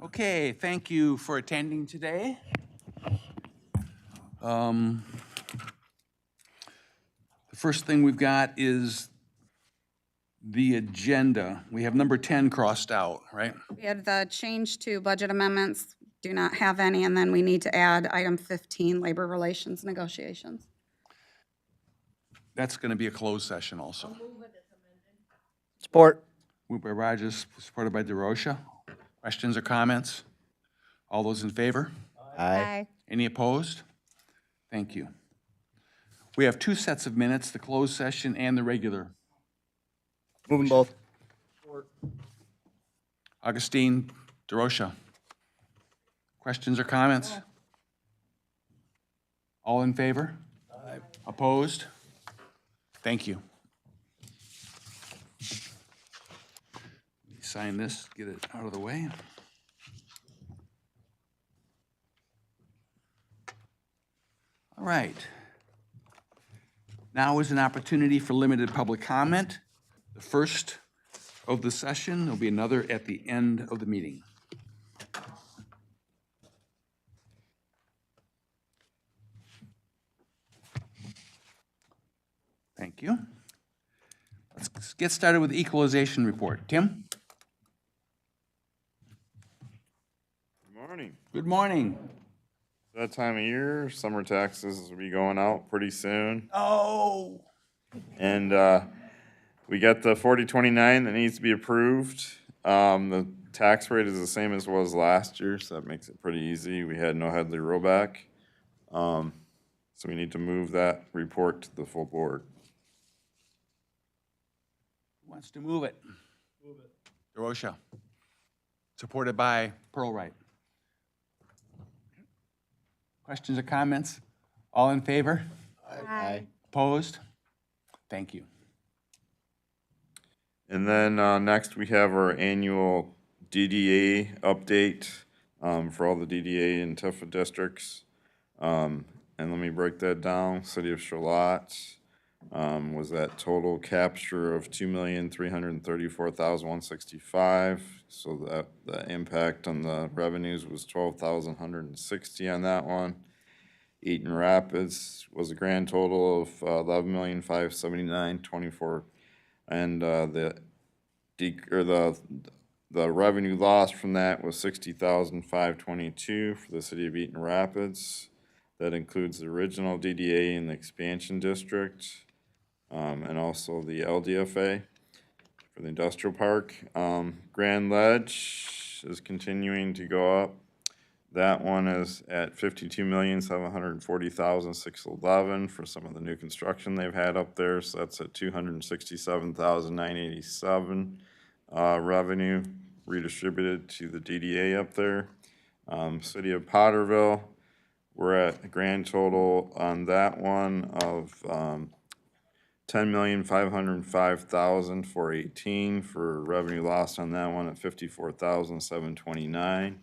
Okay, thank you for attending today. The first thing we've got is the agenda. We have number 10 crossed out, right? We had the change to budget amendments, do not have any, and then we need to add item 15, labor relations negotiations. That's going to be a closed session also. Support. Moved by Rogers, supported by DeRosa. Questions or comments? All those in favor? Aye. Any opposed? Thank you. We have two sets of minutes, the closed session and the regular. Moving both. Augustine, DeRosa. Questions or comments? All in favor? Aye. Opposed? Thank you. Sign this, get it out of the way. All right. Now is an opportunity for limited public comment. The first of the session, there'll be another at the end of the meeting. Thank you. Let's get started with the equalization report. Tim? Good morning. Good morning. That time of year, summer taxes will be going out pretty soon. Oh. And we got the 4029 that needs to be approved. The tax rate is the same as was last year, so that makes it pretty easy. We had no Headley rollback. So we need to move that report to the full board. Who wants to move it? Move it. DeRosa. Supported by Pearlwright. Questions or comments? All in favor? Aye. Opposed? Thank you. And then next we have our annual DDA update for all the DDA and Tifa districts. And let me break that down. City of Charlotte was that total capture of 2,334,165. So that the impact on the revenues was 12,160 on that one. Eaton Rapids was a grand total of 11,579,24, and the revenue lost from that was 60,522 for the city of Eaton Rapids. That includes the original DDA and the expansion district, and also the LDFA for the industrial park. Grand Ledge is continuing to go up. That one is at 52,740,611 for some of the new construction they've had up there. So that's at 267,987 revenue redistributed to the DDA up there. City of Potterville, we're at a grand total on that one of 10,505,418 for revenue lost on that one at 54,729.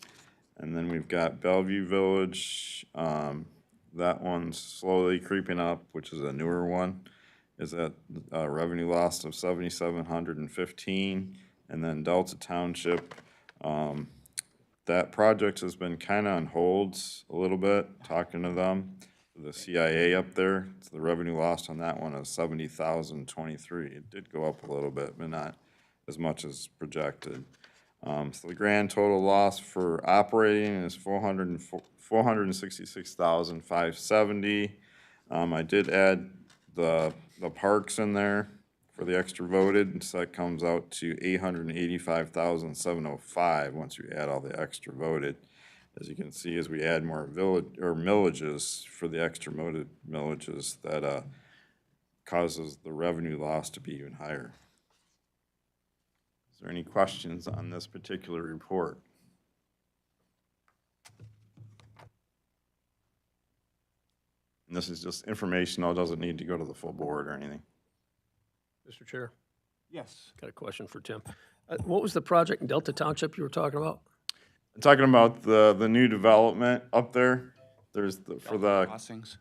And then we've got Bellevue Village, that one's slowly creeping up, which is a newer one, is at revenue loss of 7,715. And then Delta Township, that project has been kind of on hold a little bit, talking to them. The CIA up there, so the revenue lost on that one is 70,023. It did go up a little bit, but not as much as projected. So the grand total loss for operating is 466,570. I did add the parks in there for the extra voted, so that comes out to 885,705 once you add all the extra voted. As you can see, as we add more millages for the extra voted millages, that causes the revenue loss to be even higher. Is there any questions on this particular report? And this is just informational, doesn't need to go to the full board or anything. Mr. Chair, Yes. got a question for Tim. What was the project in Delta Township you were talking about? I'm talking about the new development up there. There's for the Crossings.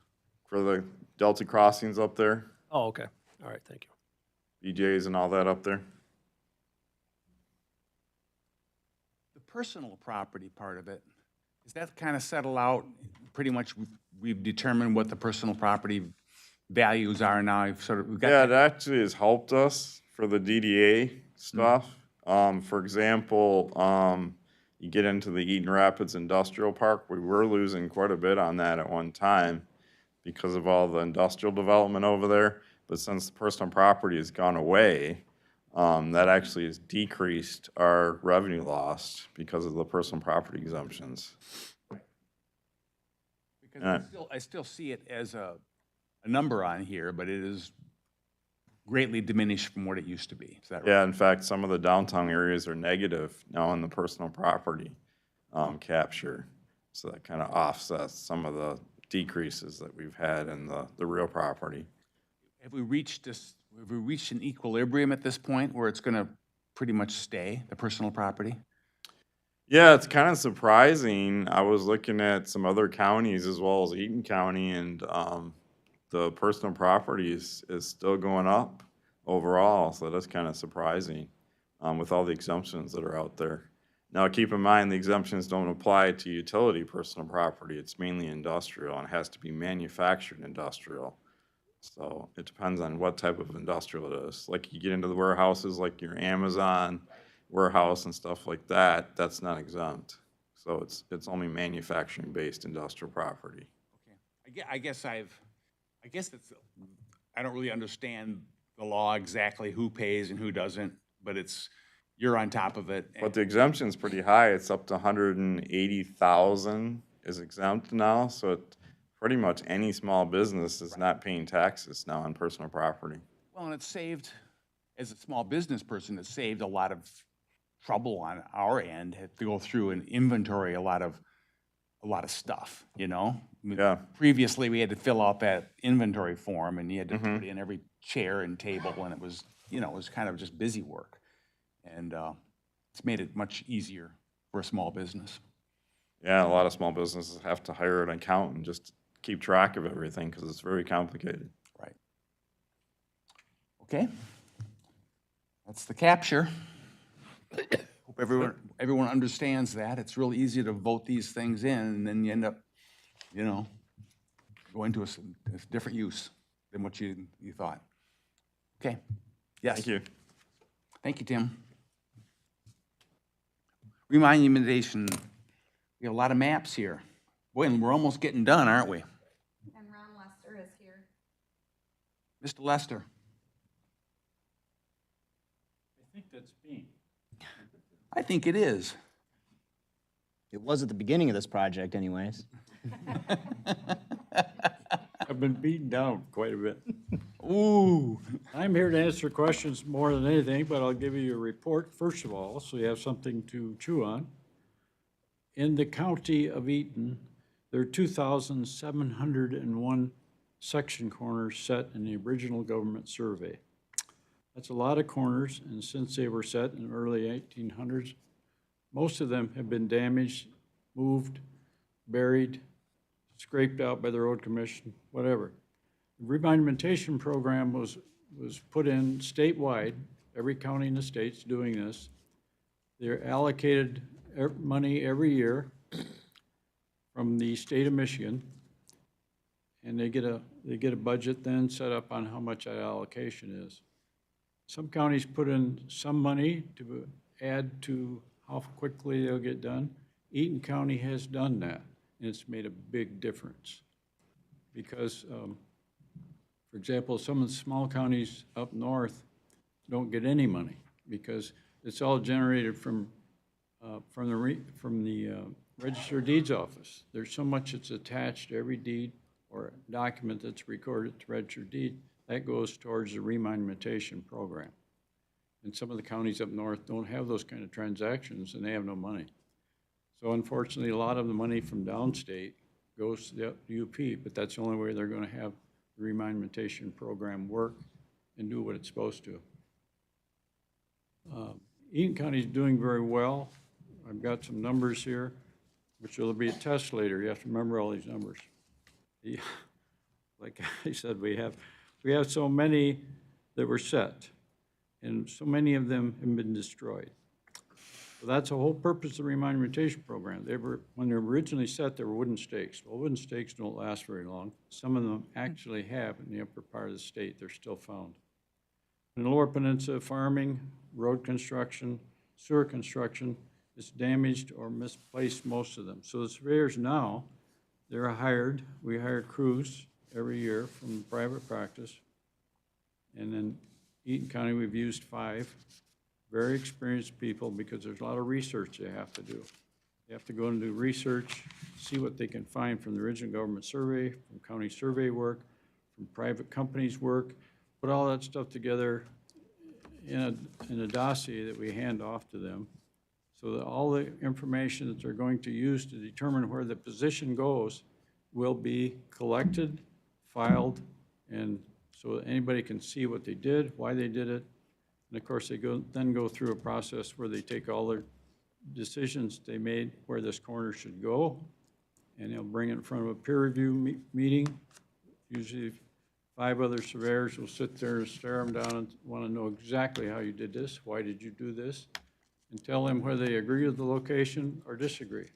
Delta crossings up there, Oh, okay. All right, thank you. BJ's and all that up there. The personal property part of it, is that kind of settled out? Pretty much we've determined what the personal property values are now. We've got. Yeah, it actually has helped us for the DDA stuff. For example, you get into the Eaton Rapids Industrial Park, we were losing quite a bit on that at one time because of all the industrial development over there. But since the personal property has gone away, that actually has decreased our revenue loss because of the personal property exemptions. Because I still see it as a number on here, but it is greatly diminished from what it used to be. Is that right? Yeah, in fact, some of the downtown areas are negative now in the personal property capture. So that kind of offsets some of the decreases that we've had in the real property. Have we reached an equilibrium at this point where it's gonna pretty much stay, the personal property? Yeah, it's kind of surprising. I was looking at some other counties as well as Eaton County, and the personal property is still going up overall, so that's kind of surprising with all the exemptions that are out there. Now, keep in mind, the exemptions don't apply to utility personal property. It's mainly industrial, and it has to be manufactured industrial. So it depends on what type of industrial it is. Like you get into the warehouses, like your Amazon warehouse and stuff like that, that's not exempt. So it's only manufacturing-based industrial property. Okay. I guess it's, I don't really understand the law exactly who pays and who doesn't, but you're on top of it. But the exemption's pretty high. It's up to 180,000 is exempt now, so pretty much any small business is not paying taxes now on personal property. Well, and it's saved, as a small business person, it saved a lot of trouble on our end, had to go through and inventory a lot of stuff, you know? I mean, Yeah. Previously, we had to fill out that inventory form, and you had to put in every chair and table, and it was kind of just busy work. And it's made it much easier for a small business. Yeah, a lot of small businesses have to hire an accountant just to keep track of everything because it's very complicated. Right. Okay. That's the capture. Hope everyone understands that. It's real easy to vote these things in, and then you end up, going to a different use than what you thought. Okay. Yes. Thank you. Thank you, Tim. Remonumentation. We have a lot of maps here. Boy, and we're almost getting done, aren't we? And Ron Lester is here. Mr. Lester. I think that's me. I think it is. It was at the beginning of this project anyways. I've been beaten down quite a bit. Ooh. I'm here to answer questions more than anything, but I'll give you a report first of all, so you have something to chew on. In the county of Eaton, there are 2,701 section corners set in the original government survey. That's a lot of corners, and since they were set in the early 1800s, most of them have been damaged, moved, buried, scraped out by the road commission, whatever. The remonumentation program was put in statewide. Every county in the state's doing this. They're allocated money every year from the state of Michigan, and they get a budget then set up on how much that allocation is. Some counties put in some money to add to how quickly they'll get done. Eaton County has done that, and it's made a big difference. Because, for example, some of the small counties up north don't get any money because it's all generated from the Register of Deeds office. There's so much that's attached to every deed or document that's recorded to Register of Deed, that goes towards the remonumentation program. And some of the counties up north don't have those kind of transactions, and they have no money. So unfortunately, a lot of the money from downstate goes to the UP, but that's the only way they're gonna have the remonumentation program work and do what it's supposed to. Eaton County is doing very well. I've got some numbers here, which will be a test later. You have to remember all these numbers. Like I said, we have so many that were set, and so many of them have been destroyed. So that's the whole purpose of the remonumentation program. When they were originally set, they were wooden stakes. Well, wooden stakes don't last very long. Some of them actually have in the upper part of the state. They're still found. In the Lower Peninsula, farming, road construction, sewer construction is damaged or misplaced, most of them. So the surveyors now, they're hired. We hire crews every year from private practice. And in Eaton County, we've used 5 very experienced people because there's a lot of research they have to do. They have to go and do research, see what they can find from the original government survey, from county survey work, from private companies' work, put all that stuff together in a dossier that we hand off to them, so that all the information that they're going to use to determine where the position goes will be collected, filed, and so that anybody can see what they did, why they did it. And of course, they then go through a process where they take all their decisions they made where this corner should go, and they'll bring it in front of a peer review meeting. Usually 5 other surveyors will sit there and stare them down and want to know exactly how you did this, why did you do this, and tell them whether they agree with the location or disagree.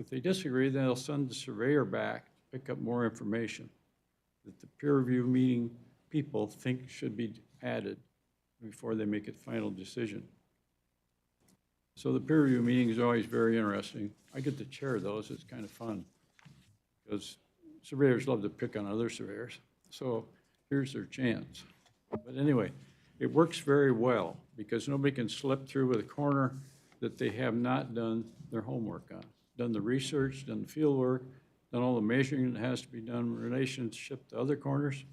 If they disagree, then they'll send the surveyor back to pick up more information that the peer review meeting people think should be added before they make a final decision. So the peer review meeting is always very interesting. I get to chair those, it's kind of fun, because surveyors love to pick on other surveyors. So here's their chance. But anyway, it works very well, because nobody can slip through with a corner that they have not done their homework on. Done the research, done the field work, done all the measuring that has to be done in relationship to other corners.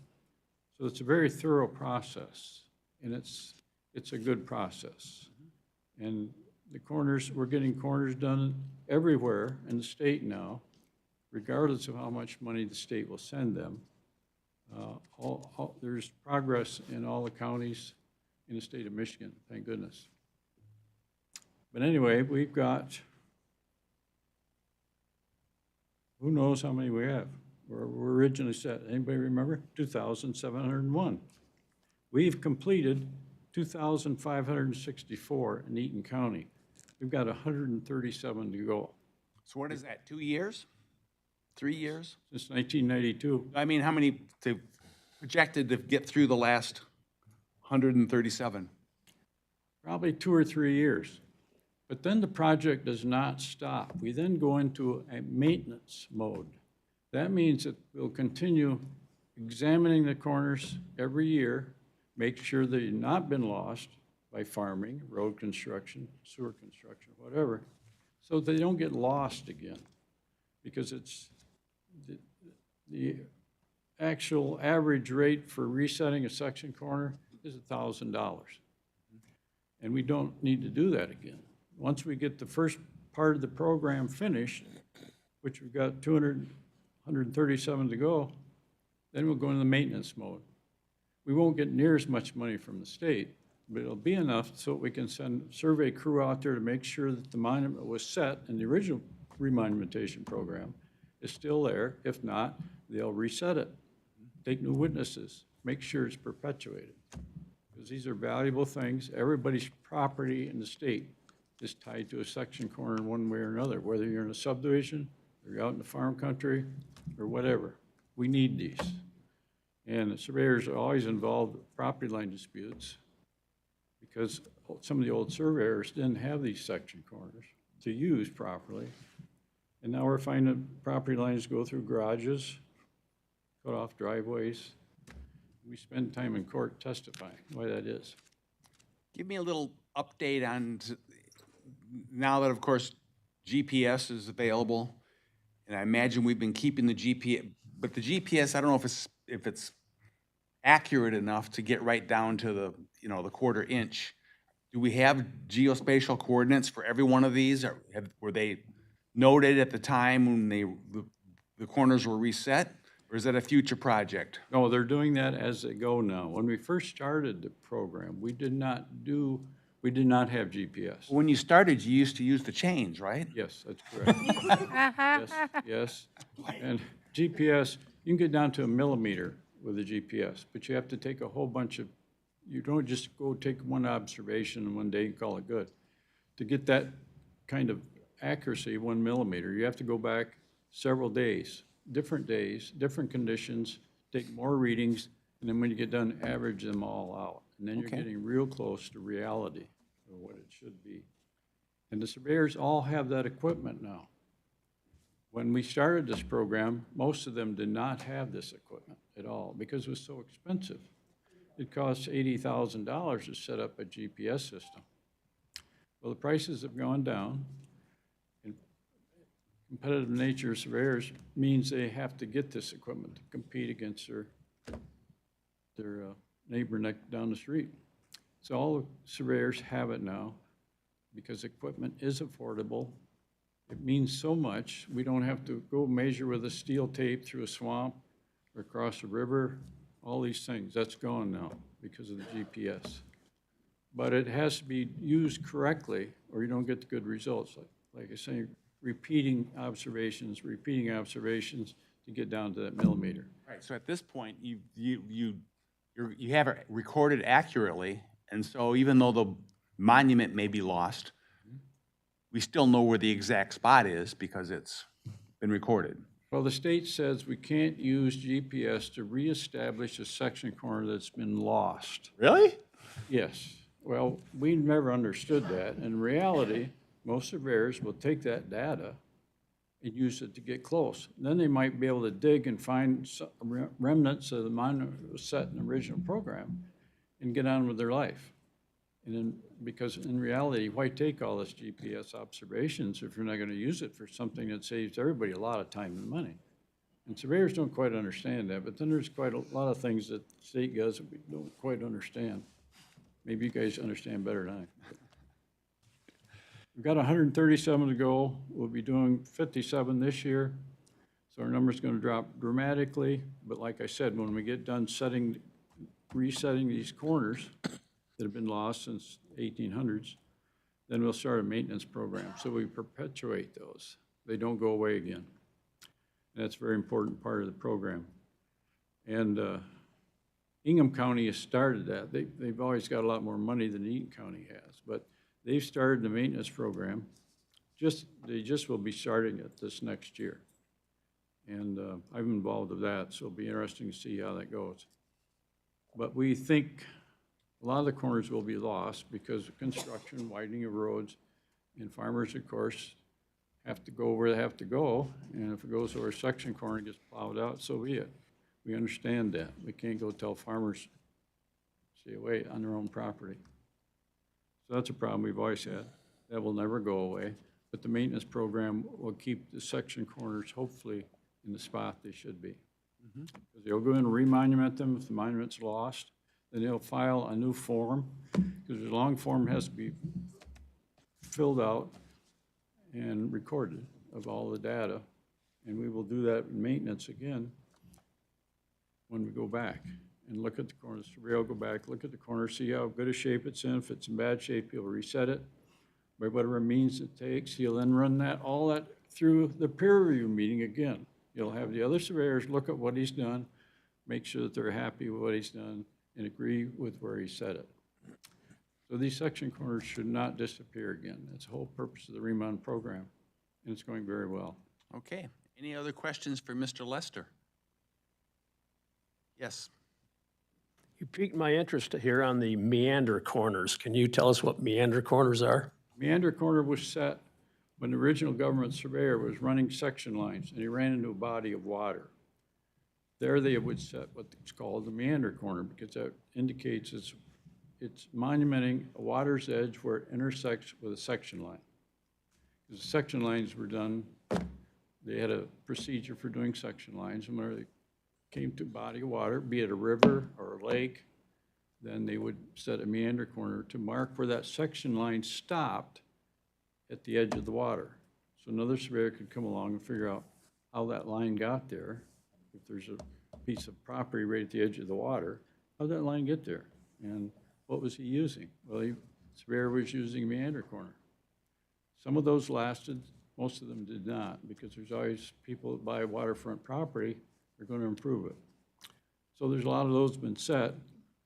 So it's a very thorough process, and it's a good process. And the corners, we're getting corners done everywhere in the state now, regardless of how much money the state will send them. There's progress in all the counties in the state of Michigan, thank goodness. But anyway, we've got, who knows how many we have? We're originally set, anybody remember? 2,701. We've completed 2,564 in Eaton County. We've got 137 to go So what is that, 2 years? 3 years? since 1992. I mean, how many they projected to get through the last 137? Probably 2 or 3 years. But then the project does not stop. We then go into a maintenance mode. That means that we'll continue examining the corners every year, make sure they've not been lost by farming, road construction, sewer construction, whatever, so they don't get lost again. Because it's the actual average rate for resetting a section corner is $1,000. And we don't need to do that again. Once we get the first part of the program finished, which we've got 137 to go, then we'll go into the maintenance mode. We won't get near as much money from the state, but it'll be enough so we can send a survey crew out there to make sure that the monument was set in the original remonumentation program is still there. If not, they'll reset it, take new witnesses, make sure it's perpetuated. Because these are valuable things. Everybody's property in the state is tied to a section corner in one way or another, whether you're in a subdivision, or you're out in the farm country, or whatever. We need these. And the surveyors are always involved with property line disputes because some of the old surveyors didn't have these section corners to use properly. And now we're finding property lines go through garages, cut off driveways. We spend time in court testifying why that is. Give me a little update on, now that, of course, GPS is available, and I imagine we've been keeping the GPS, but the GPS, I don't know if it's accurate enough to get right down to the, the quarter inch. Do we have geospatial coordinates for every one of these? Or were they noted at the time when the corners were reset? Or is that a future project? No, they're doing that as they go now. When we first started the program, we did not have GPS. When you started, you used to use the chains, right? Yes, that's correct. Yes, yes. And GPS, you can get down to a millimeter with a GPS, but you have to take a whole bunch of, you don't just go take one observation in one day and call it good. To get that kind of accuracy, 1 millimeter, you have to go back several days, different conditions, take more readings, and then when you get done, average them all out. And then you're Okay. getting real close to reality of what it should be. And the surveyors all have that equipment now. When we started this program, most of them did not have this equipment at all because it was so expensive. It costs $80,000 to set up a GPS system. Well, the prices have gone down. And competitive nature of surveyors means they have to get this equipment to compete against their neighbor down the street. So all the surveyors have it now because equipment is affordable. It means so much. We don't have to go measure with a steel tape through a swamp or across a river, all these things. That's gone now because of the GPS. But it has to be used correctly or you don't get the good results. Like I say, repeating observations to get down to that millimeter. Right, so at this point, you have it recorded accurately, and so even though the monument may be lost, we still know where the exact spot is because it's been recorded. Well, the state says we can't use GPS to reestablish a section corner that's been lost. Really? Yes. Well, we never understood that. In reality, most surveyors will take that data and use it to get close. Then they might be able to dig and find remnants of the monument that was set in the original program and get on with their life. And then, because in reality, why take all this GPS observations if you're not gonna use it for something that saves everybody a lot of time and money? And surveyors don't quite understand that, but then there's quite a lot of things that the state does that we don't quite understand. Maybe you guys understand better than I. We've got 137 to go. We'll be doing 57 this year. So our number's gonna drop dramatically. But like I said, when we get done resetting these corners that have been lost since 1800s, then we'll start a maintenance program. So we perpetuate those. They don't go away again. And that's a very important part of the program. And Ingham County has started that. They've always got a lot more money than Eaton County has, but they've started the maintenance program. They just will be starting it this next year. And I'm involved with that, so it'll be interesting to see how that goes. But we think a lot of the corners will be lost because of construction, widening of roads, and farmers, of course, have to go where they have to go. And if it goes over a section corner and gets plowed out, so be it. We understand that. We can't go tell farmers, stay away on their own property. So that's a problem we've always had. That will never go away. But the maintenance program will keep the section corners hopefully in the spot they should be. They'll go in and remonument them if the monument's lost. Then they'll file a new form, because the long form has to be filled out and recorded of all the data. And we will do that in maintenance again when we go back and look at the corners. The surveyor will go back, look at the corner, see how good a shape it's in. If it's in bad shape, he'll reset it by whatever means it takes. He'll then run all that through the peer review meeting again. He'll have the other surveyors look at what he's done, make sure that they're happy with what he's done, and agree with where he set it. So these section corners should not disappear again. That's the whole purpose of the Remon program, and it's going very well. Okay. Any other questions for Mr. Lester? Yes. You piqued my interest here on the meander corners. Can you tell us what meander corners are? Meander corner was set when the original government surveyor was running section lines, and he ran into a body of water. There they would set what's called the meander corner, because that indicates it's monumenting a water's edge where it intersects with a section line. Because the section lines were done, they had a procedure for doing section lines, and whenever they came to a body of water, be it a river or a lake, then they would set a meander corner to mark where that section line stopped at the edge of the water. So another surveyor could come along and figure out how that line got there. If there's a piece of property right at the edge of the water, how'd that line get there? And what was he using? Well, the surveyor was using a meander corner. Some of those lasted, most of them did not, because there's always people that buy waterfront property, they're gonna improve it. So there's a lot of those been set.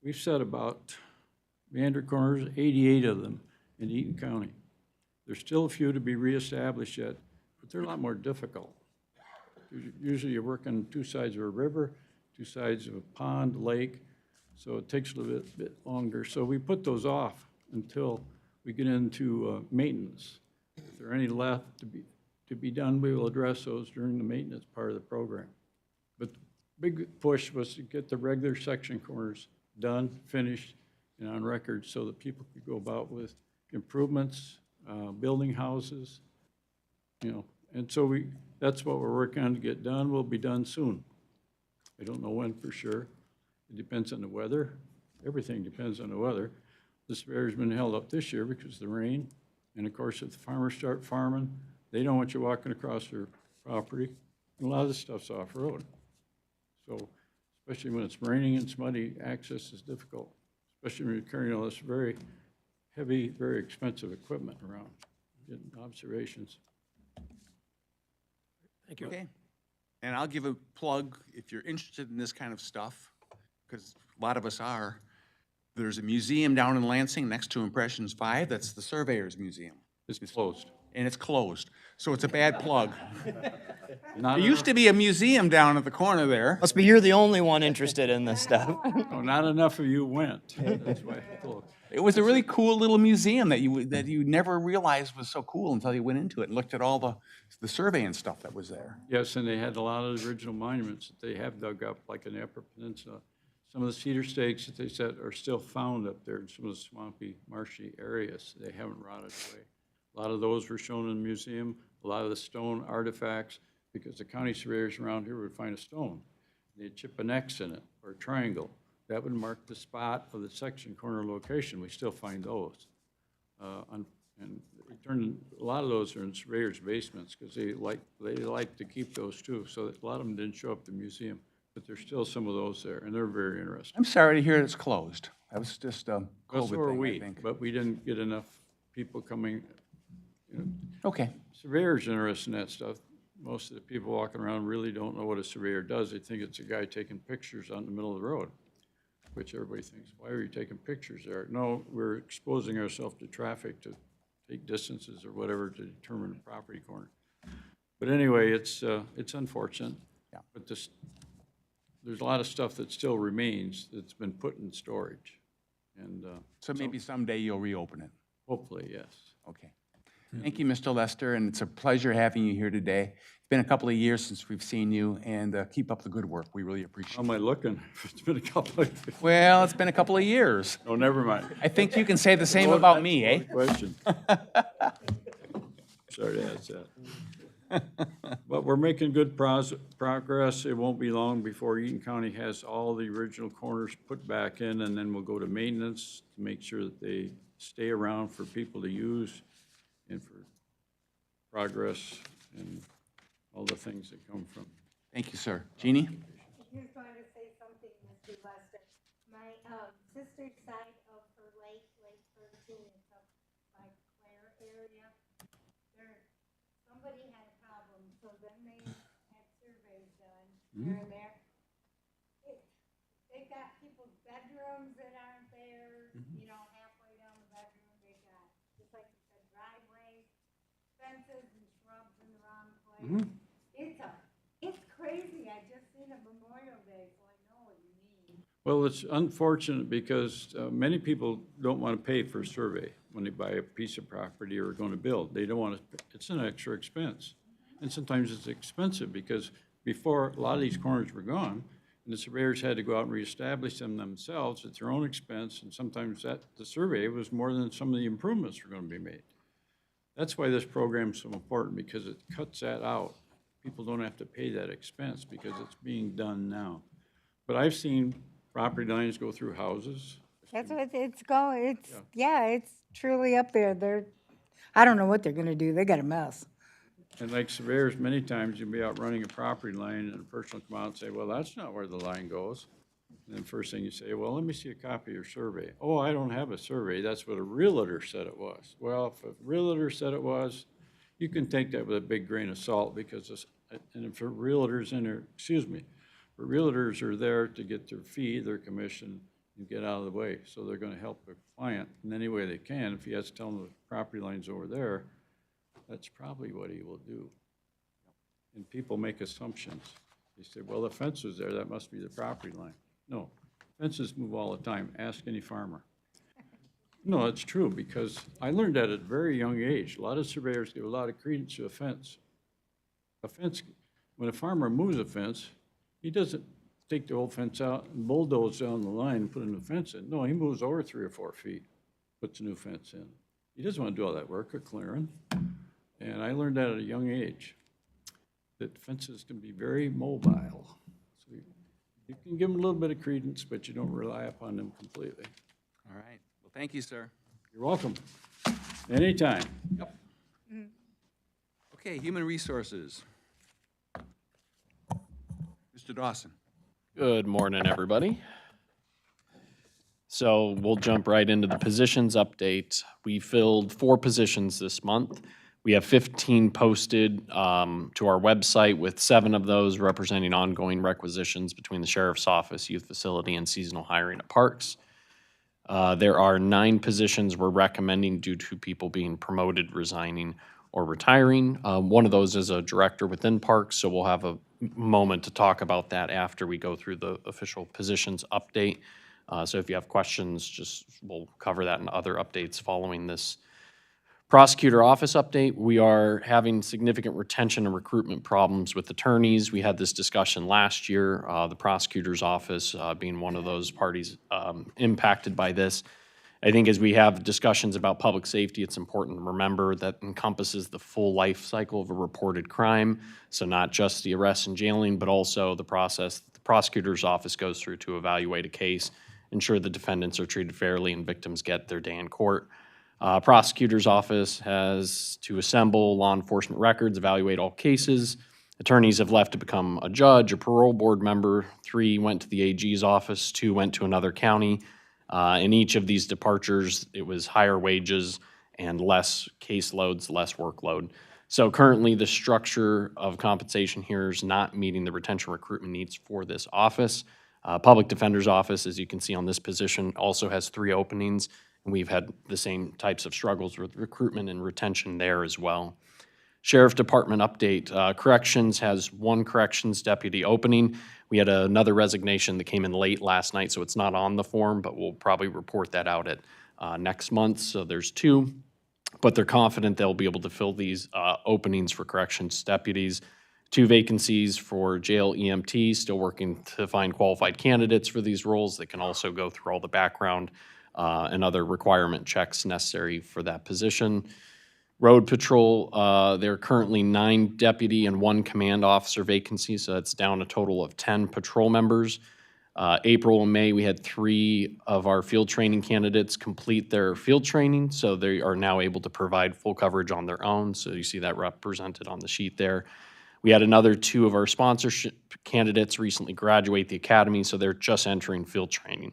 We've set about meander corners, 88 of them in Eaton County. There's still a few to be reestablished yet, but they're a lot more difficult. Usually you're working two sides of a river, two sides of a pond, lake, so it takes a little bit longer. So we put those off until we get into maintenance. If there are any left to be done, we will address those during the maintenance part of the program. But the big push was to get the regular section corners done, finished, and on record so that people could go about with improvements, building houses, you know. And so that's what we're working on to get done. Will be done soon. I don't know when for sure. It depends on the weather. Everything depends on the weather. The surveyor's been held up this year because of the rain. And of course, if the farmers start farming, they don't want you walking across their property. And a lot of this stuff's off-road. So, especially when it's raining and it's muddy, access is difficult, especially when you're carrying all this very heavy, very expensive equipment around, getting observations. Thank you. Okay. And I'll give a plug, if you're interested in this kind of stuff, because a lot of us are. There's a museum down in Lansing next to Impressions 5, that's the Surveyors Museum, It's closed. and it's closed. So it's a bad plug. Not There used to be a museum down at the corner there. Must be you're the only one interested in this stuff. No, not enough of you went. That's why it's closed. It was a really cool little museum that you never realized was so cool until you went into it and looked at all the surveying stuff that was there. Yes, and they had a lot of the original monuments that they have dug up, like in the Upper Peninsula. Some of the cedar stakes that they said are still found up there in some of the swampy, marshy areas. They haven't rotted away. A lot of those were shown in the museum, a lot of the stone artifacts, because the county surveyors around here would find a stone. They'd chip an X in it, or a triangle. That would mark the spot of the section corner location. We still find those. And it turned, a lot of those are in surveyors' basements, because they like to keep those too. So a lot of them didn't show up at the museum, but there's still some of those there, and they're very interesting. I'm sorry to hear it's closed. That was just a Well, so are COVID thing, I we, think. but we didn't get enough people coming. You know, Okay. surveyors interested in that stuff. Most of the people walking around really don't know what a surveyor does. They think it's a guy taking pictures out in the middle of the road, which everybody thinks, why are you taking pictures there? No, we're exposing ourselves to traffic to take distances or whatever to determine a property corner. But anyway, it's unfortunate. Yeah. But there's a lot of stuff that still remains that's been put in storage. And So maybe someday you'll reopen it. hopefully, yes. Okay. Thank you, Mr. Lester, and it's a pleasure having you here today. It's been a couple of years since we've seen you, and keep up the good work. We really How appreciate am it. I looking? It's been a couple of, Well, it's been a couple of years. oh, never mind. I think you can say the same about me, eh? Question. Sorry to ask that. But we're making good progress. It won't be long before Eaton County has all the original corners put back in, and then we'll go to maintenance to make sure that they stay around for people to use and for progress and all the things that come from. Thank you, sir. Jeannie? Here's going to say something, Mr. Lester. My sister's side of her lake, Lake 13, it's up by Clare area. Somebody had a problem, so then they had surveys done here and there. They've got people's bedrooms that aren't there, you know, halfway down the bedroom. They've got, just like you said, driveways, fences and shrubs in the wrong place. It's crazy. I just seen it Memorial Day, so I know what you mean. Well, it's unfortunate because many people don't want to pay for a survey when they buy a piece of property or are going to build. They don't want to, it's an extra expense. And sometimes it's expensive because before, a lot of these corners were gone, and the surveyors had to go out and reestablish them themselves at their own expense, and sometimes the survey was more than some of the improvements were going to be made. That's why this program's so important, because it cuts that out. People don't have to pay that expense because it's being done now. But I've seen property lines go through houses. That's what it's going, it's truly up there. I don't know what they're gonna do. They got a mess. And like surveyors, many times you'll be out running a property line and a person will come out and say, well, that's not where the line goes. And then first thing you say, well, let me see a copy of your survey. Oh, I don't have a survey. That's what a realtor said it was. Well, if a realtor said it was, you can take that with a big grain of salt because and if a realtor's in there, but realtors are there to get their fee, their commission, and get out of the way. So they're gonna help the client in any way they can. If he has to tell them the property line's over there, that's probably what he will do. And people make assumptions. They say, well, the fence was there, that must be the property line. No, fences move all the time. Ask any farmer. No, it's true, because I learned that at a very young age. A lot of surveyors give a lot of credence to a fence. A fence, when a farmer moves a fence, he doesn't take the old fence out and bulldoze down the line and put a new fence in. No, he moves over 3 or 4 feet, puts a new fence in. He doesn't want to do all that work of clearing. And I learned that at a young age, that fences can be very mobile. So you can give them a little bit of credence, but you don't rely upon them completely. All right. Well, thank you, sir. You're welcome. Anytime. Okay, human resources. Mr. Dawson. Good morning, everybody. So we'll jump right into the positions update. We filled 4 positions this month. We have 15 posted to our website, with 7 of those representing ongoing requisitions between the Sheriff's Office, Youth Facility, and seasonal hiring at Parks. There are 9 positions we're recommending due to people being promoted, resigning, or retiring. One of those is a director within Parks, so we'll have a moment to talk about that after we go through the official positions update. So if you have questions, we'll cover that in other updates following this prosecutor office update. We are having significant retention and recruitment problems with attorneys. We had this discussion last year, the prosecutor's office being one of those parties impacted by this. I think as we have discussions about public safety, it's important to remember that encompasses the full life cycle of a reported crime. So not just the arrest and jailing, but also the process that the prosecutor's office goes through to evaluate a case, ensure the defendants are treated fairly and victims get their day in court. Prosecutor's office has to assemble law enforcement records, evaluate all cases. Attorneys have left to become a judge, a parole board member. 3 went to the AG's office, 2 went to another county. In each of these departures, it was higher wages and less caseloads, less workload. So currently, the structure of compensation here is not meeting the retention recruitment needs for this office. Public Defender's Office, as you can see on this position, also has 3 openings, and we've had the same types of struggles with recruitment and retention there as well. Sheriff Department update. Corrections has 1 corrections deputy opening. We had another resignation that came in late last night, so it's not on the form, but we'll probably report that out at next month. So there's 2, but they're confident they'll be able to fill these openings for corrections deputies. 2 vacancies for jail EMT, still working to find qualified candidates for these roles that can also go through all the background and other requirement checks necessary for that position. Road Patrol, there are currently 9 deputy and 1 command officer vacancies, so that's down a total of 10 patrol members. April and May, we had 3 of our field training candidates complete their field training, so they are now able to provide full coverage on their own, so you see that represented on the sheet there. We had another 2 of our sponsorship candidates recently graduate the academy, so they're just entering field training.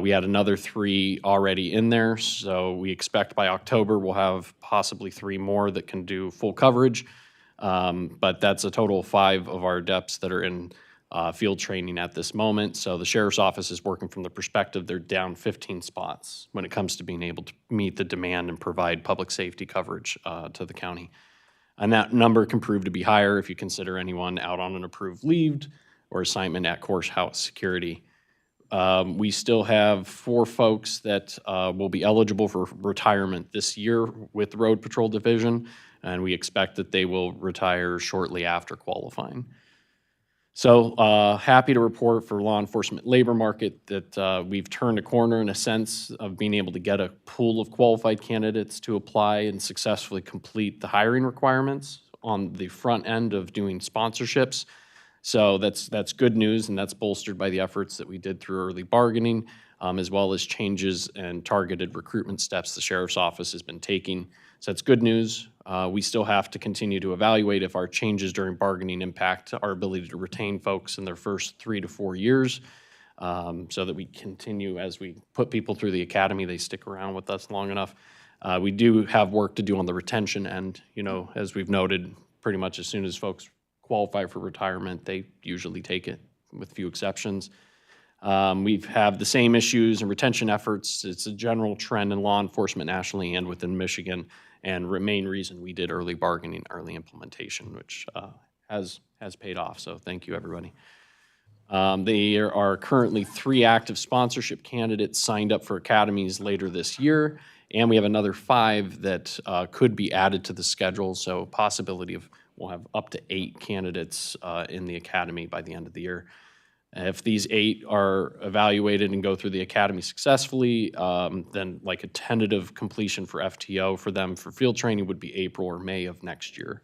We had another 3 already in there, so we expect by October we'll have possibly 3 more that can do full coverage. But that's a total of 5 of our DEPs that are in field training at this moment. So the Sheriff's Office is working from the perspective they're down 15 spots when it comes to being able to meet the demand and provide public safety coverage to the county. And that number can prove to be higher if you consider anyone out on an approved leave or assignment at courthouse security. We still have 4 folks that will be eligible for retirement this year with the Road Patrol Division, and we expect that they will retire shortly after qualifying. So happy to report for law enforcement labor market that we've turned a corner in a sense of being able to get a pool of qualified candidates to apply and successfully complete the hiring requirements on the front end of doing sponsorships. So that's good news, and that's bolstered by the efforts that we did through early bargaining. as well as changes and targeted recruitment steps the sheriff's office has been taking. So that's good news. We still have to continue to evaluate if our changes during bargaining impact our ability to retain folks in their first 3 to 4 years, so that we continue as we put people through the academy, they stick around with us long enough. We do have work to do on the retention end. You know, as we've noted, pretty much as soon as folks qualify for retirement, they usually take it, with few exceptions. We've had the same issues and retention efforts. It's a general trend in law enforcement nationally and within Michigan, and main reason we did early bargaining, early implementation, which has paid off. So thank you, everybody. There are currently 3 active sponsorship candidates signed up for academies later this year, and we have another 5 that could be added to the schedule. So possibility of we'll have up to 8 candidates in the academy by the end of the year. If these 8 are evaluated and go through the academy successfully, then like a tentative completion for FTO for them for field training would be April or May of next year.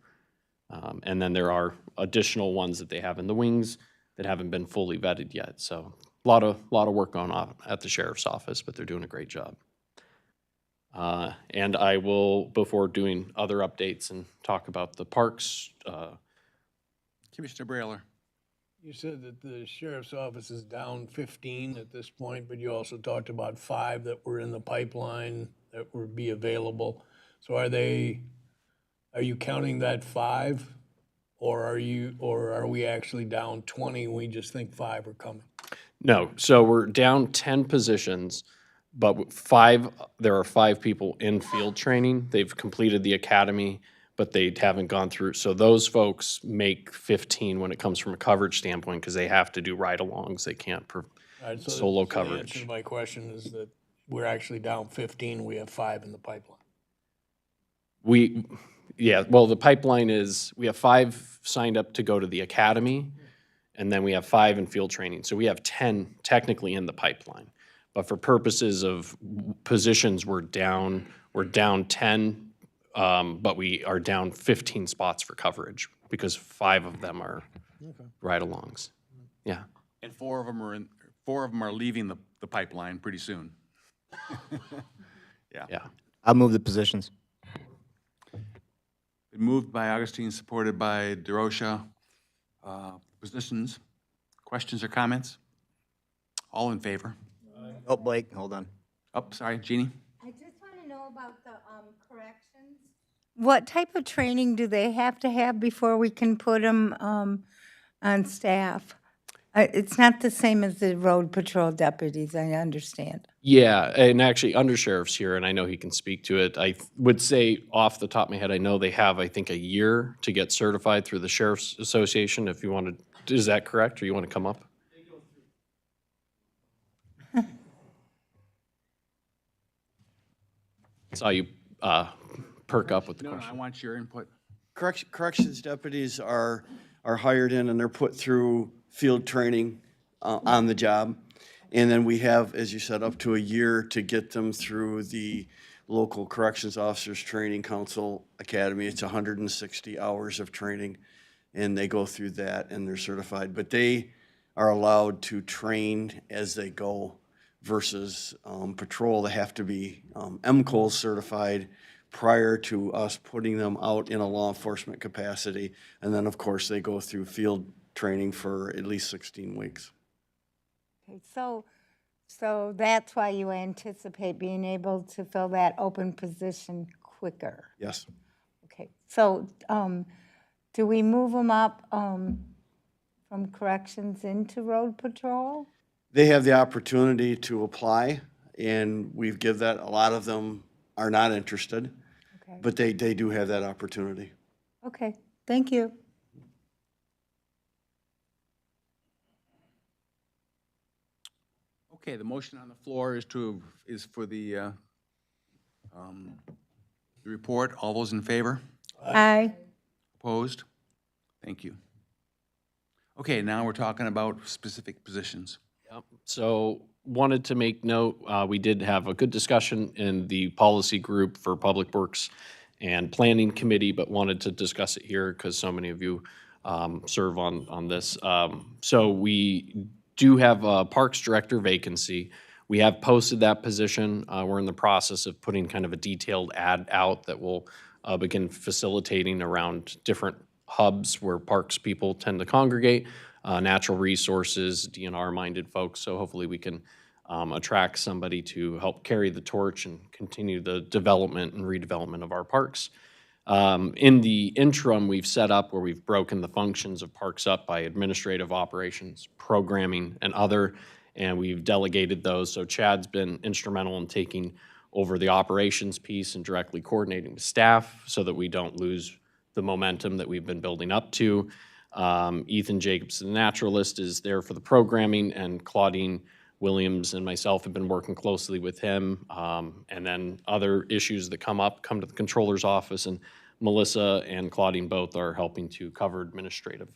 And then there are additional ones that they have in the wings that haven't been fully vetted yet. So a lot of work going on at the sheriff's office, but they're doing a great job. And I will, before doing other updates and talk about the parks, Commissioner Brailer. You said that the sheriff's office is down 15 at this point, but you also talked about 5 that were in the pipeline that would be available. So are you counting that 5? Or are we actually down 20 and we just think 5 are coming? No, so we're down 10 positions, but there are 5 people in field training. They've completed the academy, but they haven't gone through. So those folks make 15 when it comes from a coverage standpoint, because they have to do ride-alongs. They can't All right, so solo The answer coverage. to my question is that we're actually down 15, we have 5 in the pipeline. Well, the pipeline is, we have 5 signed up to go to the academy, and then we have 5 in field training. So we have 10 technically in the pipeline. But for purposes of positions, we're down 10, but we are down 15 spots for coverage because 5 of them are ride-alongs. Yeah. And 4 of them are leaving the pipeline pretty soon. Yeah. I'll move the positions. Been moved by Augustine, supported by DeRosa. Positions, questions or comments? All in favor? Oh, Blake, hold on. Oh, sorry, Jeannie? I just want to know about the corrections. What type of training do they have to have before we can put them on staff? It's not the same as the road patrol deputies, I understand. Yeah, and actually, undersheriff's here, and I know he can speak to it. I would say, off the top of my head, I know they have, I think, a year to get certified through the Sheriff's Association, if you wanted, is that correct, or you want to come up? Saw you perk up with the No, I question. want your input. Corrections deputies are hired in and they're put through field training on the job. And then we have, as you said, up to a year to get them through the local Corrections Officers Training Council Academy. It's 160 hours of training, and they go through that and they're certified. But they are allowed to train as they go versus patrol. They have to be MCOL certified prior to us putting them out in a law enforcement capacity. And then, of course, they go through field training for at least 16 weeks. Okay, so that's why you anticipate being able to fill that open position quicker? Yes. Okay, so do we move them up from corrections into road patrol? They have the opportunity to apply, and we give that, a lot of them are not interested, Okay. but they do have that opportunity. Okay, thank you. Okay, the motion on the floor is for the report. All those in favor? Aye. Opposed? Thank you. Okay, now we're talking about specific positions. Yep. So wanted to make note, we did have a good discussion in the policy group for Public Works and Planning Committee, but wanted to discuss it here because so many of you serve on this. So we do have a Parks Director vacancy. We have posted that position. We're in the process of putting kind of a detailed ad out that will begin facilitating around different hubs where parks people tend to congregate, natural resources, DNR-minded folks. So hopefully we can attract somebody to help carry the torch and continue the development and redevelopment of our parks. In the interim, we've set up where we've broken the functions of parks up by administrative operations, programming, and other, and we've delegated those. So Chad's been instrumental in taking over the operations piece and directly coordinating with staff so that we don't lose the momentum that we've been building up to. Ethan Jacobs, the naturalist, is there for the programming, and Claudine Williams and myself have been working closely with him. And then other issues that come to the controller's office, and Melissa and Claudine both are helping to cover administrative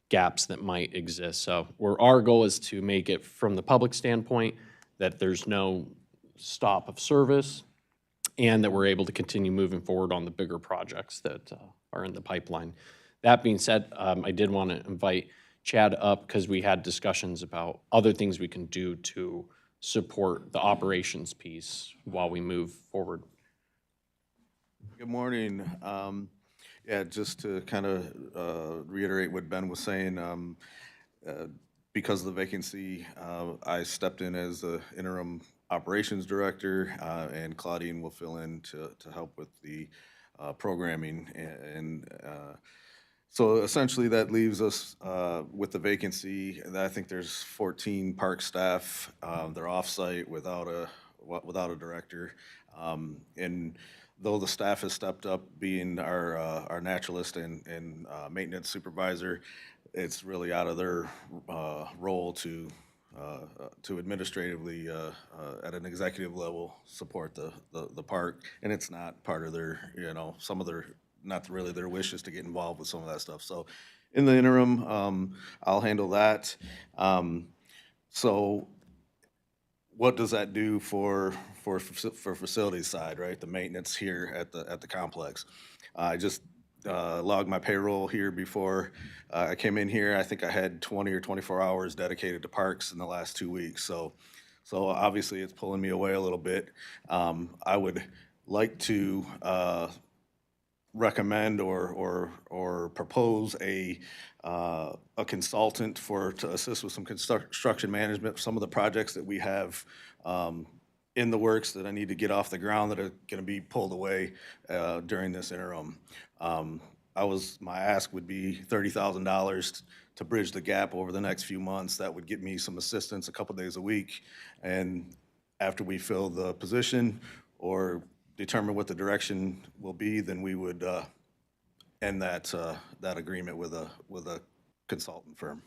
gaps that might exist. So our goal is to make it, from the public standpoint, that there's no stop of service, and that we're able to continue moving forward on the bigger projects that are in the pipeline. That being said, I did want to invite Chad up because we had discussions about other things we can do to support the operations piece while we move forward. Good morning. Yeah, just to kind of reiterate what Ben was saying, because of the vacancy, I stepped in as the interim operations director, and Claudine will fill in to help with the programming. So essentially that leaves us with the vacancy. I think there's 14 park staff. They're off-site without a director. And though the staff has stepped up, being our naturalist and maintenance supervisor, it's really out of their role to administratively, at an executive level, support the park. And it's not part of their, some of their, not really their wishes to get involved with some of that stuff. So in the interim, I'll handle that. So what does that do for facilities side, right? The maintenance here at the complex. I just logged my payroll here before I came in here. I think I had 20 or 24 hours dedicated to parks in the last 2 weeks. So obviously it's pulling me away a little bit. I would like to recommend or propose a consultant to assist with some construction management for some of the projects that we have in the works that I need to get off the ground that are going to be pulled away during this interim. My ask would be $30,000 to bridge the gap over the next few months. That would get me some assistance a couple days a week. And after we fill the position or determine what the direction will be, then we would end that agreement with a consultant firm.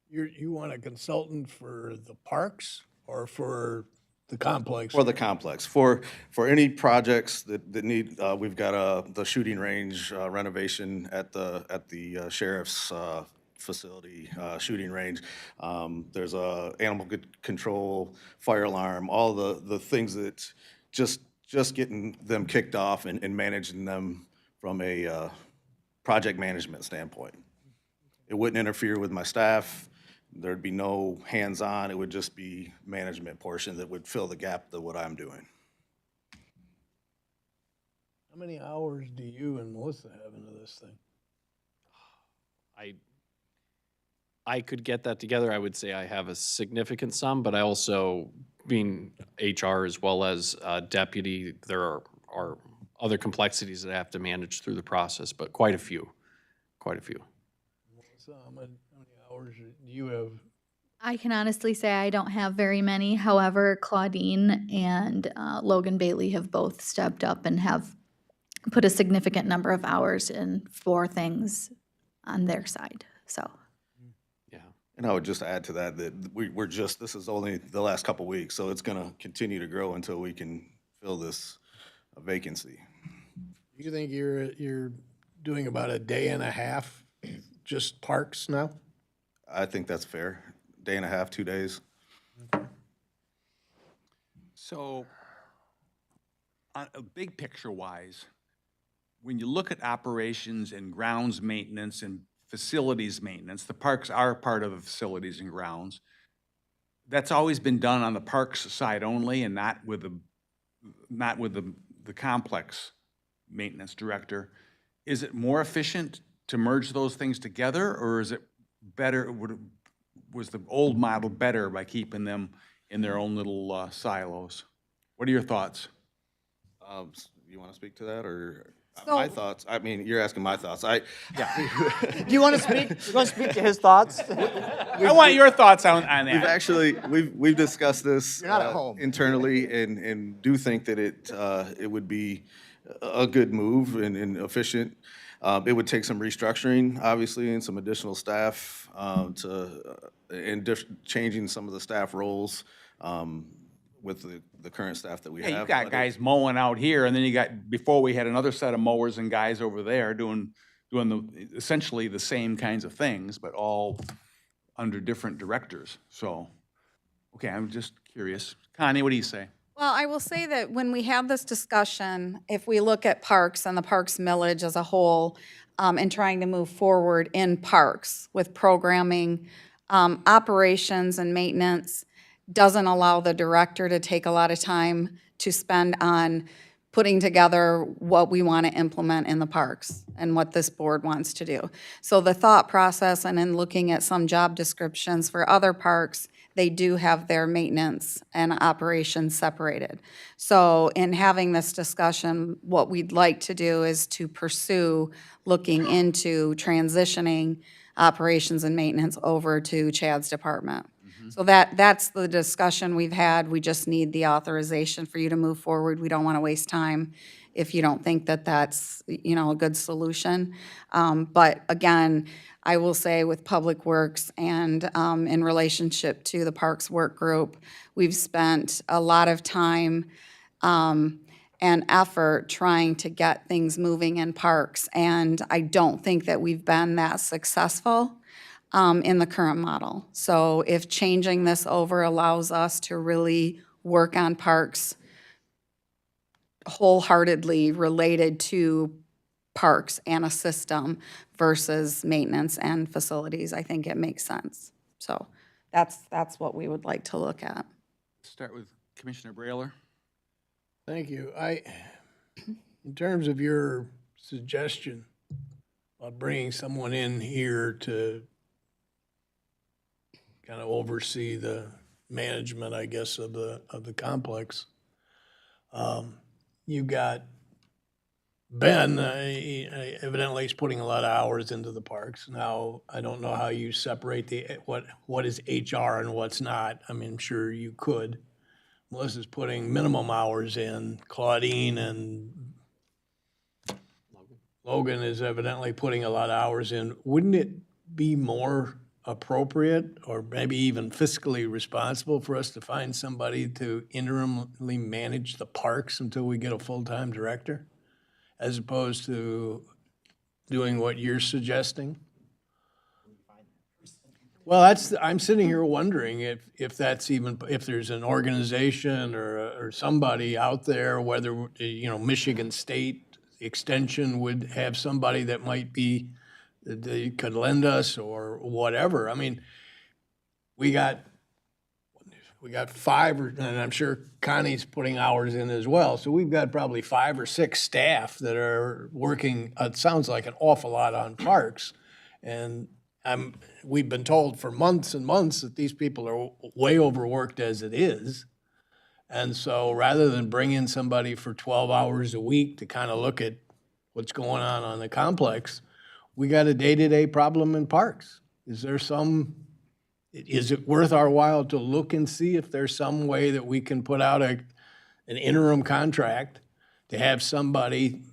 You want a consultant for the parks or for the complex? For the complex, for any projects that need, we've got the shooting range renovation at the sheriff's facility, shooting range. There's a animal control, fire alarm, all the things that just getting them kicked off and managing them from a project management standpoint. It wouldn't interfere with my staff. There'd be no hands-on. It would just be management portion that would fill the gap of what I'm doing. How many hours do you and Melissa have into this thing? I could get that together. I would say I have a significant sum, but I also, being HR as well as deputy, there are other complexities that I have to manage through the process, but quite a few. Melissa, how many hours do you have? I can honestly say I don't have very many. However, Claudine and Logan Bailey have both stepped up and have put a significant number of hours in for things on their side, so. And I would just add to that this is only the last couple weeks, so it's gonna continue to grow until we can fill this vacancy. You think you're doing about a day and a half, just parks now? I think that's fair. Day and a half, 2 days. So, on a big picture wise, when you look at operations and grounds maintenance and facilities maintenance, the parks are part of the facilities and grounds. that's always been done on the parks side only and not with the complex maintenance director. Is it more efficient to merge those things together, or is it better, was the old model better by keeping them in their own little silos? What are your thoughts? You want to speak to that, or So- my thoughts? I mean, you're asking my thoughts. Do you want to speak? You want to speak to his thoughts? I want your thoughts on We've that. actually, we've discussed this You're not at home. internally and do think that it would be a good move and efficient. It would take some restructuring, obviously, and some additional staff changing some of the staff roles with the current staff that we Yeah, have. you've got but it- guys mowing out here, and then you got, before we had another set of mowers and guys over there doing essentially the same kinds of things, but all under different directors, so, okay, I'm just curious. Connie, what do you say? Well, I will say that when we have this discussion, if we look at parks and the parks millage as a whole, and trying to move forward in parks with programming, operations and maintenance doesn't allow the director to take a lot of time to spend on putting together what we want to implement in the parks and what this board wants to do. So the thought process, and in looking at some job descriptions for other parks, they do have their maintenance and operations separated. So in having this discussion, what we'd like to do is to pursue looking into transitioning operations and maintenance over to Chad's department. So that's the discussion we've had. We just need the authorization for you to move forward. We don't want to waste time if you don't think that that's, a good solution. But again, I will say with Public Works and in relationship to the Parks Work Group, we've spent a lot of time and effort trying to get things moving in parks. And I don't think that we've been that successful in the current model. So if changing this over allows us to really work on parks wholeheartedly related to parks and a system versus maintenance and facilities, I think it makes sense. So that's what we would like to look at. Start with Commissioner Brailer. Thank you. In terms of your suggestion about bringing someone in here to kind of oversee the management, I guess, of the complex, you've got Ben, evidently he's putting a lot of hours into the parks. Now, I don't know how you separate what is HR and what's not. I mean, I'm sure you could. Melissa's putting minimum hours in. Claudine and Logan is evidently putting a lot of hours in. Wouldn't it be more appropriate or maybe even fiscally responsible for us to find somebody to interimly manage the parks until we get a full-time director, as opposed to doing what you're suggesting? Well, I'm sitting here wondering if that's even, if there's an organization or somebody out there, whether, Michigan State Extension would have somebody that might be, they could lend us or whatever. I mean, we got 5, and I'm sure Connie's putting hours in as well. So we've got probably 5 or 6 staff that are working, it sounds like an awful lot on parks. And we've been told for months and months that these people are way overworked as it is. And so rather than bring in somebody for 12 hours a week to kind of look at what's going on the complex, we got a day-to-day problem in parks. Is it worth our while to look and see if there's some way that we can put out an interim contract to have somebody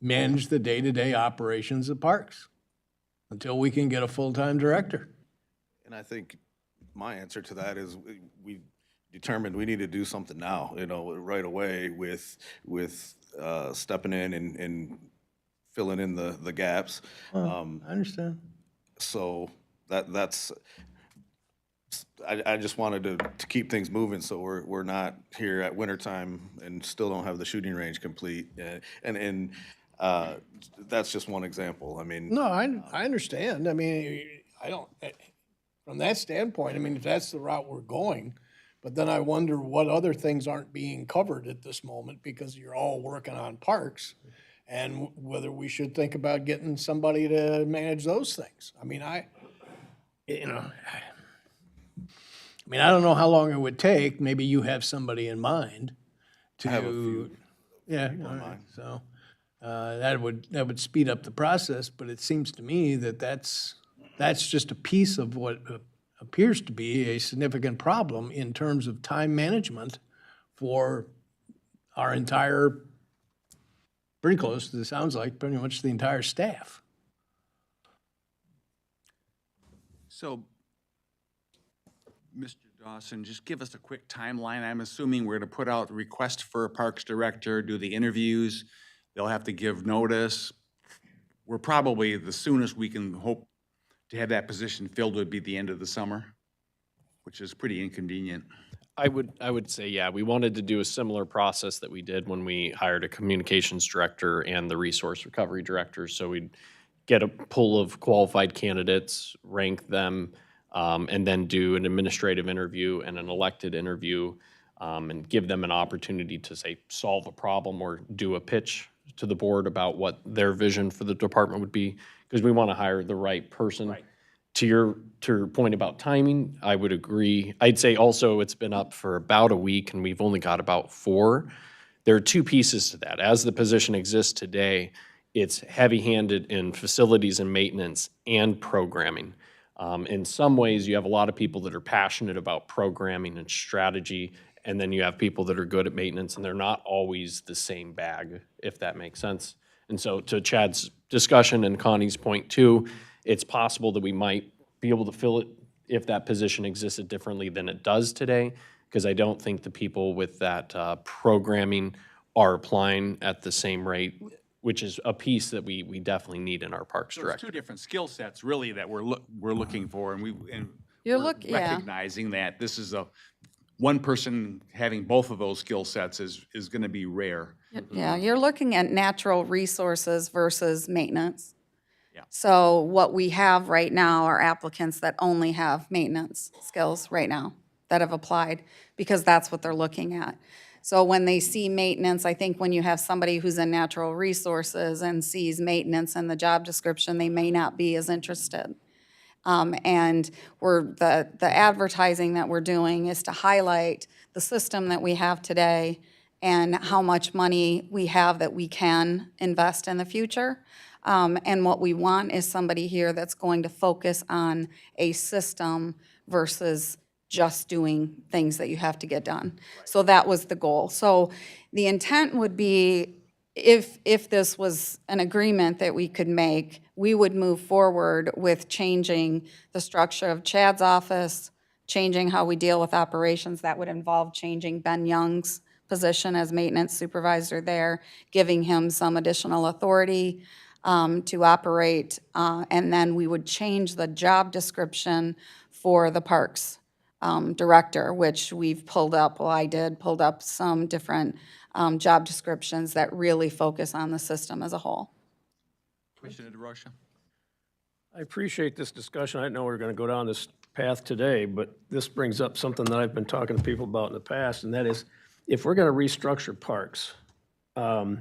manage the day-to-day operations of parks until we can get a full-time director? And I think my answer to that is we determined we need to do something now, right away with stepping in and filling in the gaps. I understand. So that's, I just wanted to keep things moving so we're not here at wintertime and still don't have the shooting range complete. And that's just one example. I mean. No, I understand. I mean, from that standpoint, I mean, if that's the route we're going, But then I wonder what other things aren't being covered at this moment because you're all working on parks. And whether we should think about getting somebody to manage those things. I mean, I don't know how long it would take. Maybe you have somebody in mind to. I have a few. Yeah, all right. So that would speed up the process, but it seems to me that that's just a piece of what appears to be a significant problem in terms of time management for our entire, pretty close, it sounds like, pretty much the entire staff. So, Mr. Dawson, just give us a quick timeline. I'm assuming we're going to put out a request for a Parks Director, do the interviews. They'll have to give notice. We're probably, the soonest we can hope to have that position filled would be the end of the summer, which is pretty inconvenient. I would say, yeah, we wanted to do a similar process that we did when we hired a communications director and the resource recovery director. So we'd get a pool of qualified candidates, rank them, and then do an administrative interview and an elected interview, and give them an opportunity to, say, solve a problem or do a pitch to the board about what their vision for the department would be, because we want to hire the right person. Right. To your point about timing, I would agree. I'd say also it's been up for about a week and we've only got about 4. There are 2 pieces to that. As the position exists today, it's heavy-handed in facilities and maintenance and programming. In some ways, you have a lot of people that are passionate about programming and strategy, and then you have people that are good at maintenance, and they're not always the same bag, if that makes sense. And so to Chad's discussion and Connie's point too, it's possible that we might be able to fill it if that position existed differently than it does today, because I don't think the people with that programming are applying at the same rate, which is a piece that we definitely need in our Parks So it's Director. 2 different skill sets really that we're looking for, and You're we're yeah. recognizing that this is one person having both of those skill sets is going to be rare. Yeah, you're looking at natural resources versus maintenance. Yeah. So what we have right now are applicants that only have maintenance skills right now that have applied because that's what they're looking at. So when they see maintenance, I think when you have somebody who's in natural resources and sees maintenance in the job description, they may not be as interested. And the advertising that we're doing is to highlight the system that we have today and how much money we have that we can invest in the future. And what we want is somebody here that's going to focus on a system versus just doing things that you have to get done. So that was the goal. So the intent would be, if this was an agreement that we could make, we would move forward with changing the structure of Chad's office, changing how we deal with operations. That would involve changing Ben Young's position as maintenance supervisor there, giving him some additional authority to operate, and then we would change the job description for the Parks Director, which we've pulled up, well, I did, pulled up some different job descriptions that really focus on the system as a whole. Commissioner DeRocha? I appreciate this discussion. I didn't know we were going to go down this path today, but this brings up something that I've been talking to people about in the past, and that is, if we're going to restructure parks,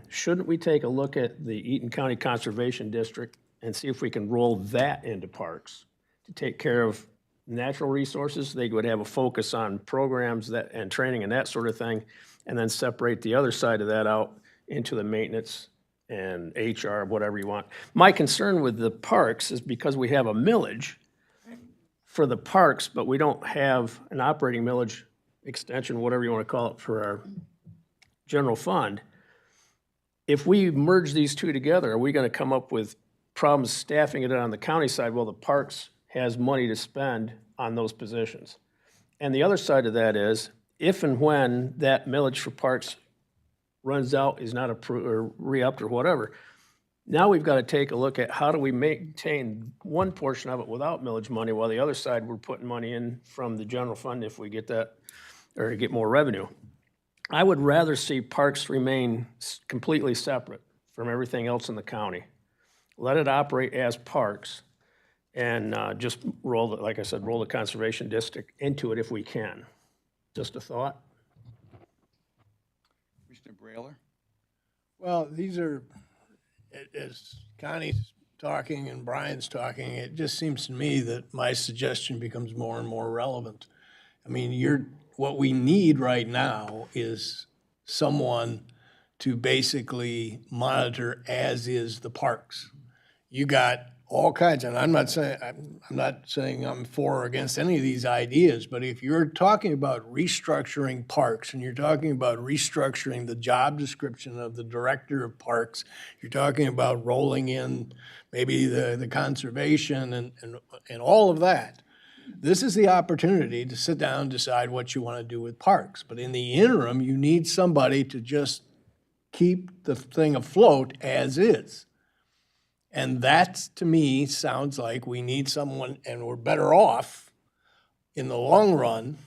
shouldn't we take a look at the Eaton County Conservation District and see if we can roll that into parks to take care of natural resources? They would have a focus on programs and training and that sort of thing, and then separate the other side of that out into the maintenance and HR, whatever you want. My concern with the parks is because we have a millage for the parks, but we don't have an operating millage extension, whatever you want to call it, for our general fund. If we merge these 2 together, are we going to come up with problems staffing it on the county side? Well, the parks has money to spend on those positions. And the other side of that is, if and when that millage for parks runs out, is not approved or re-upped or whatever, now we've got to take a look at how do we maintain one portion of it without millage money, while the other side we're putting money in from the general fund if we get that, or get more revenue. I would rather see parks remain completely separate from everything else in the county. Let it operate as parks, and just roll, like I said, roll the conservation district into it if we can. Just a thought. Commissioner Brailer? Well, these are, as Connie's talking and Brian's talking, it just seems to me that my suggestion becomes more and more relevant. I mean, what we need right now is someone to basically monitor as is the parks. You got all kinds, and I'm not saying I'm for or against any of these ideas, but if you're talking about restructuring parks and you're talking about restructuring the job description of the director of parks, you're talking about rolling in maybe the conservation and all of that. This is the opportunity to sit down and decide what you want to do with parks. But in the interim, you need somebody to just keep the thing afloat as is. And that, to me, sounds like we need someone, and we're better off in the long run,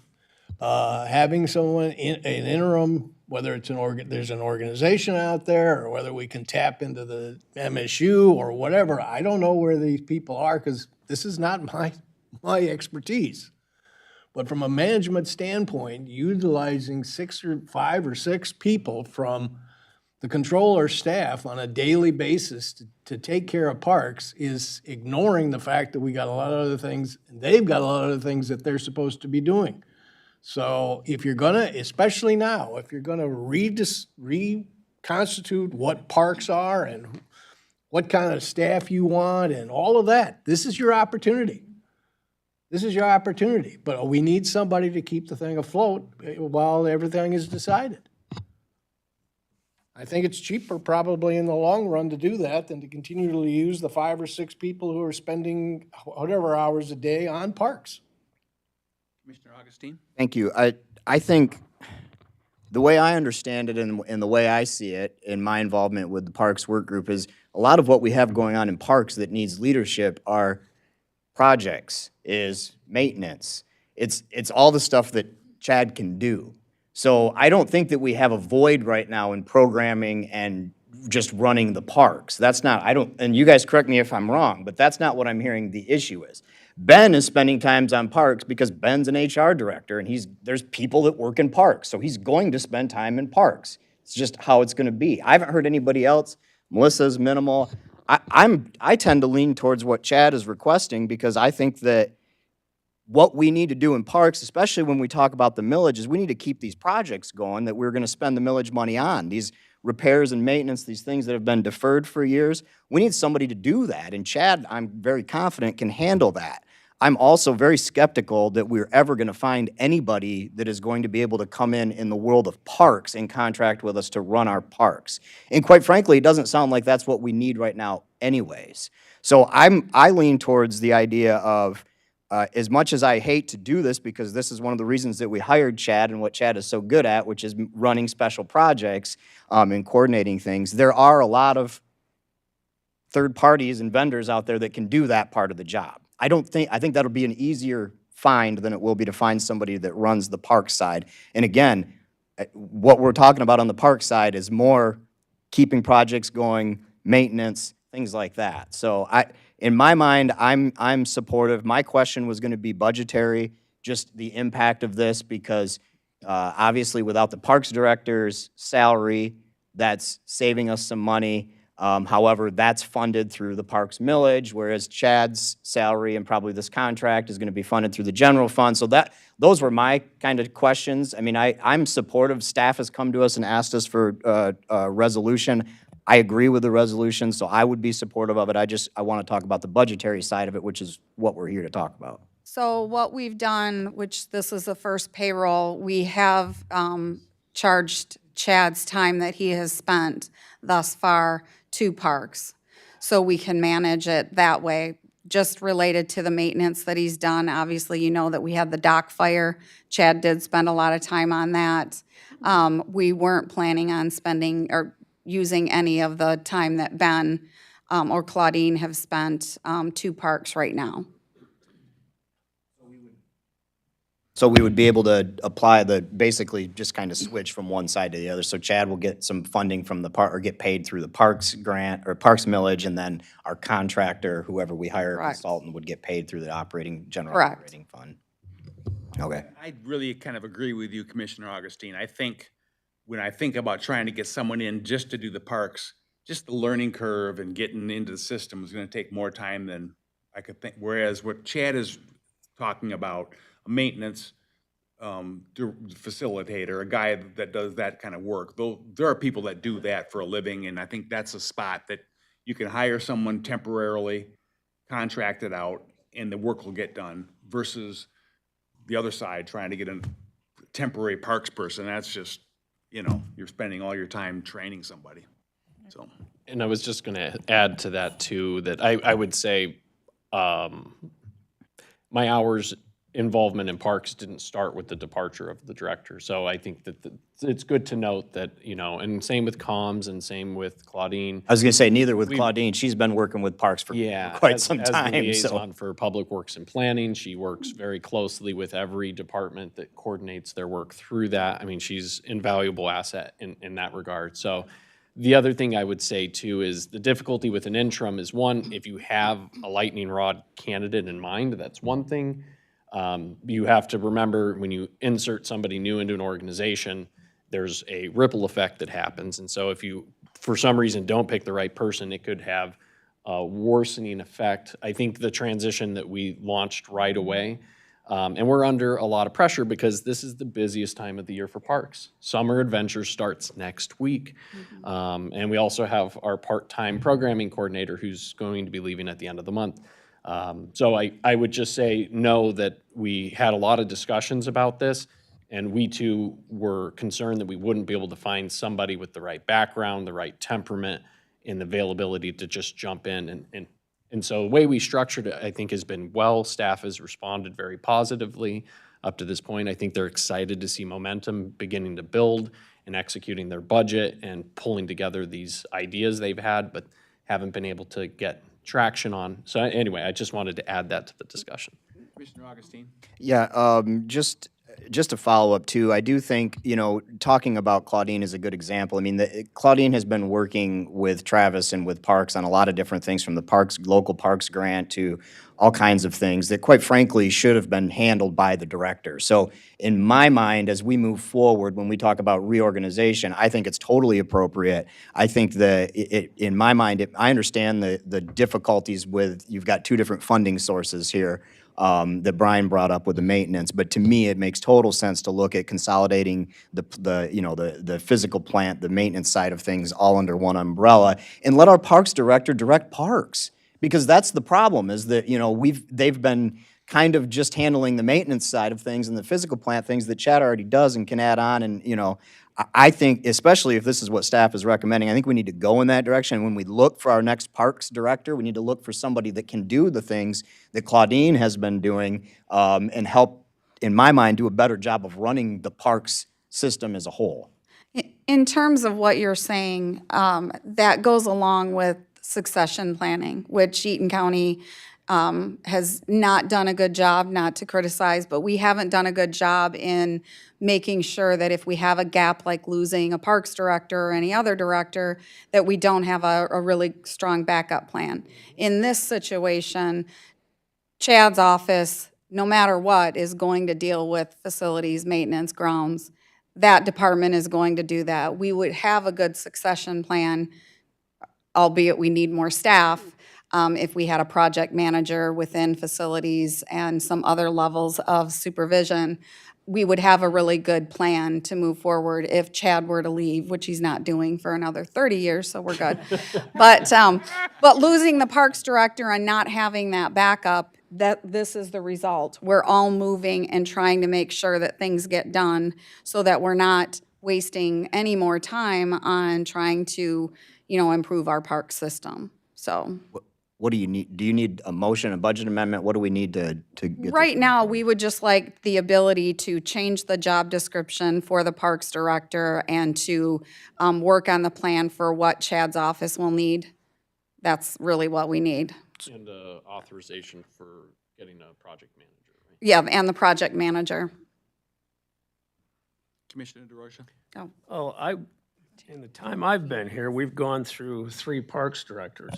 having someone in an interim, whether it's there's an organization out there, or whether we can tap into the MSU or whatever. I don't know where these people are, because this is not my expertise. But from a management standpoint, utilizing 5 or 6 people from the controller staff on a daily basis to take care of parks is ignoring the fact that we got a lot of other things, and they've got a lot of other things that they're supposed to be doing. So if you're gonna, especially now, if you're gonna reconstitute what parks are and what kind of staff you want and all of that, this is your opportunity. This is your opportunity, but we need somebody to keep the thing afloat while everything is decided. I think it's cheaper probably in the long run to do that than to continually use the 5 or 6 people who are spending whatever hours a day on parks. Commissioner Augustine? Thank you. I think the way I understand it and the way I see it in my involvement with the Parks Work Group is a lot of what we have going on in parks that needs leadership are projects, is maintenance. It's all the stuff that Chad can do. So I don't think that we have a void right now in programming and just running the parks. That's not, and you guys correct me if I'm wrong, but that's not what I'm hearing the issue is. Ben is spending times on parks because Ben's an HR director and there's people that work in parks, so he's going to spend time in parks. It's just how it's gonna be. I haven't heard anybody else. Melissa's minimal. I tend to lean towards what Chad is requesting because I think that what we need to do in parks, especially when we talk about the millage, is we need to keep these projects going that we're gonna spend the millage money on. These repairs and maintenance, these things that have been deferred for years, we need somebody to do that. And Chad, I'm very confident, can handle that. I'm also very skeptical that we're ever gonna find anybody that is going to be able to come in the world of parks and contract with us to run our parks. And quite frankly, it doesn't sound like that's what we need right now anyways. So I lean towards the idea of, as much as I hate to do this, because this is one of the reasons that we hired Chad and what Chad is so good at, which is running special projects and coordinating things, there are a lot of third parties and vendors out there that can do that part of the job. I think that'll be an easier find than it will be to find somebody that runs the park side. And again, what we're talking about on the park side is more keeping projects going, maintenance, things like that. So in my mind, I'm supportive. My question was gonna be budgetary, just the impact of this, because obviously without the parks director's salary, that's saving us some money. However, that's funded through the parks millage, whereas Chad's salary and probably this contract is gonna be funded through the general fund. So those were my kind of questions. I mean, I'm supportive. Staff has come to us and asked us for a resolution. I agree with the resolution, so I would be supportive of it. I want to talk about the budgetary side of it, which is what we're here to talk about. So what we've done, which this is the first payroll, we have charged Chad's time that he has spent thus far to parks. So we can manage it that way, just related to the maintenance that he's done. Obviously, you know that we had the dock fire. Chad did spend a lot of time on that. We weren't planning on spending or using any of the time that Ben or Claudine have spent to parks right now. So we would be able to apply basically just kind of switch from one side to the other. So Chad will get some funding from the park, or get paid through the parks grant or parks millage, and then our contractor, whoever we hire, Correct. consultant, would get paid through the general Correct. operating fund. Okay. I really kind of agree with you, Commissioner Augustine. I think when I think about trying to get someone in just to do the parks, just the learning curve and getting into the system is gonna take more time than I could think. Whereas what Chad is talking about, a maintenance facilitator, a guy that does that kind of work, though, there are people that do that for a living, and I think that's a spot that you can hire someone temporarily, contract it out, and the work will get done, versus the other side, trying to get a temporary parks person. That's just, you're spending all your time training somebody, so. And I was just going to add to that too, that I would say my hours involvement in parks didn't start with the departure of the director. So I think that it's good to note that, and same with comms and same with Claudine. I was gonna say, neither with Claudine, she's been working with Parks for Yeah, quite some as the time, so. liaison for Public Works and Planning, she works very closely with every department that coordinates their work through that. I mean, she's invaluable asset in that regard. So the other thing I would say too is the difficulty with an interim is, one, if you have a lightning rod candidate in mind, that's one thing. You have to remember, when you insert somebody new into an organization, there's a ripple effect that happens. And so if you, for some reason, don't pick the right person, it could have a worsening effect. I think the transition that we launched right away, and we're under a lot of pressure because this is the busiest time of the year for parks. Summer Adventure starts next week. And we also have our part-time programming coordinator who's going to be leaving at the end of the month. So I would just say, know that we had a lot of discussions about this, and we too were concerned that we wouldn't be able to find somebody with the right background, the right temperament, and the availability to just jump in. And so the way we structured it, I think, has been well. Staff has responded very positively up to this point. I think they're excited to see momentum beginning to build and executing their budget and pulling together these ideas they've had, but haven't been able to get traction on. So anyway, I just wanted to add that to the discussion. Commissioner Augustine? Yeah, just to follow up too, I do think, talking about Claudine is a good example. I mean, Claudine has been working with Travis and with Parks on a lot of different things, from the local parks grant to all kinds of things that, quite frankly, should have been handled by the director. So in my mind, as we move forward, when we talk about reorganization, I think it's totally appropriate. I think in my mind, I understand the difficulties with, you've got two different funding sources here that Brian brought up with the maintenance, but to me, it makes total sense to look at consolidating the physical plant, the maintenance side of things, all under one umbrella, and let our parks director direct parks. Because that's the problem, is that, they've been kind of just handling the maintenance side of things and the physical plant things that Chad already does and can add on. And, I think, especially if this is what staff is recommending, I think we need to go in that direction. When we look for our next parks director, we need to look for somebody that can do the things that Claudine has been doing, and help, in my mind, do a better job of running the parks system as a whole. In terms of what you're saying, that goes along with succession planning, which Eaton County has not done a good job, not to criticize, but we haven't done a good job in making sure that if we have a gap, like losing a parks director or any other director, that we don't have a really strong backup plan. In this situation, Chad's office, no matter what, is going to deal with facilities, maintenance, grounds. That department is going to do that. We would have a good succession plan, albeit we need more staff, if we had a project manager within facilities and some other levels of supervision. We would have a really good plan to move forward if Chad were to leave, which he's not doing for another 30 years, so we're good. But losing the parks director and not having that backup, this is the result. We're all moving and trying to make sure that things get done so that we're not wasting any more time on trying to, improve our park system, so. What do you need? Do you need a motion, a budget amendment? What do we need to get this? Right now, we would just like the ability to change the job description for the parks director and to work on the plan for what Chad's office will need. That's really what we need. And authorization for getting a project manager, right? Yeah, and the project manager. Commissioner DeRosa? In the time I've been here, we've gone through 3 parks directors.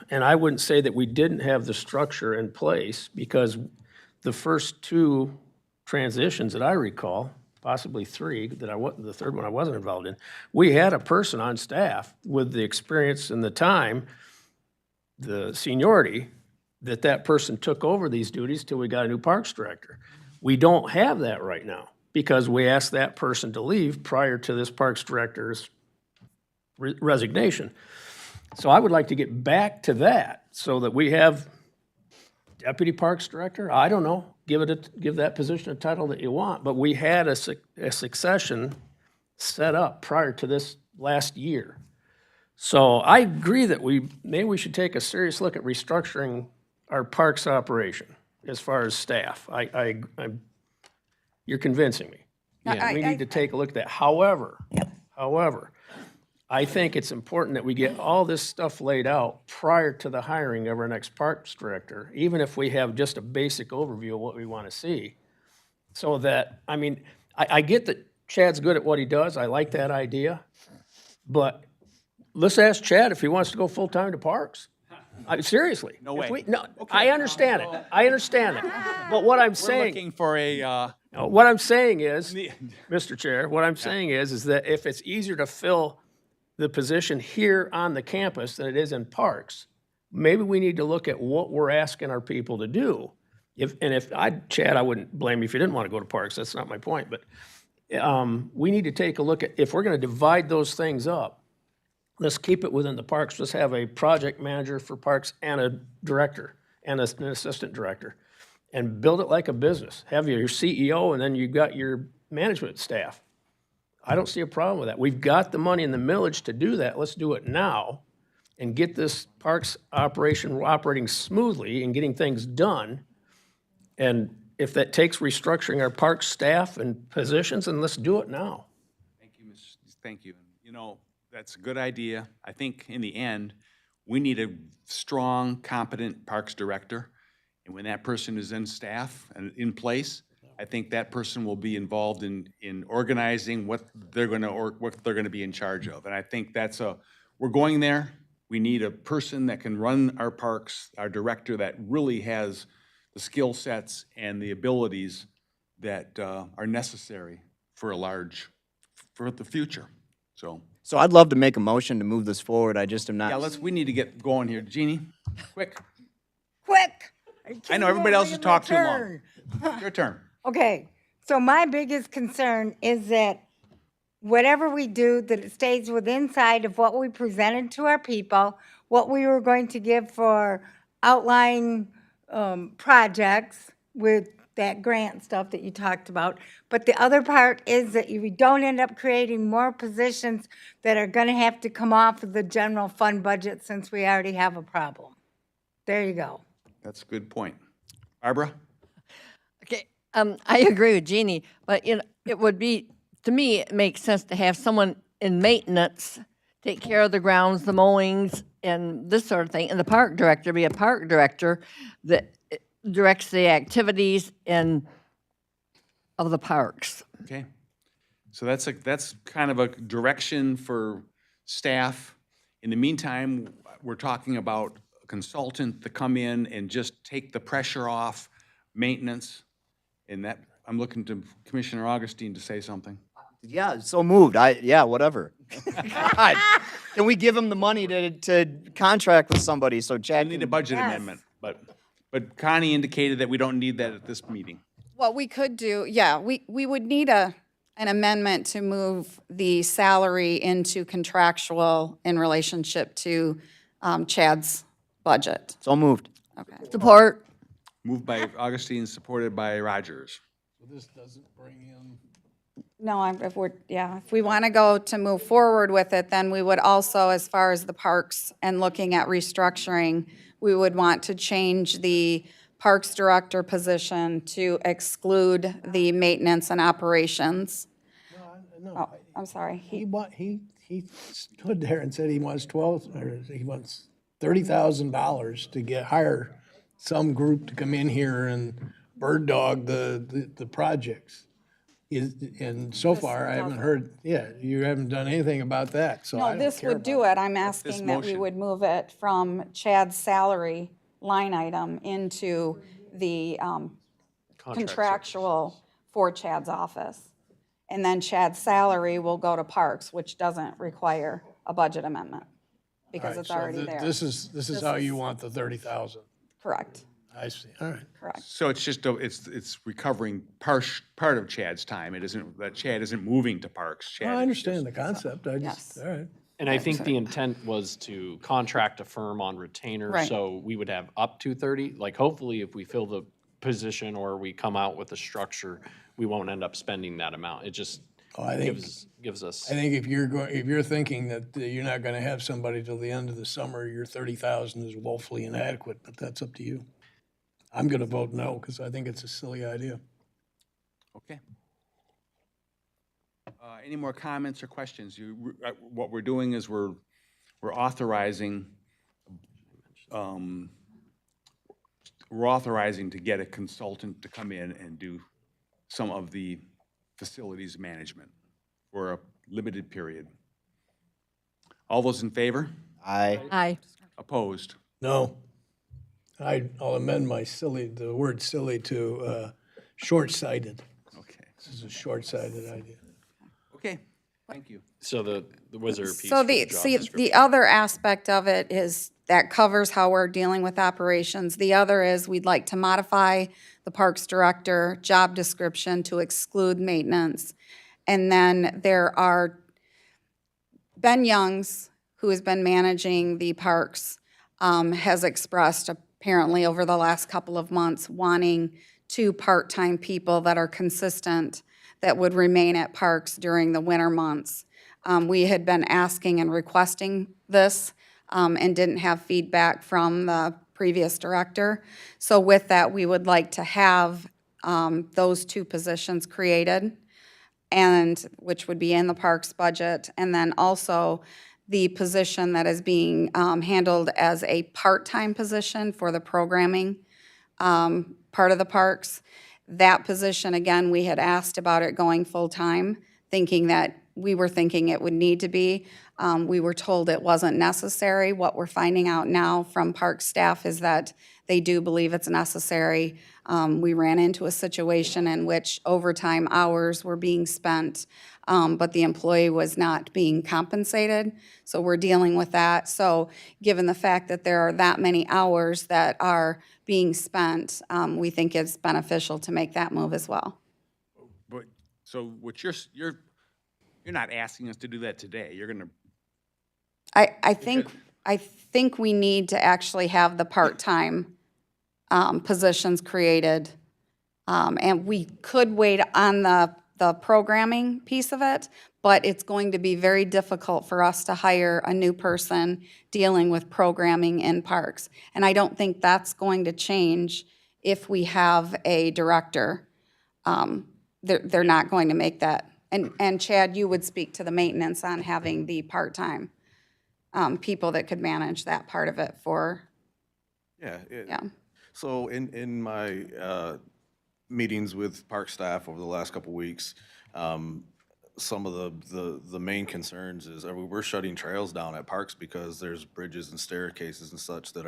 And I wouldn't say that we didn't have the structure in place, because the first 2 transitions that I recall, possibly 3, the third one I wasn't involved in, we had a person on staff with the experience and the time, the seniority, that person took over these duties till we got a new parks director. We don't have that right now because we asked that person to leave prior to this parks director's resignation. So I would like to get back to that so that we have deputy parks director, I don't know, give that position a title that you want, but we had a succession set up prior to this last year. So I agree that maybe we should take a serious look at restructuring our parks operation as far as staff. You're convincing me. I- We need to take a look at that. However, I think it's important that we get all this stuff laid out prior to the hiring of our next parks director, even if we have just a basic overview of what we want to see. So that, I mean, I get that Chad's good at what he does. I like that idea. But let's ask Chad if he wants to go full-time to parks. Seriously. No way. No, I understand it. I understand it. But what I'm We're saying. looking for a, What I'm saying is, Mr. Chair, what I'm saying is that if it's easier to fill the position here on the campus than it is in parks, maybe we need to look at what we're asking our people to do. Chad, I wouldn't blame you if you didn't want to go to parks, that's not my point, but we need to take a look at, if we're gonna divide those things up, let's keep it within the parks, let's have a project manager for parks and a director and an assistant director, and build it like a business. Have your CEO and then you've got your management staff. I don't see a problem with that. We've got the money in the millage to do that. Let's do it now and get this parks operation operating smoothly and getting things done. And if that takes restructuring our park staff and positions, then let's do it now. thank you. You know, that's a good idea. I think in the end, we need a strong, competent parks director. And when that person is in staff and in place, I think that person will be involved in organizing what they're gonna be in charge of. And I think we're going there. We need a person that can run our parks, our director that really has the skill sets and the abilities that are necessary for for the future. So I'd love to make a motion to move this forward. I just am not. Yeah, we need to get going here. Jeannie, quick. Quick! I know everybody else has talked too long. Your turn. Okay, so my biggest concern is that whatever we do, that it stays within sight of what we presented to our people, what we were going to give for outline projects with that grant stuff that you talked about. But the other part is that we don't end up creating more positions that are gonna have to come off of the general fund budget since we already have a problem. There you go. That's a good point. Barbara? Okay, I agree with Jeannie, but it would be, to me, it makes sense to have someone in maintenance take care of the grounds, the mowings, and this sort of thing, and the park director be a park director that directs the activities of the parks. Okay. So that's kind of a direction for staff. In the meantime, we're talking about a consultant to come in and just take the pressure off maintenance. And that, I'm looking to Commissioner Augustine to say something. Yeah, so moved. Yeah, whatever. God, can we give him the money to contract with somebody so I Chad need a can? budget amendment, but Connie indicated that we don't need that at this meeting. What we could do, yeah, we would need an amendment to move the salary into contractual in relationship to Chad's budget. So moved. Okay. Support. Moved by Augustine, supported by Rogers. So this doesn't bring in, No, if we want to go to move forward with it, then we would also, as far as the parks and looking at restructuring, we would want to change the parks director position to exclude the maintenance and operations. no, Oh, I'm sorry. he stood there and said he wants $30,000 to hire some group to come in here and bird dog the projects. And so far, I haven't heard, you haven't done anything about that, so I No, don't this care would about do it. I'm asking that we motion. would move it from Chad's salary line item into the contractual for Chad's office. And then Chad's salary will go to Parks, which doesn't require a budget amendment because Alright, it's so already there. This is how you want the 30,000. Correct, I see, all right. correct. So it's just, it's recovering part of Chad's time. It isn't, that Chad isn't moving to Parks. Chad I is understand just- the concept, I just, Yes. all right. And I think the intent was to contract a firm on retainer, Right. so we would have up to 30. Like, hopefully, if we fill the position or we come out with a structure, we won't end up spending that amount. It just Oh, I think, gives us. I think if you're thinking that you're not gonna have somebody till the end of the summer, your 30,000 is woefully inadequate, but that's up to you. I'm gonna vote no, because I think it's a silly idea. Okay. Any more comments or questions? What we're doing is we're authorizing, we're authorizing to get a consultant to come in and do some of the facilities management for a limited period. All those in favor? Aye. Opposed? No. I'll amend the word silly to short-sighted. Okay. This is a short-sighted idea. Okay, thank you. So the was there a piece So for the the, job see, description? the other aspect of it is, that covers how we're dealing with operations. The other is, we'd like to modify the Parks Director job description to exclude maintenance. And then there are, Ben Youngs, who has been managing the parks, has expressed apparently over the last couple of months wanting 2 part-time people that are consistent that would remain at parks during the winter months. We had been asking and requesting this and didn't have feedback from the previous director. So with that, we would like to have those 2 positions created, and which would be in the parks budget, and then also the position that is being handled as a part-time position for the programming part of the parks. That position, again, we had asked about it going full-time, thinking that, we were thinking it would need to be. We were told it wasn't necessary. What we're finding out now from park staff is that they do believe it's necessary. We ran into a situation in which overtime hours were being spent, but the employee was not being compensated. So we're dealing with that. So given the fact that there are that many hours that are being spent, we think it's beneficial to make that move as well. But, so what you're not asking us to do that today. You're gonna, I think we need to actually have the part-time positions created. And we could wait on the programming piece of it, but it's going to be very difficult for us to hire a new person dealing with programming in parks. And I don't think that's going to change if we have a director. They're not going to make that. And Chad, you would speak to the maintenance on having the part-time people that could manage that part of it for, Yeah. yeah. So in my meetings with park staff over the last couple weeks, some of the main concerns is, we're shutting trails down at parks because there's bridges and staircases and such that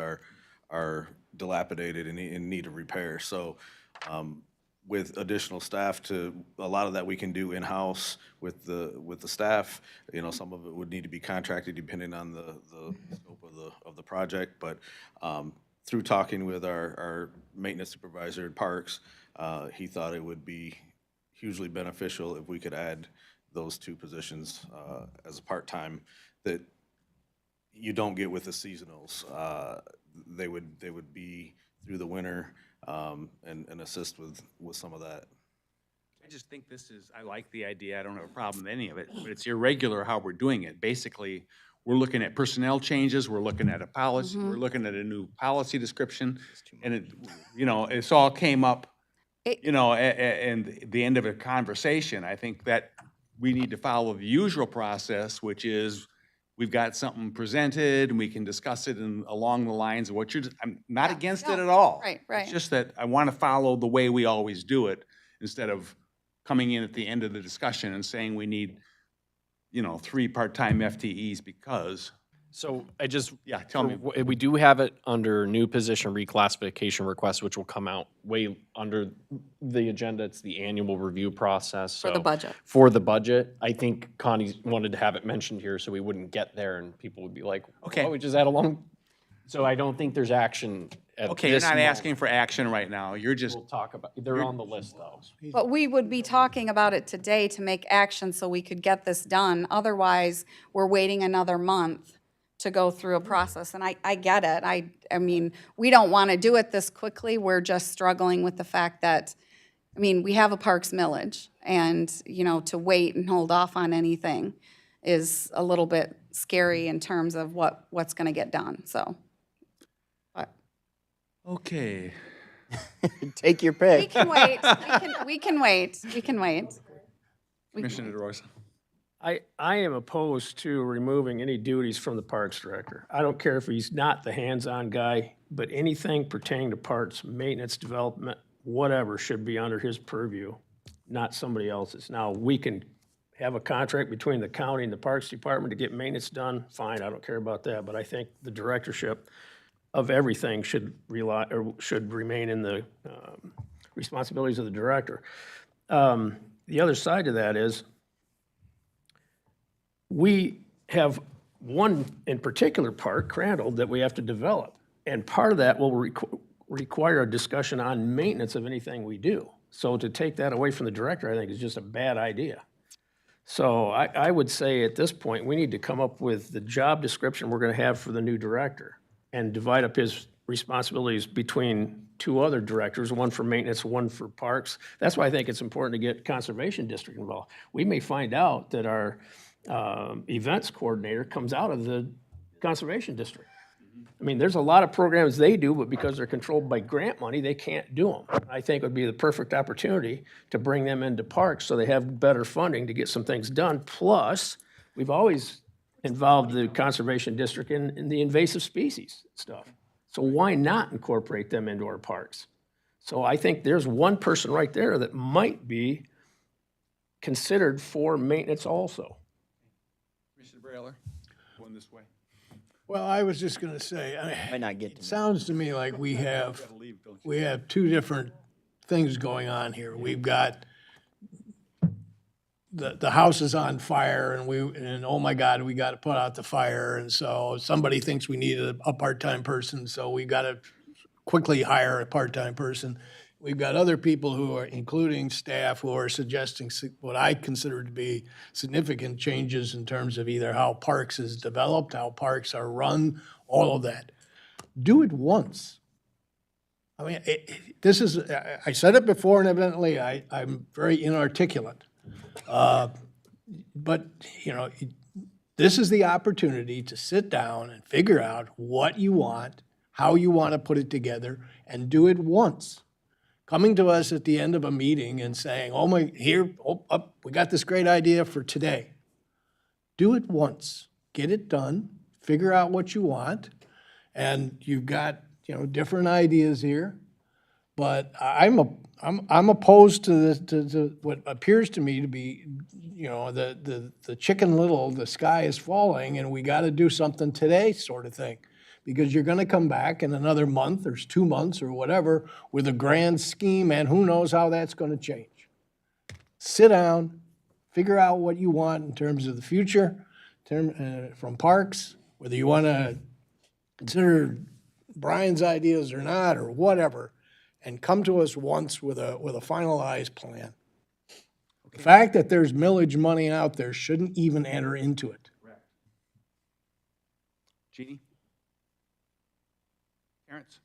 are dilapidated and in need of repair. So with additional staff, a lot of that we can do in-house with the staff. You know, some of it would need to be contracted depending on the scope of the project. But through talking with our maintenance supervisor at Parks, he thought it would be hugely beneficial if we could add those 2 positions as a part-time that you don't get with the seasonals. They would be through the winter and assist with some of that. I just think this is, I like the idea. I don't have a problem with any of it, but it's irregular how we're doing it. Basically, we're looking at personnel changes, we're looking at a policy, we're looking at a new policy description, and it, you know, it's all came up, you know, and the end of a conversation. I think that we need to follow the usual process, which is we've got something presented and we can discuss it along the lines of what I'm not against it at all. Right, right. It's just that I want to follow the way we always do it instead of coming in at the end of the discussion and saying we need, you know, 3 part-time FTEs because So I just. Yeah, tell me. We do have it under new position reclassification request, which will come out way under the agenda. It's the annual review process. For the So budget. For the budget, I think Connie wanted to have it mentioned here so we wouldn't get there and people would be like, Okay. oh, we just had a long. So I don't think there's action at Okay, you're this not moment. asking for action right now. You're just, We'll talk about, they're on the list though. But we would be talking about it today to make action so we could get this done. Otherwise, we're waiting another month to go through a process. And I get it. I mean, we don't want to do it this quickly. We're just struggling with the fact that, I mean, we have a Parks millage. And, you know, to wait and hold off on anything is a little bit scary in terms of what's going to get done, so. But okay. Take your we pick. can wait. We can wait. We can wait. Commissioner DeRosa. I am opposed to removing any duties from the Parks Director. I don't care if he's not the hands-on guy, but anything pertaining to parks, maintenance, development, whatever, should be under his purview, not somebody else's. Now, we can have a contract between the county and the Parks Department to get maintenance done, fine, I don't care about that, but I think the directorship of everything should remain in the responsibilities of the director. The other side of that is, we have one in particular park, Crandall, that we have to develop. And part of that will require a discussion on maintenance of anything we do. So to take that away from the director, I think is just a bad idea. So I would say at this point, we need to come up with the job description we're gonna have for the new director and divide up his responsibilities between two other directors, one for maintenance, one for parks. That's why I think it's important to get Conservation District involved. We may find out that our events coordinator comes out of the Conservation District. I mean, there's a lot of programs they do, but because they're controlled by grant money, they can't do them. I think it would be the perfect opportunity to bring them into parks so they have better funding to get some things done. Plus, we've always involved the Conservation District in the invasive species stuff. So why not incorporate them into our parks? So I think there's one person right there that might be considered for maintenance also. Commissioner Brailer, going this way. Well, I was just gonna say, Might not get it to me. sounds to me like we have two different things going on here. We've got the house is on fire and oh my God, we gotta put out the fire. And so somebody thinks we need a part-time person, so we gotta quickly hire a part-time person. We've got other people who are, including staff, who are suggesting what I consider to be significant changes in terms of either how parks is developed, how parks are run, all of that. Do it once. I mean, this is, I said it before and evidently I'm very inarticulate. But, you know, this is the opportunity to sit down and figure out what you want, how you want to put it together, and do it once. Coming to us at the end of a meeting and saying, we got this great idea for today. Do it once, get it done, figure out what you want, and you've got, you know, different ideas here. But I'm opposed to what appears to me to be, you know, the Chicken Little, the sky is falling and we got to do something today sort of thing. Because you're gonna come back in another month or 2 months or whatever with a grand scheme, and who knows how that's gonna change. Sit down, figure out what you want in terms of the future, from parks, whether you wanna consider Brian's ideas or not, or whatever, and come to us once with a finalized plan. The fact that there's millage money out there shouldn't even enter into it. Jeannie? Terrence?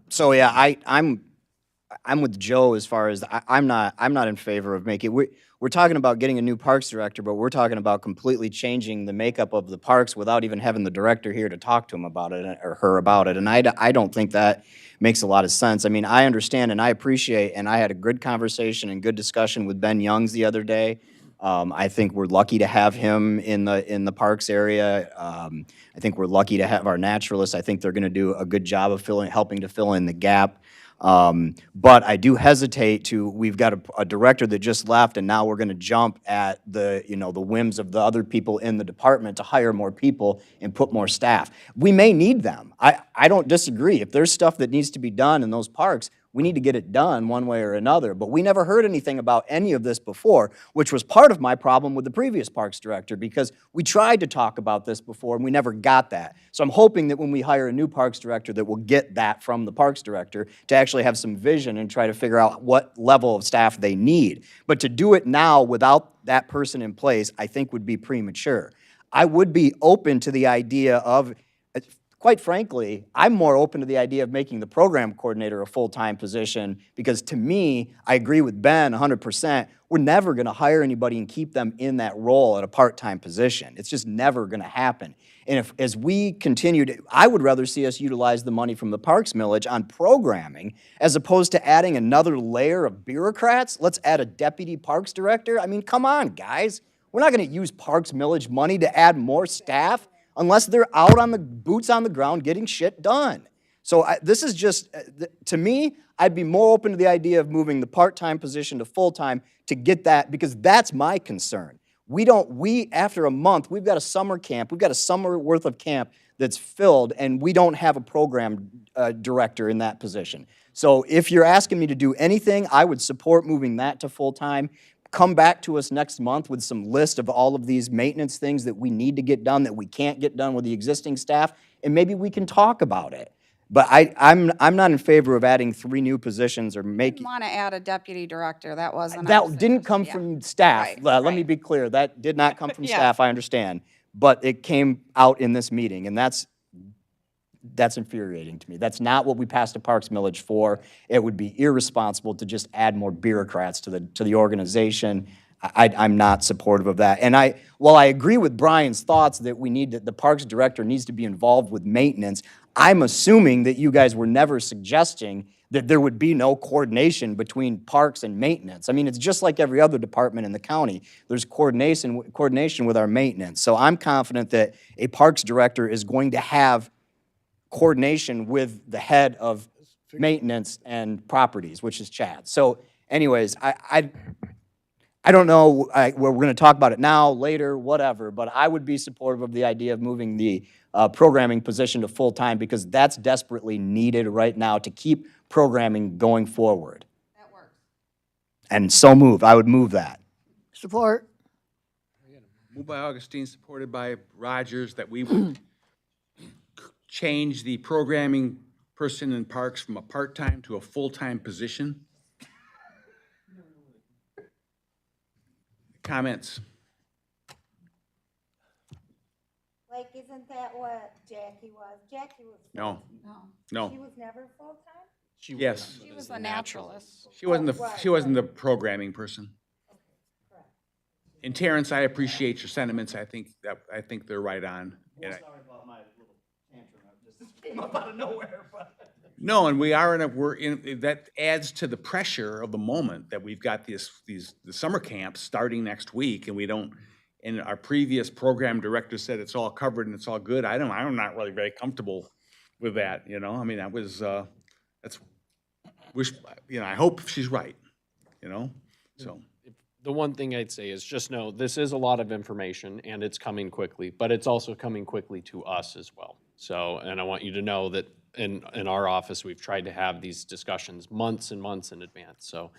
So yeah, I'm with Joe as far as I'm not in favor of making. We're talking about getting a new parks director, but we're talking about completely changing the makeup of the parks without even having the director here to talk to him about it or her about it. And I don't think that makes a lot of sense. I mean, I understand and I appreciate, and I had a good conversation and good discussion with Ben Youngs the other day. I think we're lucky to have him in the parks area. I think we're lucky to have our naturalists. I think they're going to do a good job of helping to fill in the gap. But I do hesitate to, we've got a director that just left, and now we're gonna jump at the, the whims of the other people in the department to hire more people and put more staff. We may need them. I don't disagree. If there's stuff that needs to be done in those parks, we need to get it done one way or another. But we never heard anything about any of this before, which was part of my problem with the previous parks director, because we tried to talk about this before and we never got that. So I'm hoping that when we hire a new parks director that we'll get that from the parks director to actually have some vision and try to figure out what level of staff they need. But to do it now without that person in place, I think would be premature. I would be open to the idea of, quite frankly, I'm more open to the idea of making the program coordinator a full-time position, because to me, I agree with Ben 100%, we're never gonna hire anybody and keep them in that role at a part-time position. It's just never gonna happen. And if, as we continue to, I would rather see us utilize the money from the Parks millage on programming as opposed to adding another layer of bureaucrats. Let's add a deputy parks director. I mean, come on, guys. We're not gonna use Parks millage money to add more staff unless they're out on the boots on the ground getting shit done. So this is just, to me, I'd be more open to the idea of moving the part-time position to full-time to get that, because that's my concern. After a month, we've got a summer camp, we've got a summer worth of camp that's filled, and we don't have a program director in that position. So if you're asking me to do anything, I would support moving that to full-time. Come back to us next month with some list of all of these maintenance things that we need to get done that we can't get done with the existing staff, and maybe we can talk about it. But I'm not in favor of adding 3 new positions or making. Want to add a deputy director, that wasn't. That didn't come from staff. Right, Let me right. be clear, that did not come from Yeah. staff, I understand. But it came out in this meeting, and that's infuriating to me. That's not what we passed a Parks millage for. It would be irresponsible to just add more bureaucrats to the organization. I'm not supportive of that. And while I agree with Brian's thoughts that the Parks director needs to be involved with maintenance, I'm assuming that you guys were never suggesting that there would be no coordination between parks and maintenance. I mean, it's just like every other department in the county. There's coordination with our maintenance. So I'm confident that a parks director is going to have coordination with the head of maintenance and properties, which is Chad. So anyways, I don't know, we're going to talk about it now, later, whatever, but I would be supportive of the idea of moving the programming position to full-time, because that's desperately needed right now to keep programming going forward. That works. And so moved, I would move that. Support. Moved by Augustine, supported by Rogers, that we would change the programming person in parks from a part-time to a full-time position. Comments? Like, isn't that what Jackie was? Jackie was. No, No, no. She was never full-time? Yes. she was a naturalist. She wasn't the programming person. And Terrence, I appreciate your sentiments. I think they're right on. And I- about my little tantrum, just came up out of nowhere, but. No, and that adds to the pressure of the moment that we've got the summer camps starting next week, and our previous program director said it's all covered and it's all good. I'm not really very comfortable with that, I mean, I hope she's right, so. The one thing I'd say is just know, this is a lot of information and it's coming quickly, but it's also coming quickly to us as well. So, and I want you to know that in our office, we've tried to have these discussions months and months in advance. So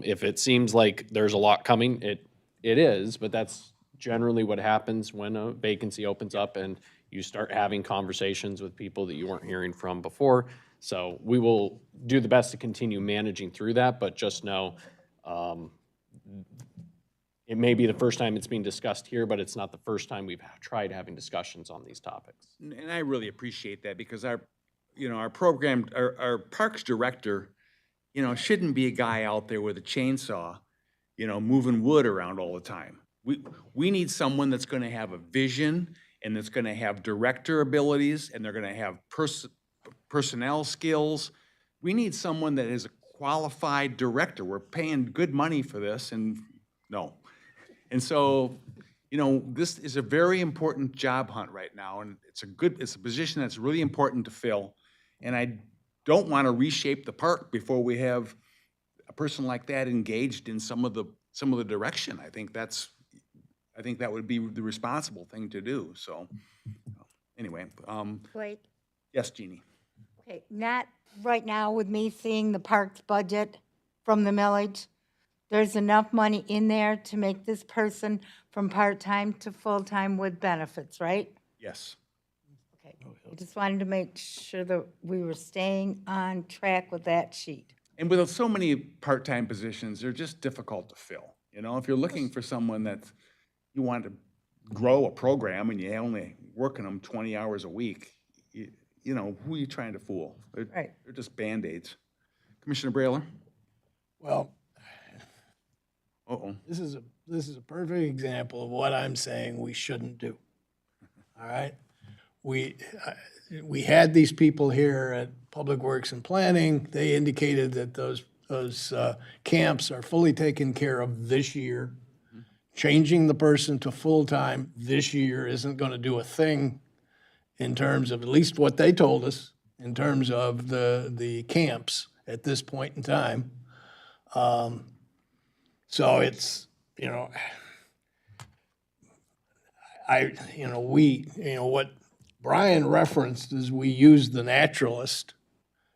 if it seems like there's a lot coming, it is, but that's generally what happens when a vacancy opens up and you start having conversations with people that you weren't hearing from before. So we will do the best to continue managing through that, but just know it may be the first time it's being discussed here, but it's not the first time we've tried having discussions on these topics. And I really appreciate that, because our parks director, shouldn't be a guy out there with a chainsaw, moving wood around all the time. We need someone that's gonna have a vision, and that's gonna have director abilities, and they're gonna have personnel skills. We need someone that is a qualified director. We're paying good money for this, and no. And so, this is a very important job hunt right now, and it's a position that's really important to fill. And don't want to reshape the park before we have a person like that engaged in some of the direction. I think that would be the responsible thing to do, so, anyway, Wait, yes, Jeannie. okay, not right now with me seeing the parks budget from the millage. There's enough money in there to make this person from part-time to full-time with benefits, right? Yes. Okay, I just wanted to make sure that we were staying on track with that sheet. And with so many part-time positions, they're just difficult to fill. You know, if you're looking for someone that you want to grow a program and you only working them 20 hours a week, you know, who are you trying to fool? Right. They're just Band-Aids. Commissioner Brailer? Well, Uh-oh. this is a perfect example of what I'm saying we shouldn't do. All right? We had these people here at Public Works and Planning. They indicated that those camps are fully taken care of this year. Changing the person to full-time this year isn't going to do a thing in terms of, at least what they told us, in terms of the camps at this point in time. So it's, you know, what Brian referenced is we used the naturalist,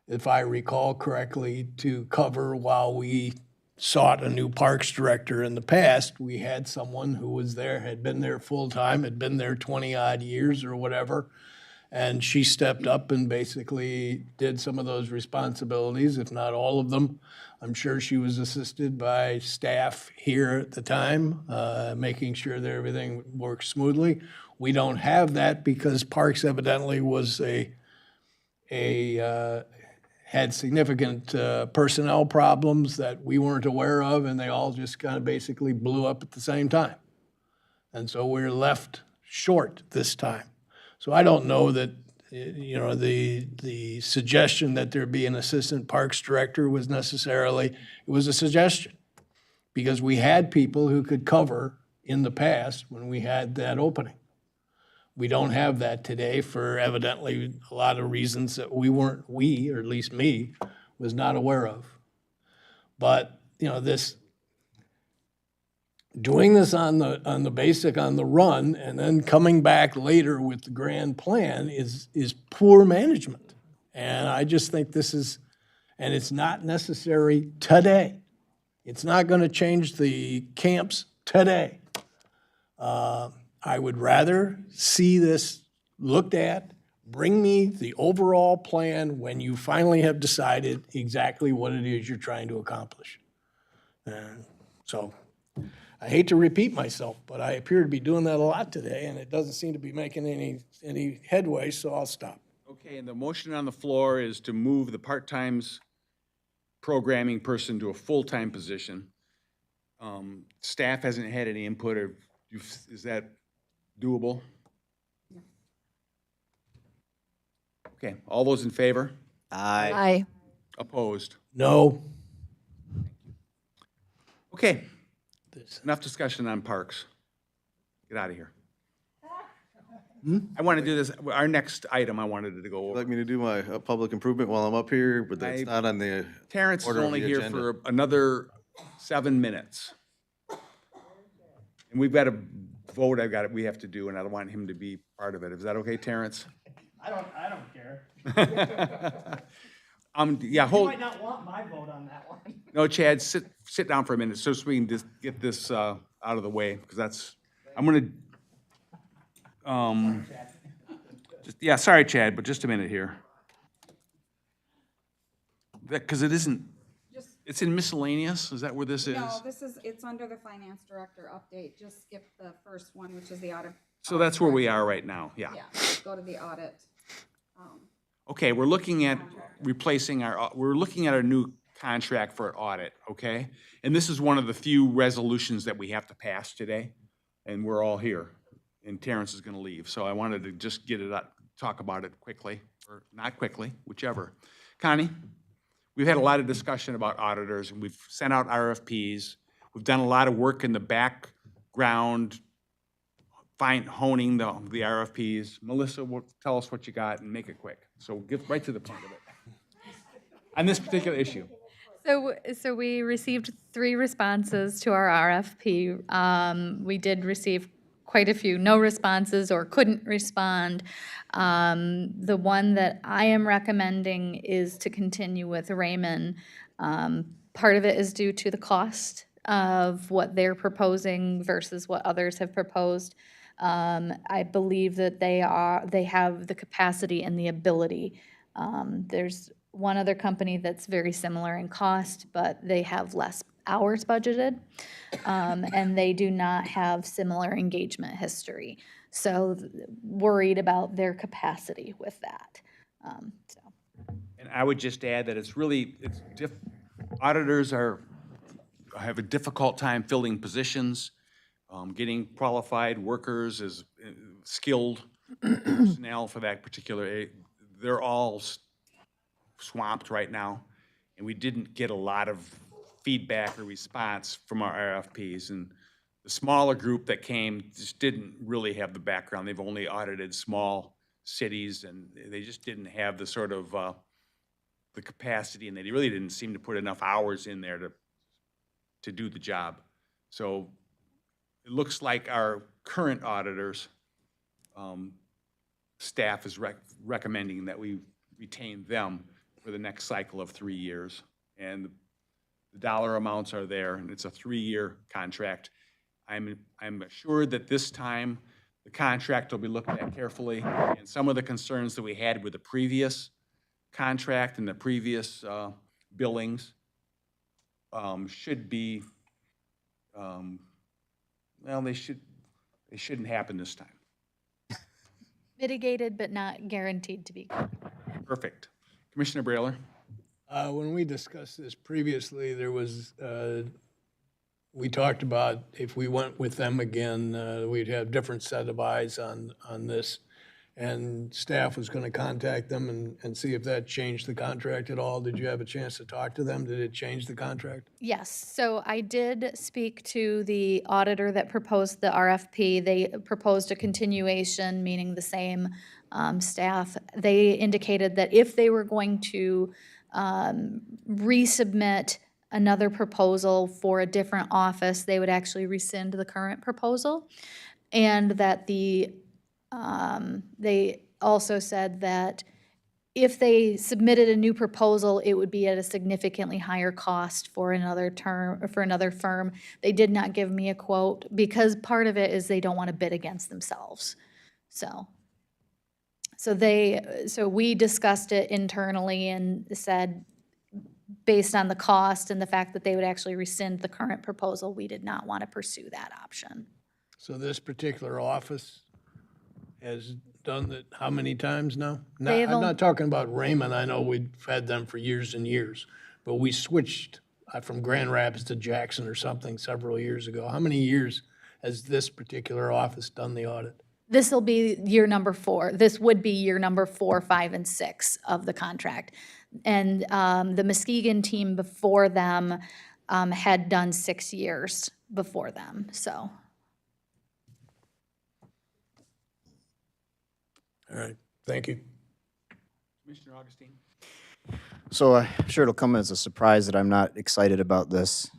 if I recall correctly, to cover while we sought a new parks director in the past. We had someone who was there, had been there full-time, had been there 20-odd years or whatever, and she stepped up and basically did some of those responsibilities, if not all of them. I'm sure she was assisted by staff here at the time, making sure that everything worked smoothly. We don't have that because Parks evidently was had significant personnel problems that we weren't aware of, and they all just kind of basically blew up at the same time. And so we're left short this time. So I don't know that, you know, the suggestion that there be an assistant parks director was necessarily, it was a suggestion. Because we had people who could cover in the past when we had that opening. We don't have that today for evidently a lot of reasons that or at least me, was not aware of. But, you know, doing this on the run and then coming back later with the grand plan is poor management. And I just think and it's not necessary today. It's not going to change the camps today. I would rather see this looked at, bring me the overall plan when you finally have decided exactly what it is you're trying to accomplish. And so I hate to repeat myself, but I appear to be doing that a lot today, and it doesn't seem to be making any headway, so I'll stop. Okay, and the motion on the floor is to move the part-time programming person to a full-time position. Staff hasn't had any input, or is that doable? Okay, all those in favor? Aye. Opposed? No. Okay, enough discussion on parks. Get out of here. I want to do this, our next item I wanted to go Would over. like me to do my public improvement while I'm up here, but that's not on the Terrence is order of only the here agenda. for another 7 minutes. And we've got a vote we have to do, and I don't want him to be part of it. Is that okay, Terrence? I don't care. Yeah, hold, You might not want my vote on that one. no, Chad, sit down for a minute, so we can just get this, out of the way, because I'm gonna, yeah, sorry, Chad, but just a minute here. Because it isn't, it's in miscellaneous, is that where this is? No, it's under the finance director update. Just skip the first one, which is the audit. So that's where we are right now, yeah. Yeah, go to the audit. Okay, we're looking at we're looking at our new contract for an audit, okay? And this is one of the few resolutions that we have to pass today, and we're all here, and Terrence is gonna leave. So I wanted to just get it up, talk about it quickly, or not quickly, whichever. Connie, we've had a lot of discussion about auditors, and we've sent out RFPs. We've done a lot of work in the background, honing the RFPs. Melissa, tell us what you got and make it quick. So get right to the point of it. on this particular issue. So we received 3 responses to our RFP. We did receive quite a few no responses or couldn't respond. The one that I am recommending is to continue with Raymond. Part of it is due to the cost of what they're proposing versus what others have proposed. I believe that they have the capacity and the ability. There's one other company that's very similar in cost, but they have less hours budgeted, and they do not have similar engagement history. So worried about their capacity with that. So. And I would just add that auditors have a difficult time filling positions, getting qualified workers as skilled personnel for that particular, they're all swamped right now, and we didn't get a lot of feedback or response from our RFPs. And the smaller group that came just didn't really have the background. They've only audited small cities, and they just didn't have the sort of the capacity, and they really didn't seem to put enough hours in there to do the job. So it looks like our current auditors, staff is recommending that we retain them for the next cycle of 3 years. And the dollar amounts are there, and it's a 3-year contract. I'm assured that this time the contract will be looked at carefully, and some of the concerns that we had with the previous contract and the previous billings should be, well, they shouldn't happen this time. Mitigated but not guaranteed to be. Perfect. Commissioner Brailer? When we discussed this previously, there was, we talked about if we went with them again, we'd have different set of eyes on this. And staff was gonna contact them and see if that changed the contract at all. Did you have a chance to talk to them? Did it change the contract? Yes, so I did speak to the auditor that proposed the RFP. They proposed a continuation, meaning the same staff. They indicated that if they were going to resubmit another proposal for a different office, they would actually rescind the current proposal. And that they also said that if they submitted a new proposal, it would be at a significantly higher cost for another firm. They did not give me a quote because part of it is they don't want to bid against themselves. So we discussed it internally and said, based on the cost and the fact that they would actually rescind the current proposal, we did not want to pursue that option. So this particular office has done it how many times now? I'm not talking about Raymond. I know we've had them for years and years, but we switched from Grand Rapids to Jackson or something several years ago. How many years has this particular office done the audit? This will be year number 4. This would be year number 4, 5, and 6 of the contract. And the Muskegon team before them had done 6 years before them, so. All right, thank you. Commissioner Augustine? So I'm sure it'll come as a surprise that I'm not excited about this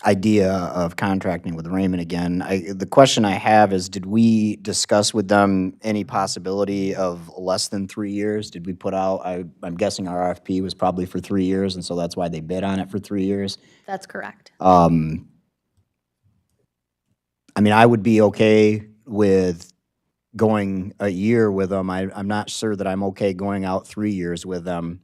idea of contracting with Raymond again. The question I have is, did we discuss with them any possibility of less than 3 years? Did we put out, I'm guessing our RFP was probably for 3 years, and so that's why they bid on it for 3 years. That's correct. I mean, I would be okay with going a year with them. I'm not sure that I'm okay going out 3 years with them,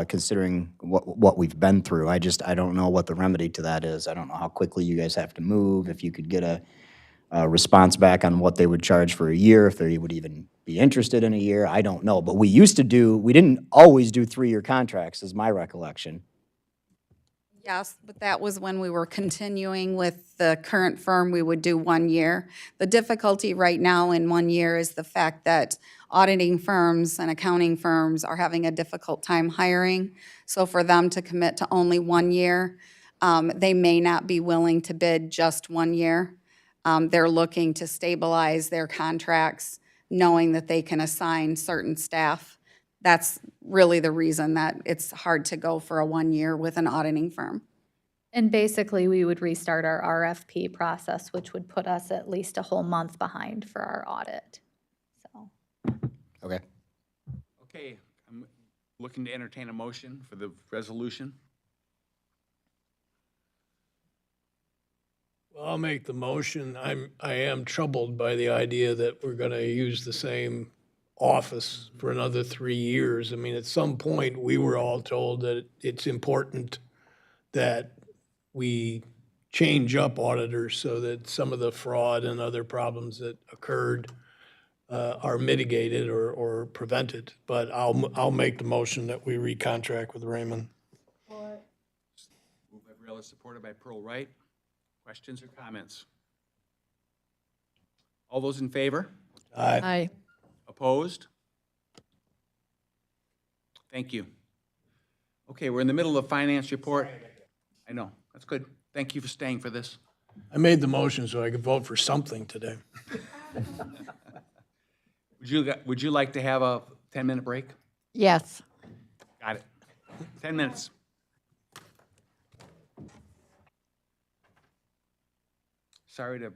considering what we've been through. I don't know what the remedy to that is. I don't know how quickly you guys have to move, if you could get a response back on what they would charge for a year, if they would even be interested in a year. I don't know. But we didn't always do 3-year contracts, is my recollection. Yes, but that was when we were continuing with the current firm, we would do 1 year. The difficulty right now in 1 year is the fact that auditing firms and accounting firms are having a difficult time hiring. So for them to commit to only 1 year, they may not be willing to bid just 1 year. They're looking to stabilize their contracts, knowing that they can assign certain staff that's really the reason that it's hard to go for a 1 year with an auditing firm. And basically, we would restart our RFP process, which would put us at least a whole month behind for our audit. So, Okay. Okay, I'm looking to entertain a motion for the resolution. Well, I'll make the motion. I am troubled by the idea that we're gonna use the same office for another 3 years. I mean, at some point, we were all told that it's important that we change up auditors so that some of the fraud and other problems that occurred are mitigated or prevented. But I'll make the motion that we recontract with Raymond. Moved by Varela, supported by Pearl Wright. Questions or comments? All those in favor? Aye. Opposed? Thank you. Okay, we're in the middle of finance report. I know, that's good. Thank you for staying for this. I made the motion so I could vote for something today. Would you like to have a 10-minute break? Yes. Got it. 10 minutes. Sorry to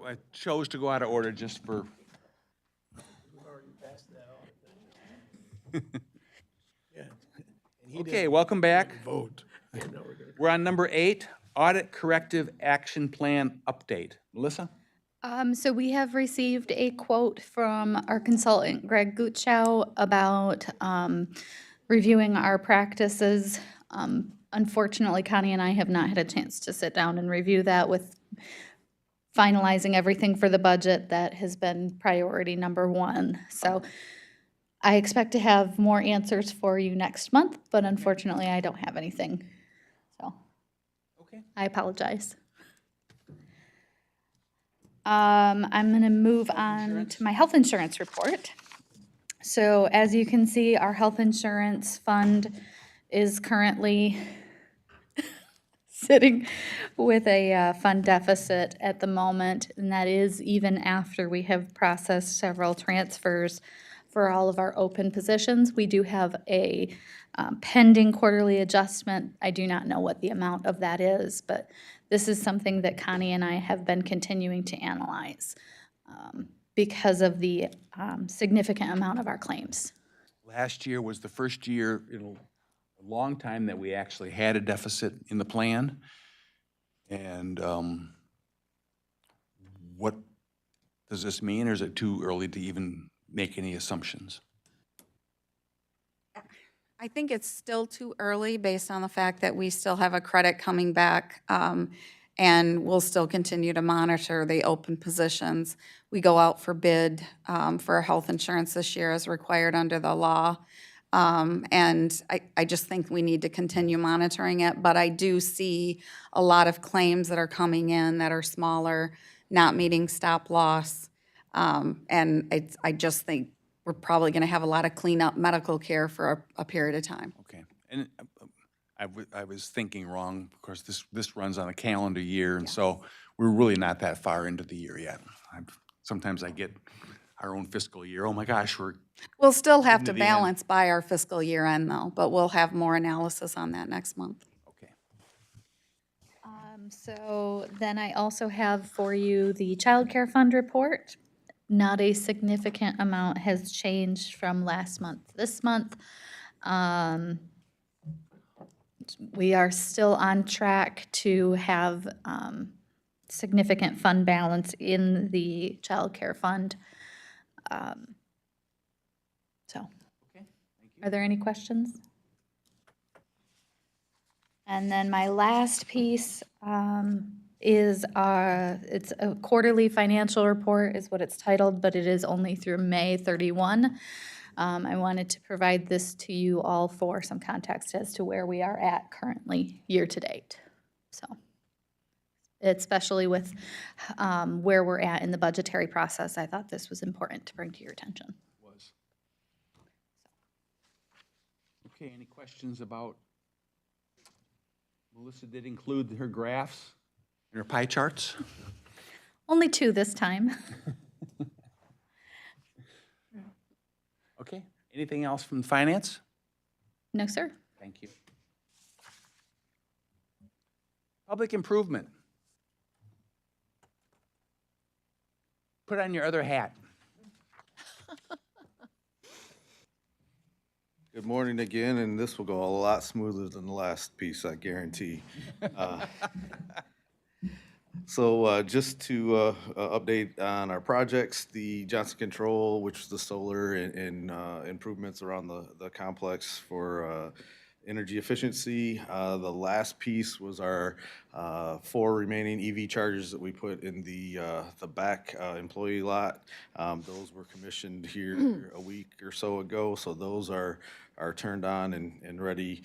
I chose to go out of order just for. Okay, welcome back. Vote. We're on number 8, Audit Corrective Action Plan Update. Melissa? So we have received a quote from our consultant, Greg Gutschau, about reviewing our practices. Unfortunately, Connie and I have not had a chance to sit down and review that with finalizing everything for the budget. That has been priority number 1. So I expect to have more answers for you next month, but unfortunately, I don't have anything. So Okay. I apologize. I'm going to move on to my health insurance report. So as you can see, our health insurance fund is currently sitting with a fund deficit at the moment, and that is even after we have processed several transfers for all of our open positions. We do have a pending quarterly adjustment. I do not know what the amount of that is, but this is something that Connie and I have been continuing to analyze because of the significant amount of our claims. Last year was the first year in a long time that we actually had a deficit in the plan. And what does this mean, or is it too early to even make any assumptions? I think it's still too early based on the fact that we still have a credit coming back, and we'll still continue to monitor the open positions. We go out for bid for health insurance this year as required under the law. And I just think we need to continue monitoring it. But I do see a lot of claims that are coming in that are smaller, not meeting stop loss. And I just think we're probably going to have a lot of cleanup medical care for a period of time. Okay, and I was thinking wrong, of course, this runs on a calendar year, and so we're really not that far into the year yet. Sometimes I get our own fiscal year, oh my gosh, We'll still have Into to the end. balance by our fiscal year end though, but we'll have more analysis on that next month. okay. So then I also have for you the child care fund report. Not a significant amount has changed from last month. This month, we are still on track to have significant fund balance in the child care fund. So, are there any questions? And then my last piece is it's a quarterly financial report is what it's titled, but it is only through May 31. I wanted to provide this to you all for some context as to where we are at currently year to date. So, especially with where we're at in the budgetary process, I thought this was important to bring to your attention. Was. Okay, any questions about, Melissa did include her graphs and her pie charts? Only 2 this time. Okay, anything else from finance? No, sir. Thank you. Public improvement. Put on your other hat. Good morning again, and this will go a lot smoother than the last piece, I guarantee. So just to update on our projects, the Johnson Control, which is the solar and improvements around the complex for energy efficiency. The last piece was our 4 remaining EV chargers that we put in the back employee lot. Those were commissioned here a week or so ago, so those are turned on and ready.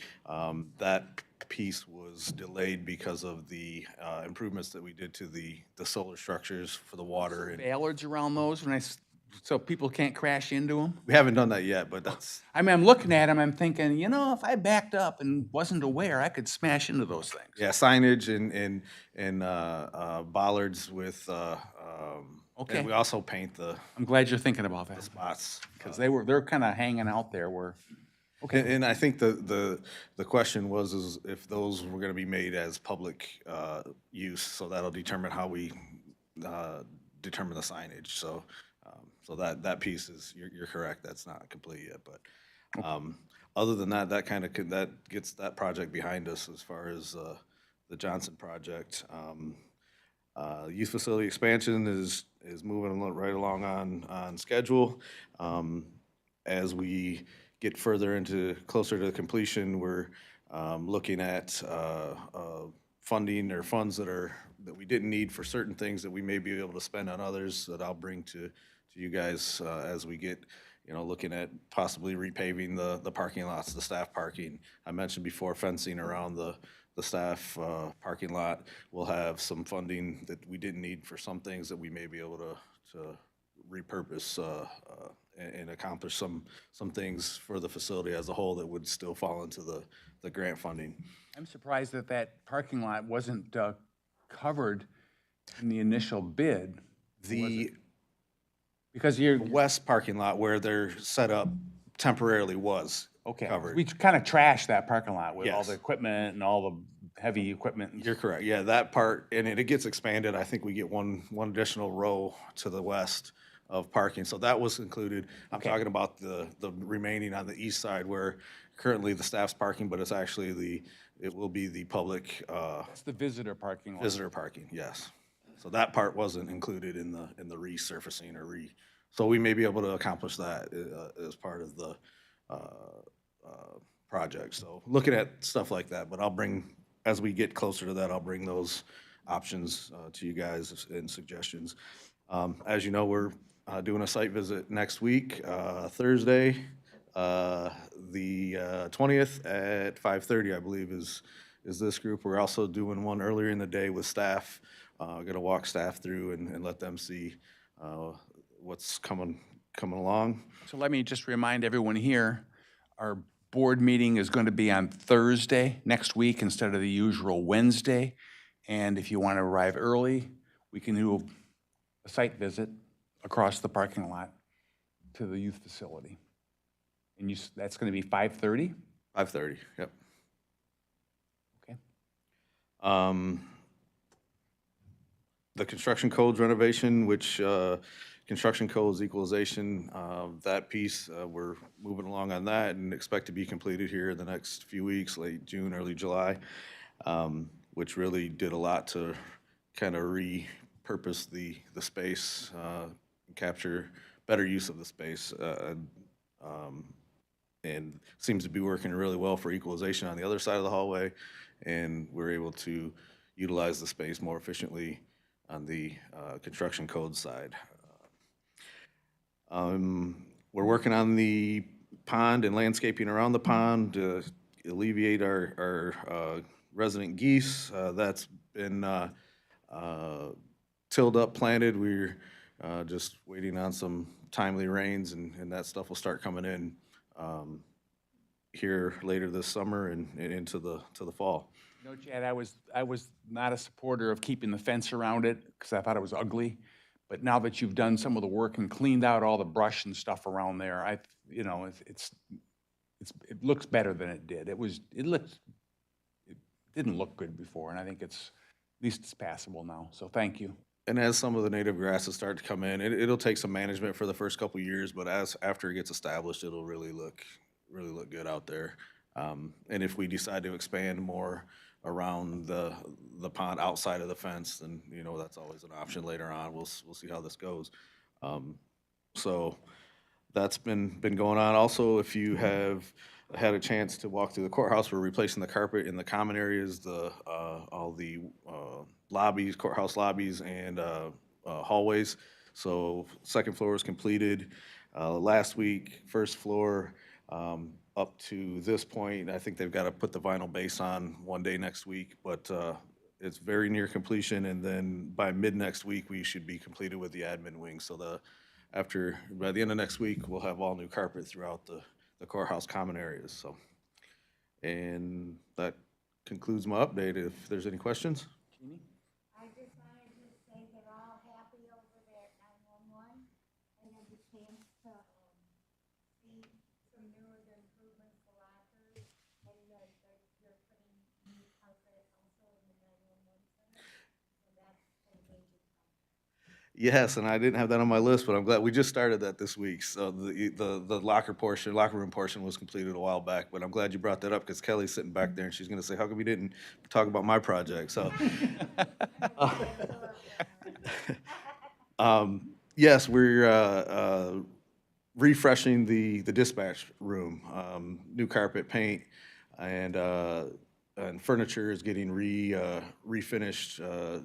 That piece was delayed because of the improvements that we did to the solar structures for the water. And Ballards around those so people can't crash into them? we haven't done that yet, but that's, I mean, I'm looking at them, I'm thinking, you know, if I backed up and wasn't aware, I could smash into those things. yeah, signage and bollards with, Okay. and we also paint the I'm glad you're thinking about that, spots. because they're kind of hanging out there where, And I think the question was is if those were gonna be made as public, use, so that'll determine how we, determine the signage, so, so that piece is, you're correct, that's not complete yet, but, other than that, that kind of, that gets that project behind us as far as, the Johnson project. Youth facility expansion is moving right along on schedule. As we get further closer to completion, we're looking at funding or funds that we didn't need for certain things that we may be able to spend on others that I'll bring to you guys as we get, looking at possibly repaving the parking lots, the staff parking. I mentioned before fencing around the staff parking lot. We'll have some funding that we didn't need for some things that we may be able to repurpose and accomplish some things for the facility as a whole that would still fall into the grant funding. I'm surprised that that parking lot wasn't covered in the initial bid. Because you're, West parking lot where they're set up temporarily was okay, covered. we kind of trashed that parking lot with all Yes. the equipment and all the heavy equipment. You're correct. Yeah, that part, and it gets expanded. I think we get one additional row to the west of parking. So that was included. I'm talking about the remaining on the east side where currently the staff's parking, but it's actually it will be the public That's the visitor parking lot. visitor parking, yes. So that part wasn't included in the resurfacing so we may be able to accomplish that as part of the project. So looking at stuff like that, but as we get closer to that, I'll bring those options to you guys and suggestions. As you know, we're doing a site visit next week, Thursday, the 20th at 5:30, I believe, is this group. We're also doing one earlier in the day with staff. Going to walk staff through and let them see what's coming along. So let me just remind everyone here, our board meeting is going to be on Thursday next week instead of the usual Wednesday. And if you want to arrive early, we can do a site visit across the parking lot to the youth facility. And that's going to be 5:30? 5:30, yep. Okay. The construction codes renovation, which construction codes equalization, that piece, we're moving along on that and expect to be completed here in the next few weeks, late June, early July, which really did a lot to kind of repurpose the space, capture better use of the space, and seems to be working really well for equalization on the other side of the hallway, and we're able to utilize the space more efficiently on the construction code side. We're working on the pond and landscaping around the pond to alleviate our resident geese. That's been tilled up, planted. We're just waiting on some timely rains, and that stuff will start coming in here later this summer and into the fall. You know, Chad, I was not a supporter of keeping the fence around it because I thought it was ugly. But now that you've done some of the work and cleaned out all the brush and stuff around there, it looks better than it did. It didn't look good before, and I think at least it's passable now. So thank you. And as some of the native grasses start to come in, it'll take some management for the first couple of years, but after it gets established, it'll really look good out there. And if we decide to expand more around the pond outside of the fence, then, that's always an option later on. We'll see how this goes. So that's been going on. Also, if you have had a chance to walk through the courthouse, we're replacing the carpet in the common areas, all the lobbies, courthouse lobbies, and hallways. So second floor was completed last week. First floor up to this point, I think they've got to put the vinyl base on one day next week, but it's very near completion, and then by mid next week, we should be completed with the admin wing. So by the end of next week, we'll have all new carpet throughout the courthouse common areas. So, and that concludes my update. If there's any questions. I just wanted to say they're all happy over there at 911, and had the chance to see some newer improvements the Yes, and I didn't have that on my list, but I'm glad, we just started that this week. So the locker room portion was completed a while back, but I'm glad you brought that up because Kelly's sitting back there and she's gonna say, how come you didn't talk about my project? So. Yes, we're refreshing the dispatch room, new carpet, paint, and furniture is getting refinished.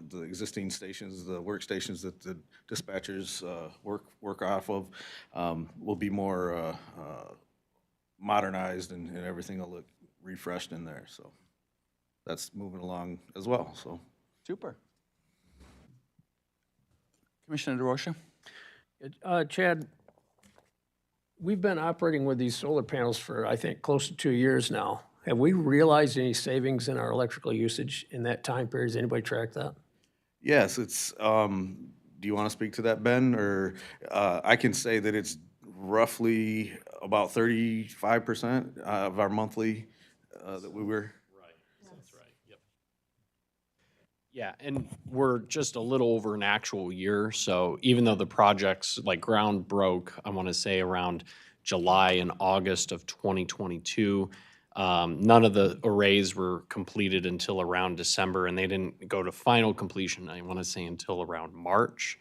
The existing stations, the workstations that the dispatchers work off of, will be more modernized, and everything will look refreshed in there. So that's moving along as well. So. Super. Commissioner DeRosa? Chad, we've been operating with these solar panels for, I think, close to 2 years now. Have we realized any savings in our electrical usage in that time period? Has anybody tracked that? Yes, it's, do you want to speak to that, Ben? Or I can say that it's roughly about 35% of our monthly that we were. That's right, yep. Yeah, and we're just a little over an actual year, so even though the project's, like, ground broke, I want to say around July and August of 2022, none of the arrays were completed until around December, and they didn't go to final completion, I want to say, until around March.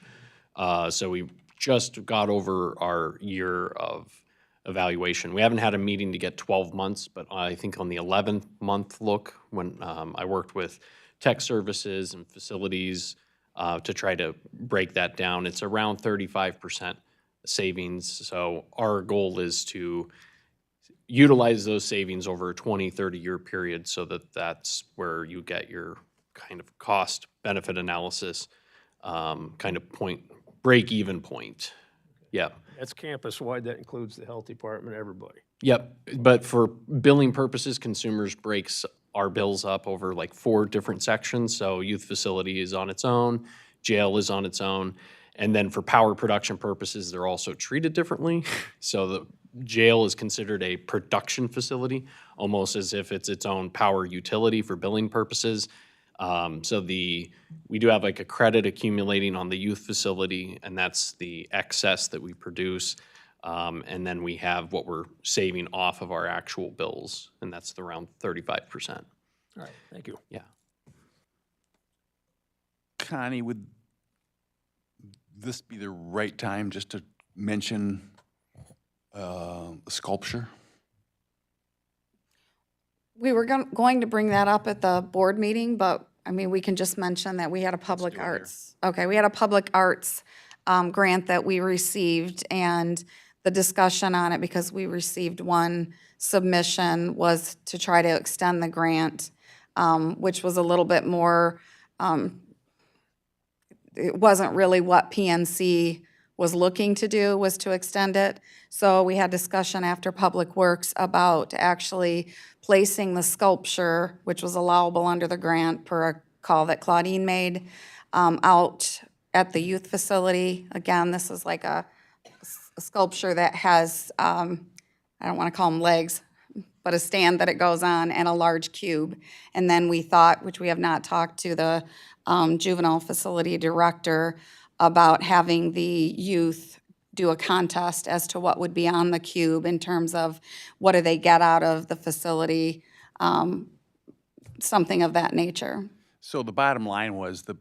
So we just got over our year of evaluation. We haven't had a meeting to get 12 months, but I think on the 11th month look, when I worked with tech services and facilities to try to break that down, it's around 35% savings. So our goal is to utilize those savings over a 20, 30-year period so that that's where you get your kind of cost benefit analysis kind of break-even point. Yeah. That's campus-wide, that includes the health department, everybody. Yep, but for billing purposes, consumers breaks our bills up over like 4 different sections. So youth facility is on its own, jail is on its own, and then for power production purposes, they're also treated differently. So the jail is considered a production facility, almost as if it's its own power utility for billing purposes. We do have like a credit accumulating on the youth facility, and that's the excess that we produce. And then we have what we're saving off of our actual bills, and that's around 35%. All right, thank you. Yeah. Connie, would this be the right time just to mention sculpture? We were going to bring that up at the board meeting, but, I mean, we can just mention that we had a public arts. Okay, we had a public arts grant that we received, and the discussion on it, because we received one submission, was to try to extend the grant, which was a little bit more, it wasn't really what PNC was looking to do, was to extend it. So we had discussion after Public Works about actually placing the sculpture, which was allowable under the grant per a call that Claudine made, out at the youth facility. Again, this is like a sculpture that has, I don't want to call them legs, but a stand that it goes on and a large cube. And then we thought, which we have not talked to the juvenile facility director about, having the youth do a contest as to what would be on the cube in terms of what do they get out of the facility, something of that nature. So the bottom line was the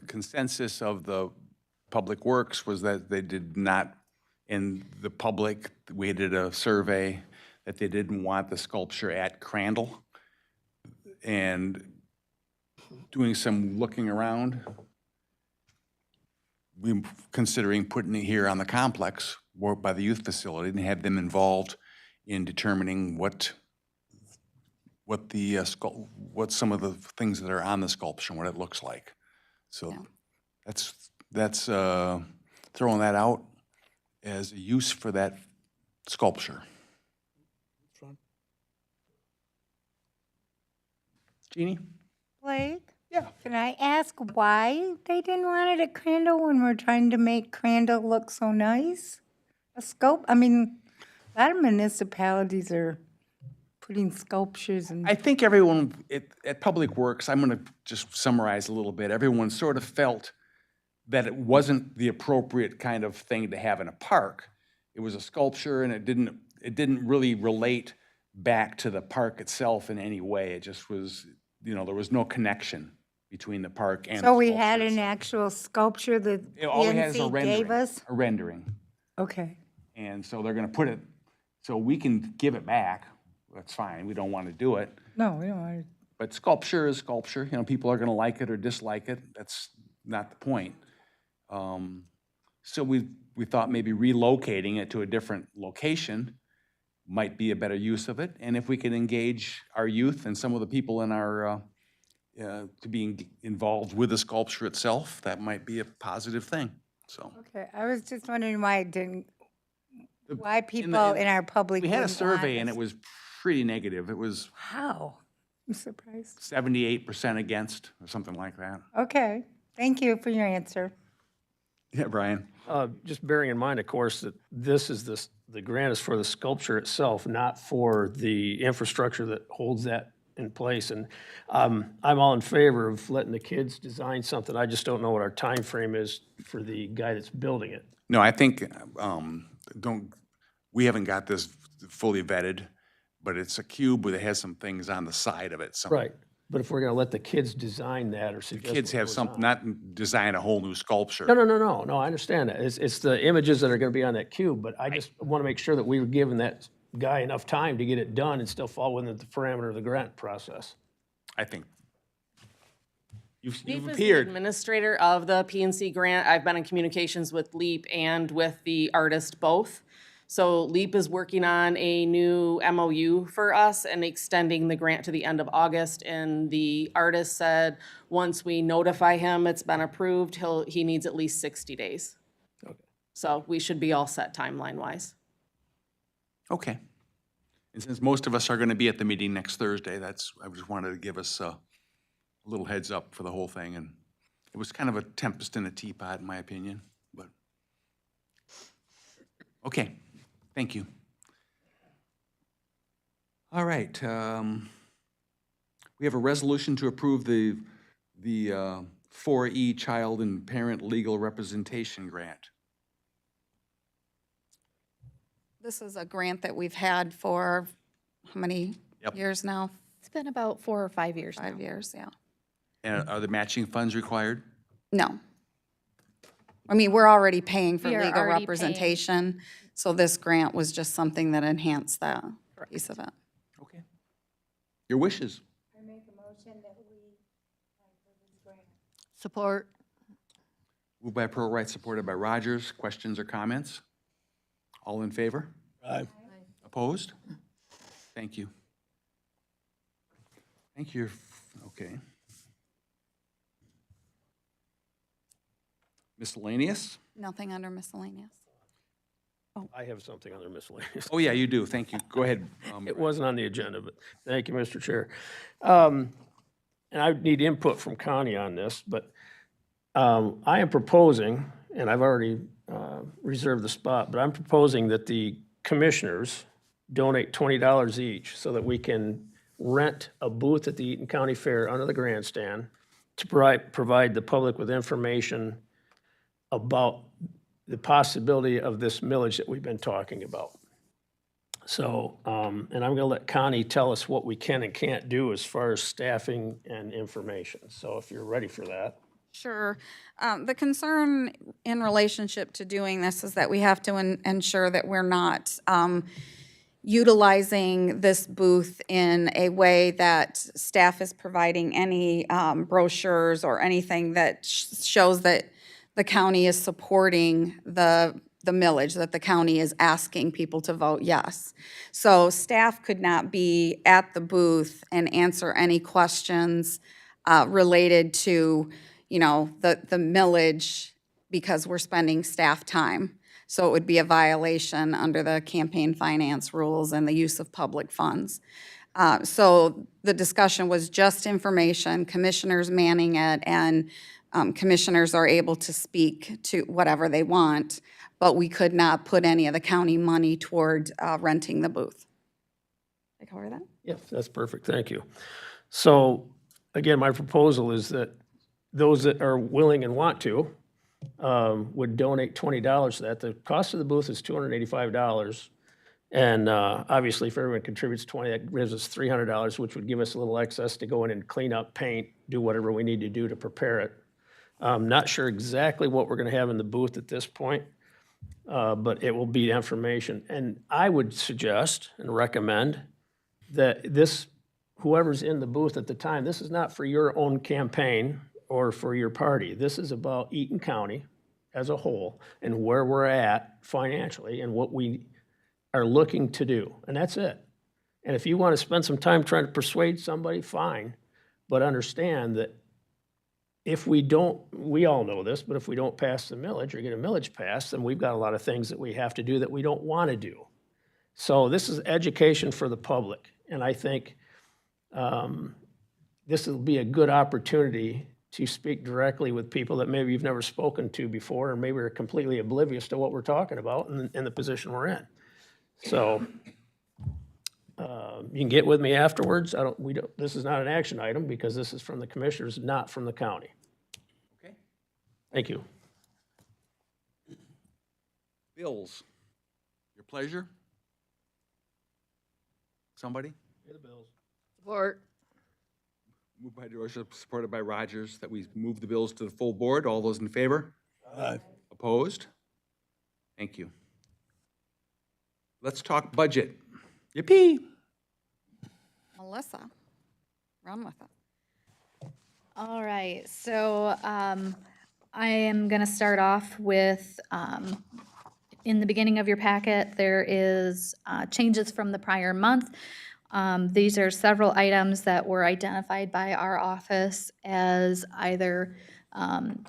consensus of the Public Works was that they did not, in the public, we did a survey, that they didn't want the sculpture at Crandall. And doing some looking around, we're considering putting it here on the complex or by the youth facility and have them involved in determining what some of the things that are on the sculpture, what it looks like. So that's throwing that out as a use for that sculpture. Jeannie? Blake? Yeah. Can I ask why they didn't want it at Crandall when we're trying to make Crandall look so nice? A sculpt, I mean, a lot of municipalities are putting sculptures and. I think everyone at Public Works, I'm going to just summarize a little bit, everyone sort of felt that it wasn't the appropriate kind of thing to have in a park. It was a sculpture and it didn't really relate back to the park itself in any way. It just was, there was no connection between the park and the So we sculpture had an itself. actual sculpture that All we had is a PNC gave rendering, us? a rendering. Okay. And so they're gonna put it, so we can give it back, that's fine, we don't wanna do it. No, we don't want to. But sculpture is sculpture, people are gonna like it or dislike it, that's not the point. So we thought maybe relocating it to a different location might be a better use of it. And if we can engage our youth and some of the people in our, to be involved with the sculpture itself, that might be a positive thing, so. Okay, I was just wondering why it didn't, why people in our public We had a wouldn't want survey and this. it was pretty negative. It was How? I'm surprised. 78% against, or something like that. Okay, thank you for your answer. Yeah, Brian? Just bearing in mind, of course, that the grant is for the sculpture itself, not for the infrastructure that holds that in place. And I'm all in favor of letting the kids design something. I just don't know what our time frame is for the guy that's building it. No, I think, we haven't got this fully vetted, but it's a cube that has some things on the side of it. some- Right. But if we're going to let the kids design that or suggest. Kids what have goes something, on. not design a whole new sculpture. No, I understand that. It's the images that are going to be on that cube, but I just want to make sure that we were giving that guy enough time to get it done and still fall within the parameter of the grant process. I think. You've Leap is the appeared. administrator of the PNC grant. I've been in communications with Leap and with the artist both. So Leap is working on a new MOU for us and extending the grant to the end of August. And the artist said, once we notify him it's been approved, he needs at least 60 days. So we should be all set timeline-wise. Okay. And since most of us are gonna be at the meeting next Thursday, I just wanted to give us a little heads up for the whole thing. And it was kind of a tempest in a teapot, in my opinion, but. Okay, thank you. All right, we have a resolution to approve the 4E Child and Parent Legal Representation Grant. This is a grant that we've had for how many Yep. years now? It's been about 4 or 5 years now. 5 years, yeah. And are the matching funds required? No. I mean, we're already paying for We are legal already paying. representation, so this grant was just something that enhanced that piece of it. Okay. Your wishes. I make a motion that we apply for this grant. Support. Moved by Pearl Wright, supported by Rogers. Questions or comments? All in favor? Aye. Opposed? Thank you. Thank you. Okay. Miscellaneous? Nothing under miscellaneous. I have something under miscellaneous. Oh, yeah, you do. Thank you. Go ahead. It wasn't on the agenda, but thank you, Mr. Chair. And I need input from Connie on this, but I am proposing, and I've already reserved the spot, but I'm proposing that the commissioners donate $20 each so that we can rent a booth at the Eaton County Fair under the grandstand to provide the public with information about the possibility of this millage that we've been talking about. So, and I'm gonna let Connie tell us what we can and can't do as far as staffing and information. So if you're ready for that. Sure. The concern in relationship to doing this is that we have to ensure that we're not utilizing this booth in a way that staff is providing any brochures or anything that shows that the county is supporting the millage, that the county is asking people to vote yes. So staff could not be at the booth and answer any questions related to, the millage because we're spending staff time. So it would be a violation under the campaign finance rules and the use of public funds. So the discussion was just information, commissioners manning it, and commissioners are able to speak to whatever they want, but we could not put any of the county money toward renting the booth. Did I cover that? Yes, that's perfect, thank you. So, again, my proposal is that those that are willing and want to would donate $20 to that. The cost of the booth is $285. And obviously, if everyone contributes 20, that gives us $300, which would give us a little excess to go in and clean up, paint, do whatever we need to do to prepare it. I'm not sure exactly what we're going to have in the booth at this point, but it will be information. And I would suggest and recommend that this, whoever's in the booth at the time, this is not for your own campaign or for your party. This is about Eaton County as a whole and where we're at financially and what we are looking to do, and that's it. And if you want to spend some time trying to persuade somebody, fine, but understand that if we don't, we all know this, but if we don't pass the millage or get a millage passed, then we've got a lot of things that we have to do that we don't want to do. So this is education for the public, and I think this will be a good opportunity to speak directly with people that maybe you've never spoken to before, or maybe are completely oblivious to what we're talking about and the position we're in. So you can get with me afterwards. This is not an action item because this is from the commissioners, not from the county. Okay. Thank you. Bills. Your pleasure? Somebody? Pay the bills. Support. Moved by DeRosa, supported by Rogers, that we move the bills to the full board. All those in favor? Aye. Opposed? Thank you. Let's talk budget. Yippee! Melissa, run with it. All right, so I am going to start off with, in the beginning of your packet, there is changes from the prior month. These are several items that were identified by our office as either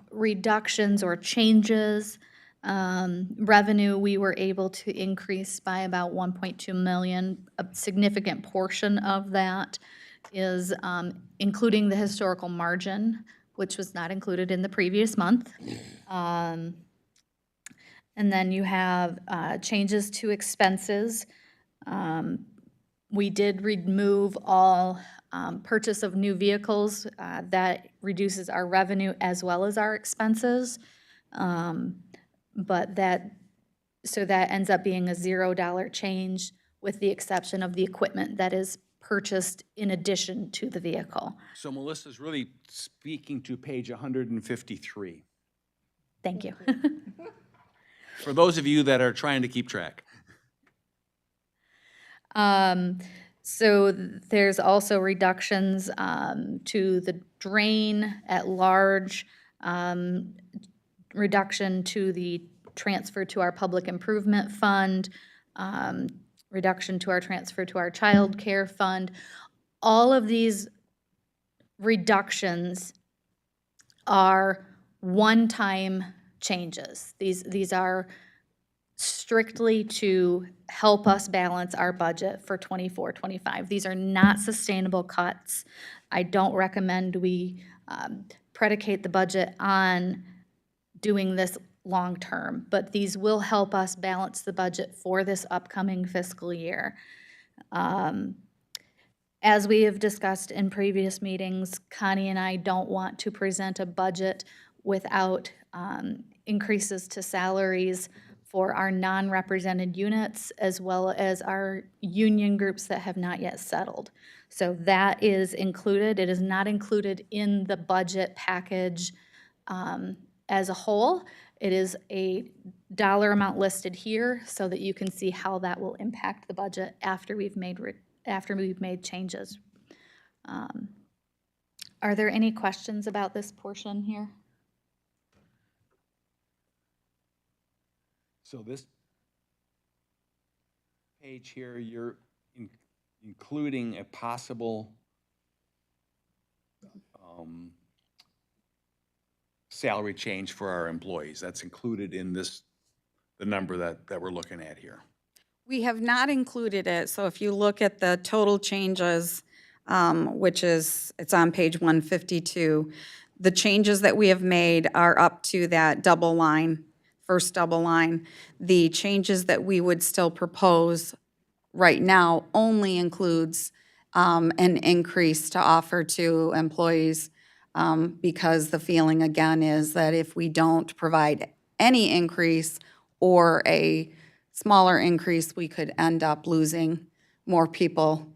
reductions or changes. Revenue, we were able to increase by about 1.2 million. A significant portion of that is including the historical margin, which was not included in the previous month. And then you have changes to expenses. We did remove all purchase of new vehicles. That reduces our revenue as well as our expenses. But so that ends up being a $0 change with the exception of the equipment that is purchased in addition to the vehicle. So Melissa's really speaking to page 153. Thank you. For those of you that are trying to keep track. So there's also reductions to the drain at large, reduction to the transfer to our public improvement fund, reduction to our transfer to our child care fund. All of these reductions are one-time changes. These are strictly to help us balance our budget for 24-25. These are not sustainable cuts. I don't recommend we predicate the budget on doing this long-term, but these will help us balance the budget for this upcoming fiscal year. As we have discussed in previous meetings, Connie and I don't want to present a budget without increases to salaries for our non-represented units as well as our union groups that have not yet settled. So that is included. It is not included in the budget package as a whole. It is a dollar amount listed here so that you can see how that will impact the budget after we've made changes. Are there any questions about this portion here? So this page here, you're including a possible salary change for our employees. That's included in this, the number that we're looking at here. We have not included it, so if you look at the total changes, which is, it's on page 152, the changes that we have made are up to that double line, first double line. The changes that we would still propose right now only includes an increase to offer to employees because the feeling again is that if we don't provide any increase or a smaller increase, we could end up losing more people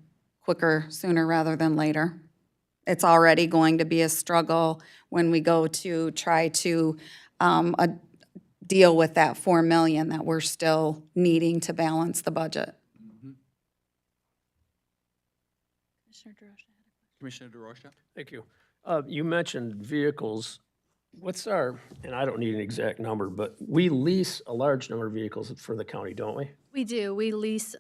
quicker, sooner rather than later. It's already going to be a struggle when we go to try to deal with that 4 million that we're still needing to balance the budget. Commissioner DeRocha? Thank you. You mentioned vehicles. What's our, and I don't need an exact number, but we lease a large number of vehicles for the county, don't we? We do. We lease,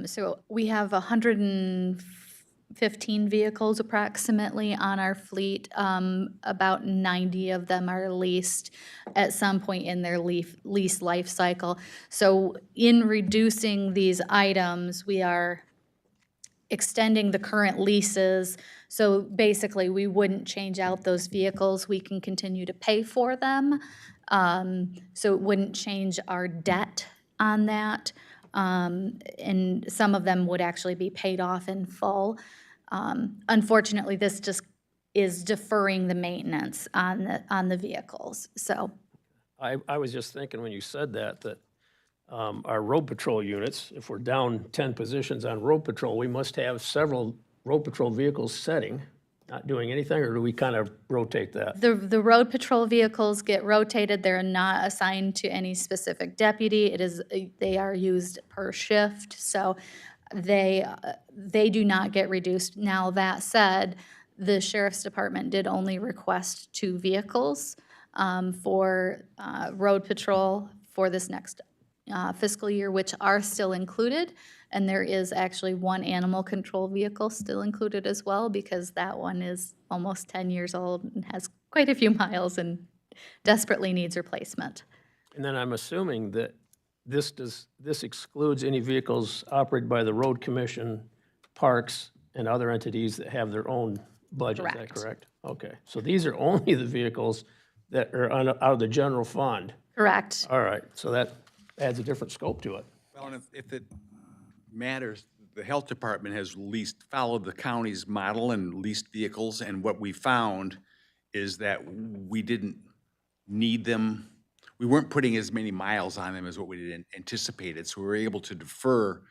so we have 115 vehicles approximately on our fleet. About 90 of them are leased at some point in their lease life cycle. So in reducing these items, we are extending the current leases. So basically, we wouldn't change out those vehicles. We can continue to pay for them. So it wouldn't change our debt on that. And some of them would actually be paid off in full. Unfortunately, this just is deferring the maintenance on the vehicles, so. I was just thinking when you said that our road patrol units, if we're down 10 positions on road patrol, we must have several road patrol vehicles setting, not doing anything, or do we kind of rotate that? The road patrol vehicles get rotated. They're not assigned to any specific deputy. They are used per shift, so they do not get reduced. Now, that said, the sheriff's department did only request 2 vehicles for road patrol for this next fiscal year, which are still included. And there is actually 1 animal control vehicle still included as well, because that one is almost 10 years old and has quite a few miles and desperately needs replacement. And then I'm assuming that this excludes any vehicles operated by the road commission, parks, and other entities that have their own budget, is that Correct. correct? Okay, so these are only the vehicles that are out of the general fund. Correct. All right, so that adds a different scope to it. Well, and if it matters, the health department has followed the county's model and leased vehicles, and what we found is that we didn't need them. We weren't putting as many miles on them as what we had anticipated, so we were able to defer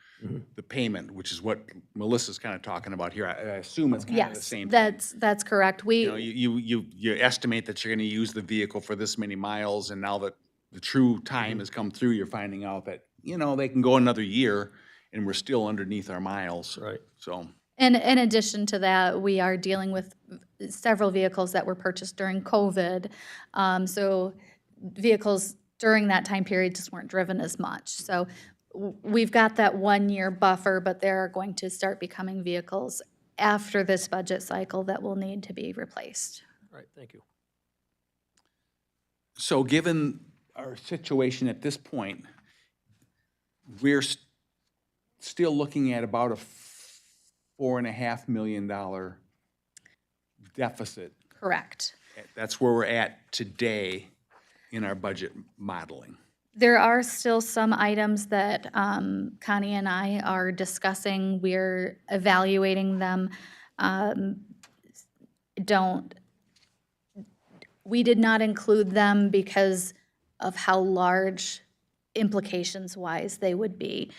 the payment, which is what Melissa's kind of talking about here. I assume it's kind of the Yes, same thing. that's correct. You know, you estimate that you're gonna use the vehicle for this many miles, and now that the true time has come through, you're finding out that, you know, they can go another year, and we're still underneath our miles. Right. So, And in addition to that, we are dealing with several vehicles that were purchased during COVID. So vehicles during that time period just weren't driven as much. So we've got that 1-year buffer, but there are going to start becoming vehicles after this budget cycle that will need to be replaced. All right, thank you. so given our situation at this point, we're still looking at about a $4.5 million deficit. Correct. That's where we're at today in our budget modeling. There are still some items that Connie and I are discussing. We're evaluating them. We did not include them because of how large implications-wise they would be.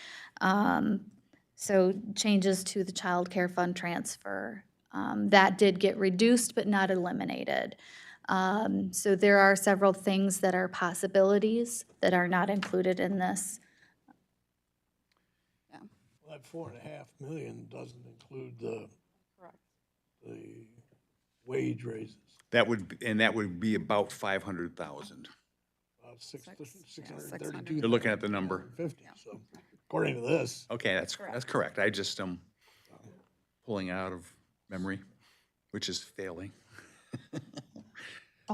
So changes to the child care fund transfer, that did get reduced but not eliminated. So there are several things that are possibilities that are not included in this. Well, that 4.5 million doesn't include the wage raises, That would be about 500,000. about 632. You're looking at the number. 50, so according to this. Okay, that's correct. I just am pulling it out of memory, which is failing.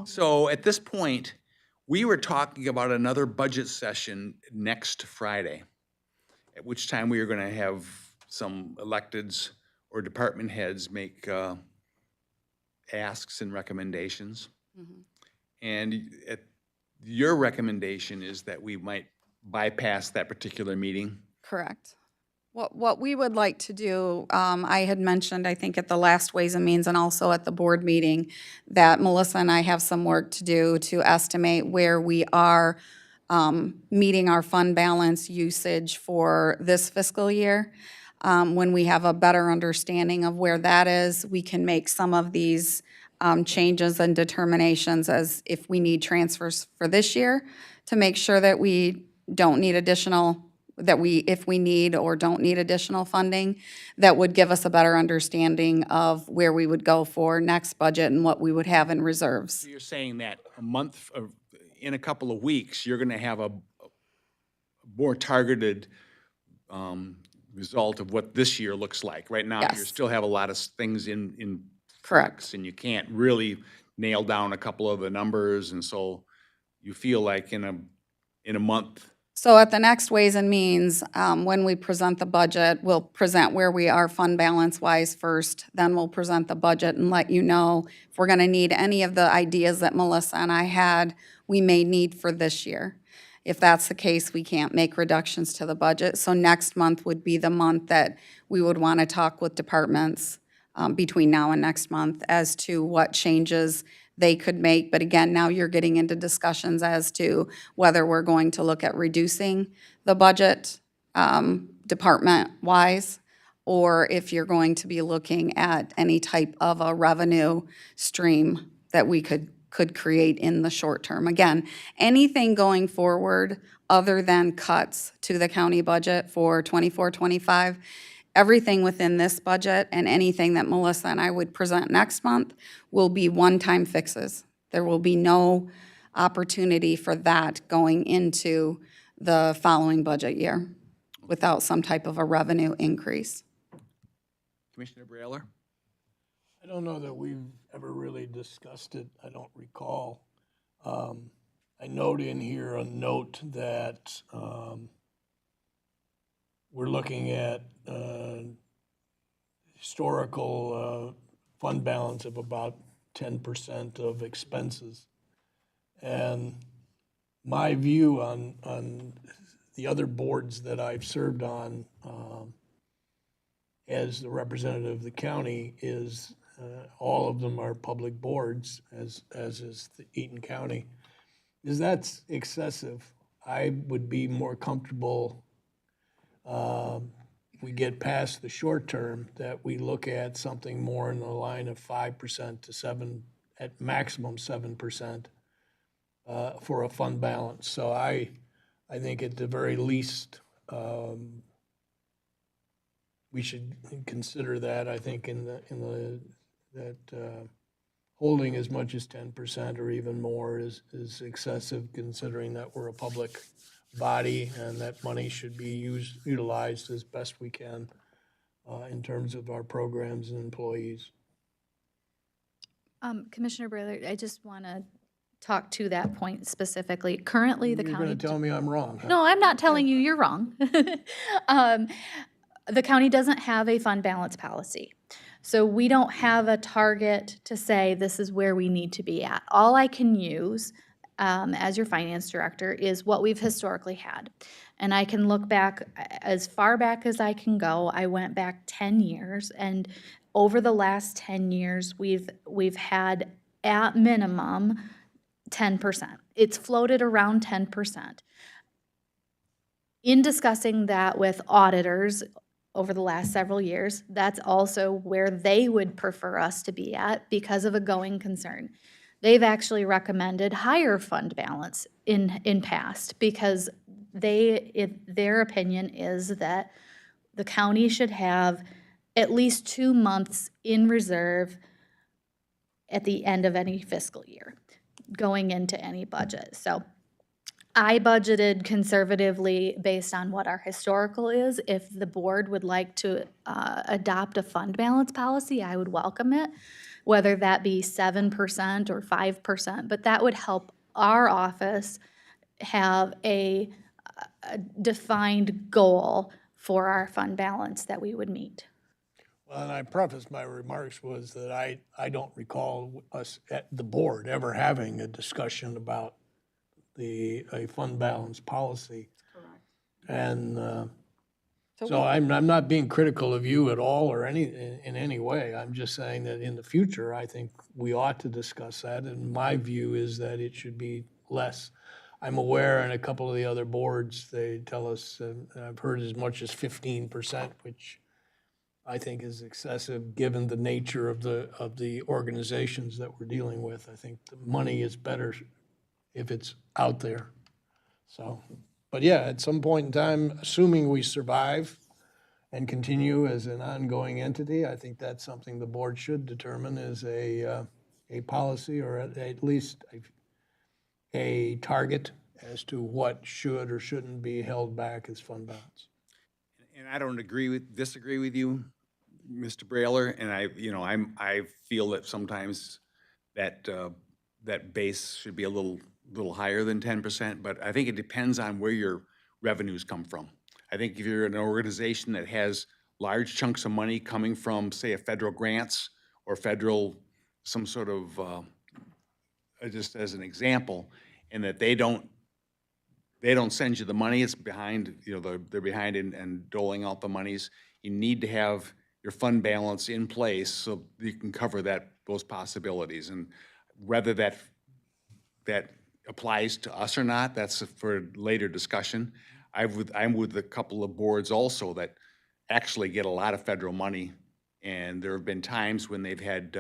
So at this point, we were talking about another budget session next Friday, at which time we are going to have some electeds or department heads make asks and recommendations. And your recommendation is that we might bypass that particular meeting. Correct. What we would like to do, I had mentioned, I think at the last Ways and Means and also at the board meeting, that Melissa and I have some work to do to estimate where we are meeting our fund balance usage for this fiscal year. When we have a better understanding of where that is, we can make some of these changes and determinations as if we need transfers for this year to make sure that we don't need additional, if we need or don't need additional funding, that would give us a better understanding of where we would go for next budget and what we would have in reserves. You're saying that in a couple of weeks, you're gonna have a more targeted result of what this year looks like. Right now, you Yes. still have a lot of things in Correct. flux, and you can't really nail down a couple of the numbers, and so you feel like in a month. So at the next Ways and Means, when we present the budget, we'll present where we are fund balance-wise first, then we'll present the budget and let you know if we're gonna need any of the ideas that Melissa and I had, we may need for this year. If that's the case, we can't make reductions to the budget. So next month would be the month that we would wanna talk with departments between now and next month as to what changes they could make. But again, now you're getting into discussions as to whether we're going to look at reducing the budget department-wise, or if you're going to be looking at any type of a revenue stream that we could create in the short term. Again, anything going forward other than cuts to the county budget for 24-25, everything within this budget and anything that Melissa and I would present next month will be one-time fixes. There will be no opportunity for that going into the following budget year without some type of a revenue increase. Commissioner Brailer? I don't know that we've ever really discussed it. I don't recall. I note in here a note that we're looking at historical fund balance of about 10% of expenses. And my view on the other boards that I've served on as the representative of the county is all of them are public boards, as is the Eaton County. Is that's excessive? I would be more comfortable we get past the short term, that we look at something more in the line of 5% to 7%, at maximum 7% for a fund balance. So I think at the very least, we should consider that. I think holding as much as 10% or even more is excessive, considering that we're a public body and that money should be utilized as best we can in terms of our programs and employees. Commissioner Brailer, I just want to talk to that point specifically. Currently, the You're county. going to tell me I'm wrong, huh? No, I'm not telling you you're wrong. The county doesn't have a fund balance policy. So we don't have a target to say this is where we need to be at. All I can use as your finance director is what we've historically had. And I can look back as far back as I can go. I went back 10 years, and over the last 10 years, we've had at minimum 10%. It's floated around 10%. In discussing that with auditors over the last several years, that's also where they would prefer us to be at because of a going concern. They've actually recommended higher fund balance in past because their opinion is that the county should have at least 2 months in reserve at the end of any fiscal year going into any budget. So I budgeted conservatively based on what our historical is. If the board would like to adopt a fund balance policy, I would welcome it, whether that be 7% or 5%, but that would help our office have a defined goal for our fund balance that we would meet. Well, and I prefaced my remarks was that I don't recall us at the board ever having a discussion about a fund balance policy. Correct. And So I'm not being critical of you at all or in any way. I'm just saying that in the future, I think we ought to discuss that. And my view is that it should be less. I'm aware in a couple of the other boards, they tell us, I've heard as much as 15%, which I think is excessive, given the nature of the organizations that we're dealing with. I think the money is better if it's out there. So, but yeah, at some point in time, assuming we survive and continue as an ongoing entity, I think that's something the board should determine as a policy, or at least a target as to what should or shouldn't be held back as fund balance. And I don't disagree with you, Mr. Brailer, and I feel that sometimes that, that base should be a little higher than 10%, but I think it depends on where your revenues come from. I think if you're an organization that has large chunks of money coming from, say, a federal grants or federal, some sort of, just as an example, and that they don't send you the money, it's behind, they're behind in doling out the monies. You need to have your fund balance in place so you can cover those possibilities. And whether that applies to us or not, that's for later discussion. I'm with a couple of boards also that actually get a lot of federal money, and there have been times when they've had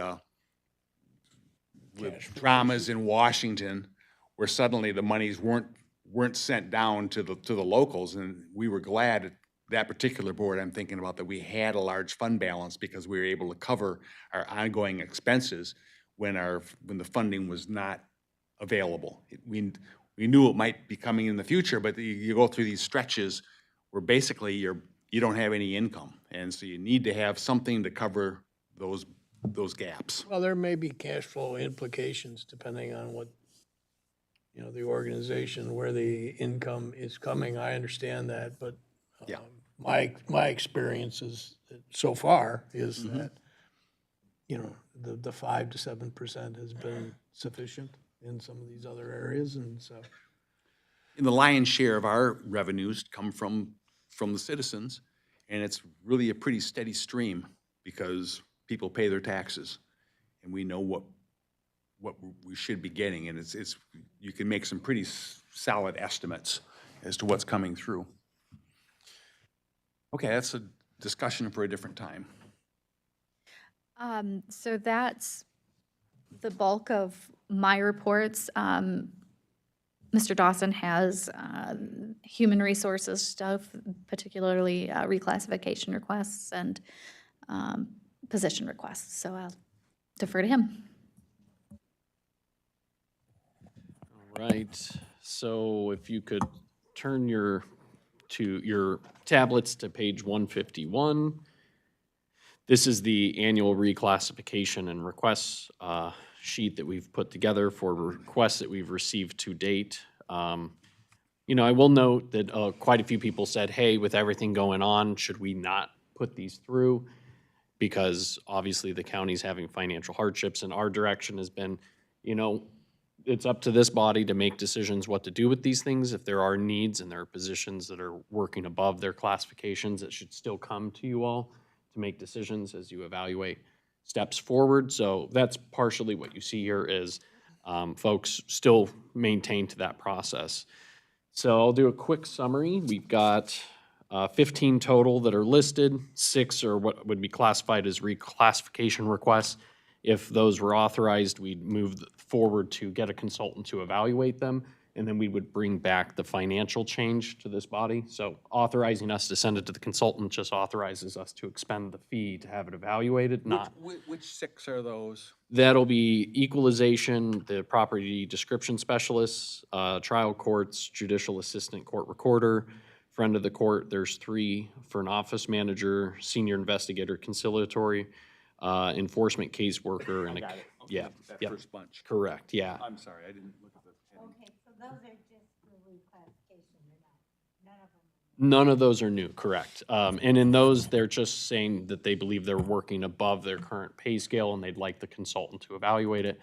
with dramas in Washington where suddenly the monies weren't sent down to the locals, and we were glad at that particular board I'm thinking about that we had a large fund balance because we were able to cover our ongoing expenses when the funding was not available. We knew it might be coming in the future, but you go through these stretches where basically you don't have any income, and so you need to have something to cover those gaps. Well, there may be cash flow implications depending on what, the organization, where the income is coming. I understand that, but Yeah. my experience is, so far, is that, the 5 to 7% has been sufficient in some of these other areas, and so. And the lion's share of our revenues come from the citizens, and it's really a pretty steady stream because people pay their taxes, and we know what we should be getting, and you can make some pretty solid estimates as to what's coming through. Okay, that's a discussion for a different time. So that's the bulk of my reports. Mr. Dawson has human resources stuff, particularly reclassification requests and position requests. So I'll defer to him. All right, so if you could turn your tablets to page 151. This is the annual reclassification and requests sheet that we've put together for requests that we've received to date. I will note that quite a few people said, hey, with everything going on, should we not put these through? Because obviously the county's having financial hardships, and our direction has been, it's up to this body to make decisions what to do with these things. If there are needs and there are positions that are working above their classifications, it should still come to you all to make decisions as you evaluate steps forward. So that's partially what you see here is folks still maintain to that process. So I'll do a quick summary. We've got 15 total that are listed. 6 are what would be classified as reclassification requests. If those were authorized, we'd move forward to get a consultant to evaluate them, and then we would bring back the financial change to this body. So authorizing us to send it to the consultant just authorizes us to expend the fee to have it evaluated, not. Which 6 are those? That'll be equalization, the property description specialists, trial courts, judicial assistant court recorder, friend of the court. There's 3 for an office manager, senior investigator conciliatory, enforcement caseworker, and yeah, That yeah, first bunch. correct, yeah. I'm sorry, I didn't look at the heading. Okay, so those are just the reclassification, none of them. None of those are new, correct. And in those, they're just saying that they believe they're working above their current pay scale and they'd like the consultant to evaluate it.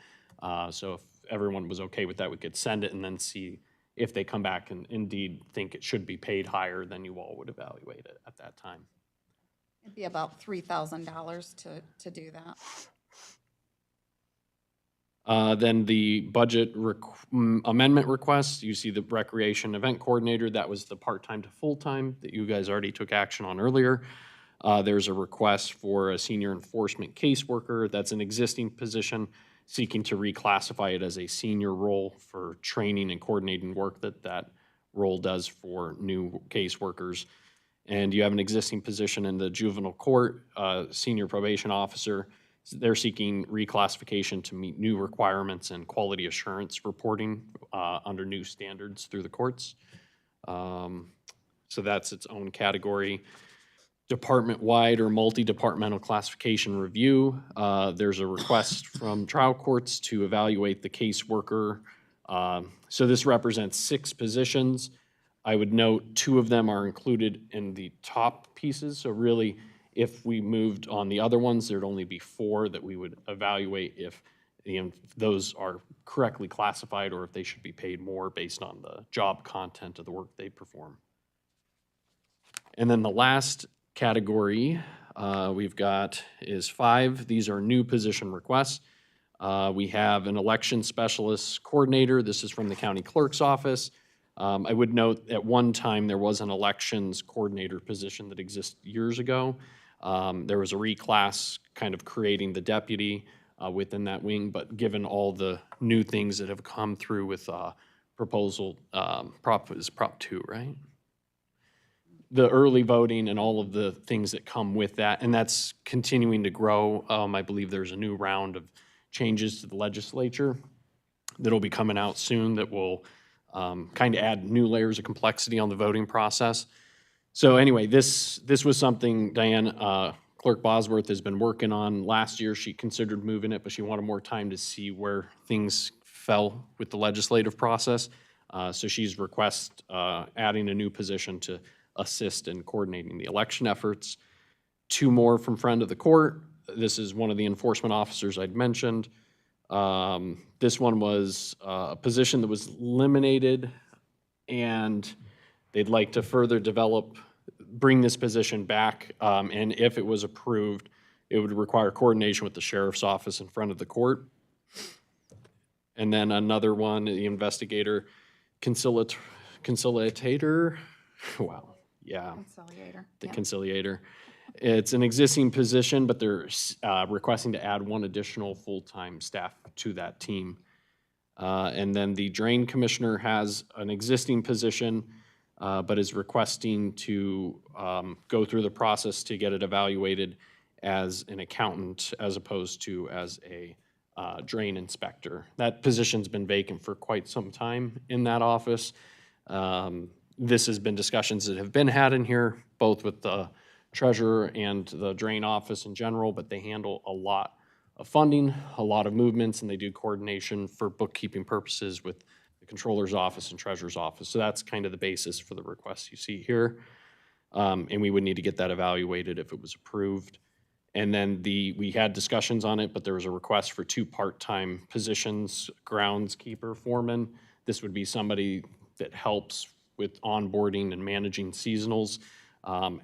So if everyone was okay with that, we could send it and then see if they come back and indeed think it should be paid higher, then you all would evaluate it at that time. It'd be about $3,000 to do that. Then the budget amendment request, you see the recreation event coordinator, that was the part-time to full-time that you guys already took action on earlier. There's a request for a senior enforcement caseworker, that's an existing position, seeking to reclassify it as a senior role for training and coordinating work that role does for new caseworkers. And you have an existing position in the juvenile court, senior probation officer. They're seeking reclassification to meet new requirements and quality assurance reporting under new standards through the courts. So that's its own category. Department-wide or multi-departmental classification review. There's a request from trial courts to evaluate the caseworker. So this represents 6 positions. I would note 2 of them are included in the top pieces. So really, if we moved on the other ones, there'd only be 4 that we would evaluate if those are correctly classified or if they should be paid more based on the job content of the work they perform. And then the last category we've got is 5. These are new position requests. We have an election specialist coordinator. This is from the county clerk's office. I would note at one time there was an elections coordinator position that existed years ago. There was a reclass kind of creating the deputy within that wing, but given all the new things that have come through with proposal, Prop 2, right? The early voting and all of the things that come with that, and that's continuing to grow. I believe there's a new round of changes to the legislature that'll be coming out soon that will kind of add new layers of complexity on the voting process. So anyway, this was something Diane, Clerk Bosworth has been working on. Last year, she considered moving it, but she wanted more time to see where things fell with the legislative process. So she's adding a new position to assist in coordinating the election efforts. 2 more from friend of the court. This is one of the enforcement officers I'd mentioned. This one was a position that was eliminated, and they'd like to further bring this position back, and if it was approved, it would require coordination with the sheriff's office in front of the court. And then another one, the investigator conciliator, wow, yeah. Conciliator. The yeah. conciliator. It's an existing position, but they're requesting to add 1 additional full-time staff to that team. And then the drain commissioner has an existing position, but is requesting to go through the process to get it evaluated as an accountant as opposed to as a drain inspector. That position's been vacant for quite some time in that office. This has been discussions that have been had in here, both with the treasurer and the drain office in general, but they handle a lot of funding, a lot of movements, and they do coordination for bookkeeping purposes with the controller's office and treasurer's office. So that's kind of the basis for the request you see here. And we would need to get that evaluated if it was approved. And then we had discussions on it, but there was a request for 2 part-time positions, groundskeeper, foreman. This would be somebody that helps with onboarding and managing seasonals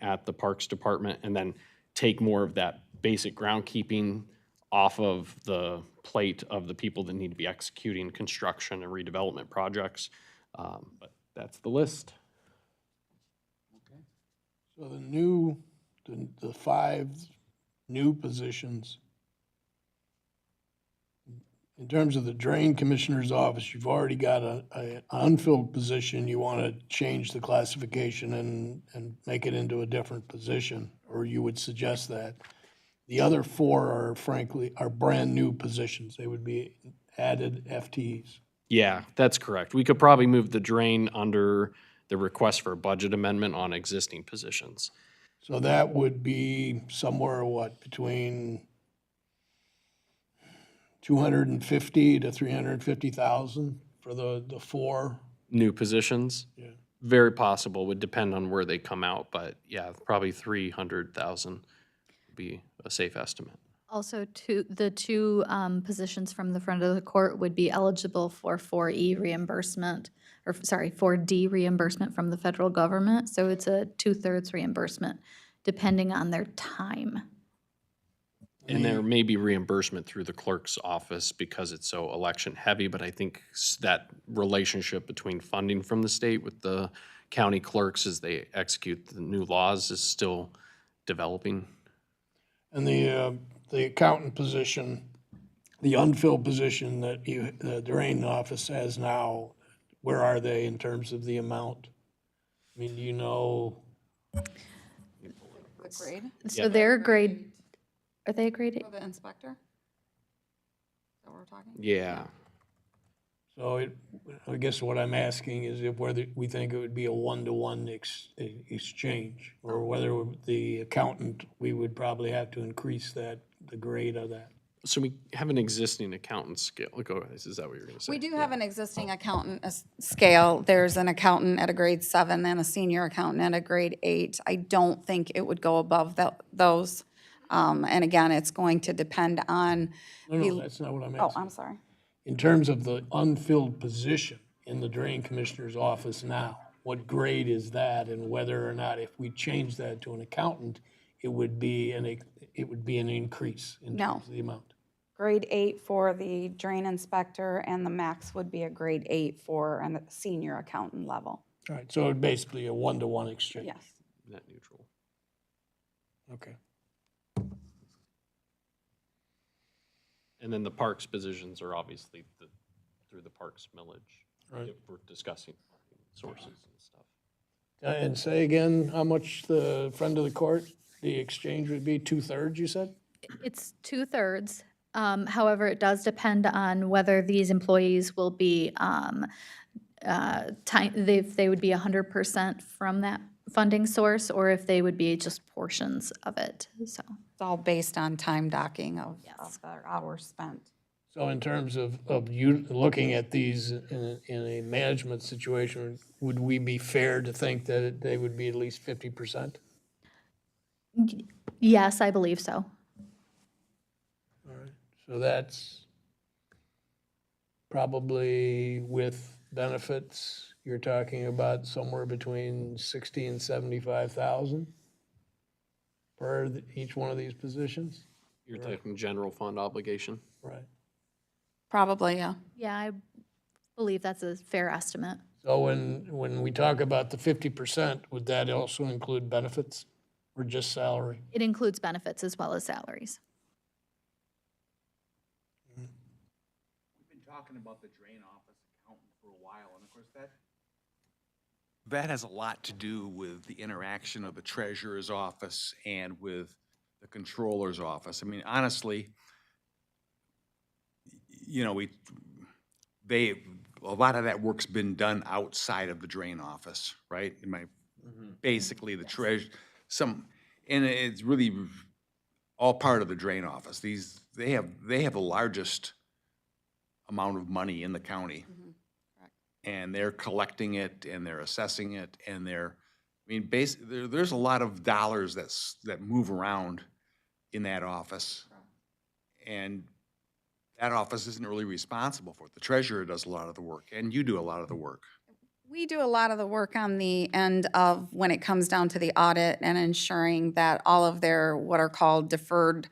at the Parks Department, and then take more of that basic groundkeeping off of the plate of the people that need to be executing construction and redevelopment projects. But that's the list. So the 5 new positions, in terms of the drain commissioner's office, you've already got an unfilled position. You want to change the classification and make it into a different position, or you would suggest that. The other 4 are brand-new positions. They would be added FTEs. Yeah, that's correct. We could probably move the drain under the request for a budget amendment on existing positions. So that would be somewhere, between 250 to 350,000 for the 4? New positions? Yeah. Very possible, would depend on where they come out, but yeah, probably 300,000 would be a safe estimate. Also, the two positions from the front of the court would be eligible for 4E reimbursement, or sorry, 4D reimbursement from the federal government. So it's a 2/3 reimbursement, depending on their time. And there may be reimbursement through the clerk's office because it's so election heavy, but I think that relationship between funding from the state with the county clerks as they execute the new laws is still developing. And the accountant position, the unfilled position that the drain office has now, where are they in terms of the amount? I mean, do you know? What grade? So they're grade, are they a grade eight? For the inspector? Is that what we're talking? Yeah. So I guess what I'm asking is if whether we think it would be a one-to-one exchange, or whether the accountant, we would probably have to increase the grade of that. So we have an existing accountant scale. Go ahead. Is that what you're gonna say? We do have an existing accountant scale. There's an accountant at a grade 7 and a senior accountant at a grade 8. I don't think it would go above those. And again, it's going to depend on. No, that's not what I'm Oh, asking. I'm sorry. In terms of the unfilled position in the drain commissioner's office now, what grade is that, and whether or not if we change that to an accountant, it would be an increase in No. terms of the amount? Grade 8 for the drain inspector, and the max would be a grade 8 for a senior accountant level. All right, so it'd basically a one-to-one exchange? Yes. Net neutral. Okay. And then the parks positions are obviously through the parks millage. Right. If we're discussing sources and stuff. And say again, how much the friend of the court, the exchange would be, 2/3, you said? It's 2/3. However, it does depend on whether these employees will be, if they would be 100% from that funding source, or if they would be just portions of it, so. It's all based on time docking of their hours spent. So in terms of you looking at these in a management situation, would we be fair to think that they would be at least 50%? Yes, I believe so. All right, so that's probably with benefits, you're talking about somewhere between 60 and 75,000 per each one of these positions? You're talking general fund obligation? Right. Probably, yeah. Yeah, I believe that's a fair estimate. So when we talk about the 50%, would that also include benefits or just salary? It includes benefits as well as salaries. We've been talking about the drain office accountant for a while, and of course that has a lot to do with the interaction of the treasurer's office and with the controller's office. I mean, honestly, you know, a lot of that work's been done outside of the drain office, right? Basically the and it's really all part of the drain office. They have the largest amount of money in the county. And they're collecting it, and they're assessing it, and there's a lot of dollars that move around in that office. And that office isn't really responsible for it. The treasurer does a lot of the work, and you do a lot of the work. We do a lot of the work on the end of when it comes down to the audit and ensuring that all of their what are called deferred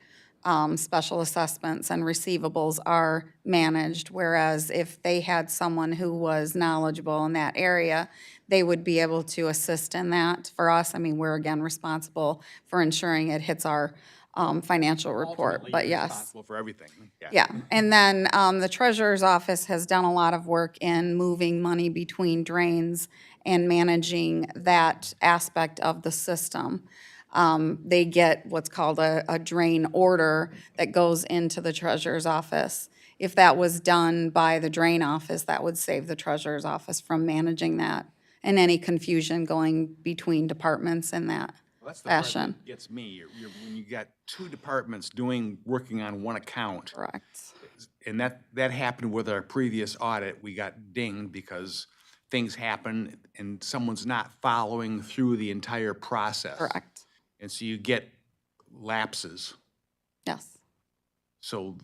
special assessments and receivables are managed, whereas if they had someone who was knowledgeable in that area, they would be able to assist in that for us. I mean, we're again responsible for ensuring it hits our financial report, Ultimately, but you're yes. responsible for everything. Yeah, and then the treasurer's office has done a lot of work in moving money between drains and managing that aspect of the system. They get what's called a drain order that goes into the treasurer's office. If that was done by the drain office, that would save the treasurer's office from managing that and any confusion going between departments in that That's the part fashion. that gets me. When you got two departments working on one account. Correct. And that happened with our previous audit. We got dinged because things happen and someone's not following through the entire process. Correct. And so you get lapses. Yes. So,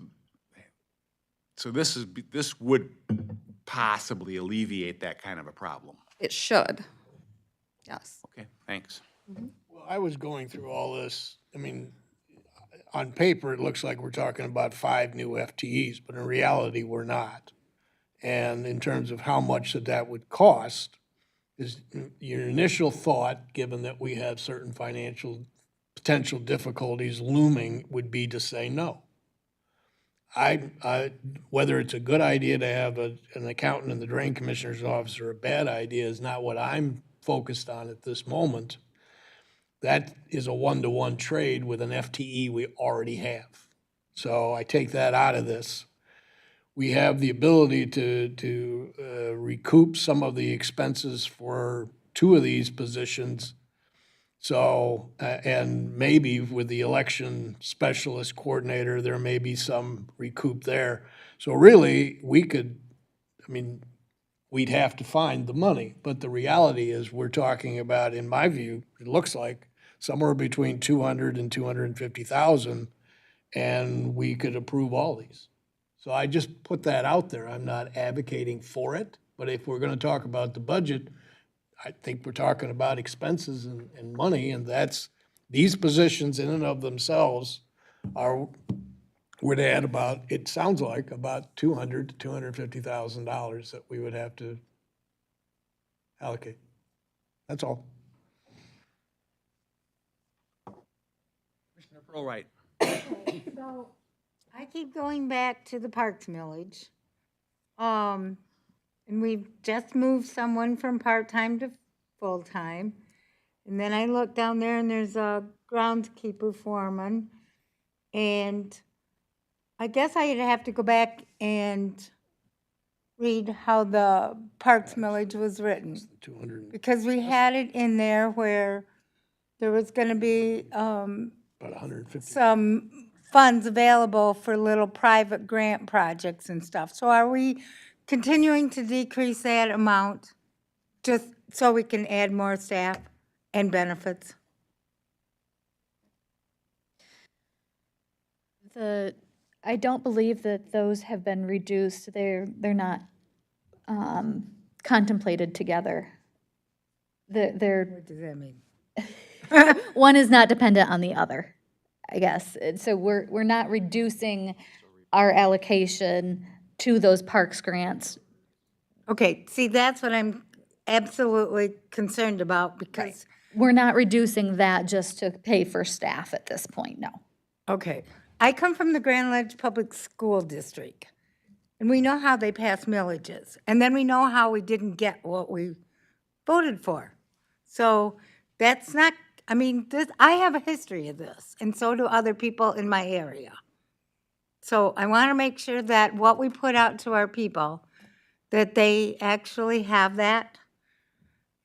so this would possibly alleviate that kind of a problem. It should. Yes. Okay, thanks. Well, I was going through all this, I mean, on paper, it looks like we're talking about 5 new FTEs, but in reality, we're not. And in terms of how much that would cost, is your initial thought, given that we have certain financial potential difficulties looming, would be to say no. Whether it's a good idea to have an accountant in the drain commissioner's office or a bad idea is not what I'm focused on at this moment. That is a one-to-one trade with an FTE we already have. So I take that out of this. We have the ability to recoup some of the expenses for 2 of these positions. So, and maybe with the election specialist coordinator, there may be some recoup there. So really, we could, I mean, we'd have to find the money. But the reality is, we're talking about, in my view, it looks like somewhere between 200 and 250,000, and we could approve all these. So I just put that out there. I'm not advocating for it, but if we're gonna talk about the budget, I think we're talking about expenses and money, and that's, these positions in and of themselves would add about, it sounds like, about $200,000 to $250,000 that we would have to allocate. That's all. Commissioner Prolwright. So, I keep going back to the Parks millage. And we've just moved someone from part-time to full-time. And then I look down there and there's a groundskeeper foreman. And I guess I'd have to go back and read how the Parks millage was written. 200, Because we had it in there where there was gonna be, about 150. some funds available for little private grant projects and stuff. So are we continuing to decrease that amount just so we can add more staff and benefits? I don't believe that those have been reduced. They're not contemplated together. They're, What does that mean? one is not dependent on the other, I guess. And so we're not reducing our allocation to those parks grants. Okay, see, that's what I'm absolutely concerned about because, We're not reducing that just to pay for staff at this point, no. okay, I come from the Grand Ledge Public School District. And we know how they pass millages. And then we know how we didn't get what we voted for. So that's not, I mean, this, I have a history of this, and so do other people in my area. So I want to make sure that what we put out to our people, that they actually have that.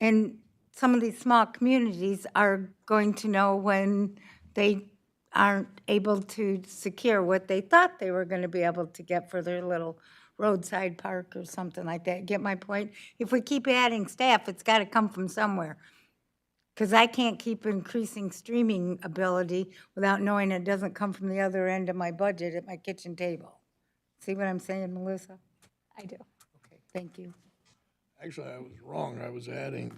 And some of these small communities are going to know when they aren't able to secure what they thought they were going to be able to get for their little roadside park or something like that. Get my point? If we keep adding staff, it's got to come from somewhere. Because I can't keep increasing streaming ability without knowing it doesn't come from the other end of my budget at my kitchen table. See what I'm saying, Melissa? I do. Okay, thank you. Actually, I was wrong. I was adding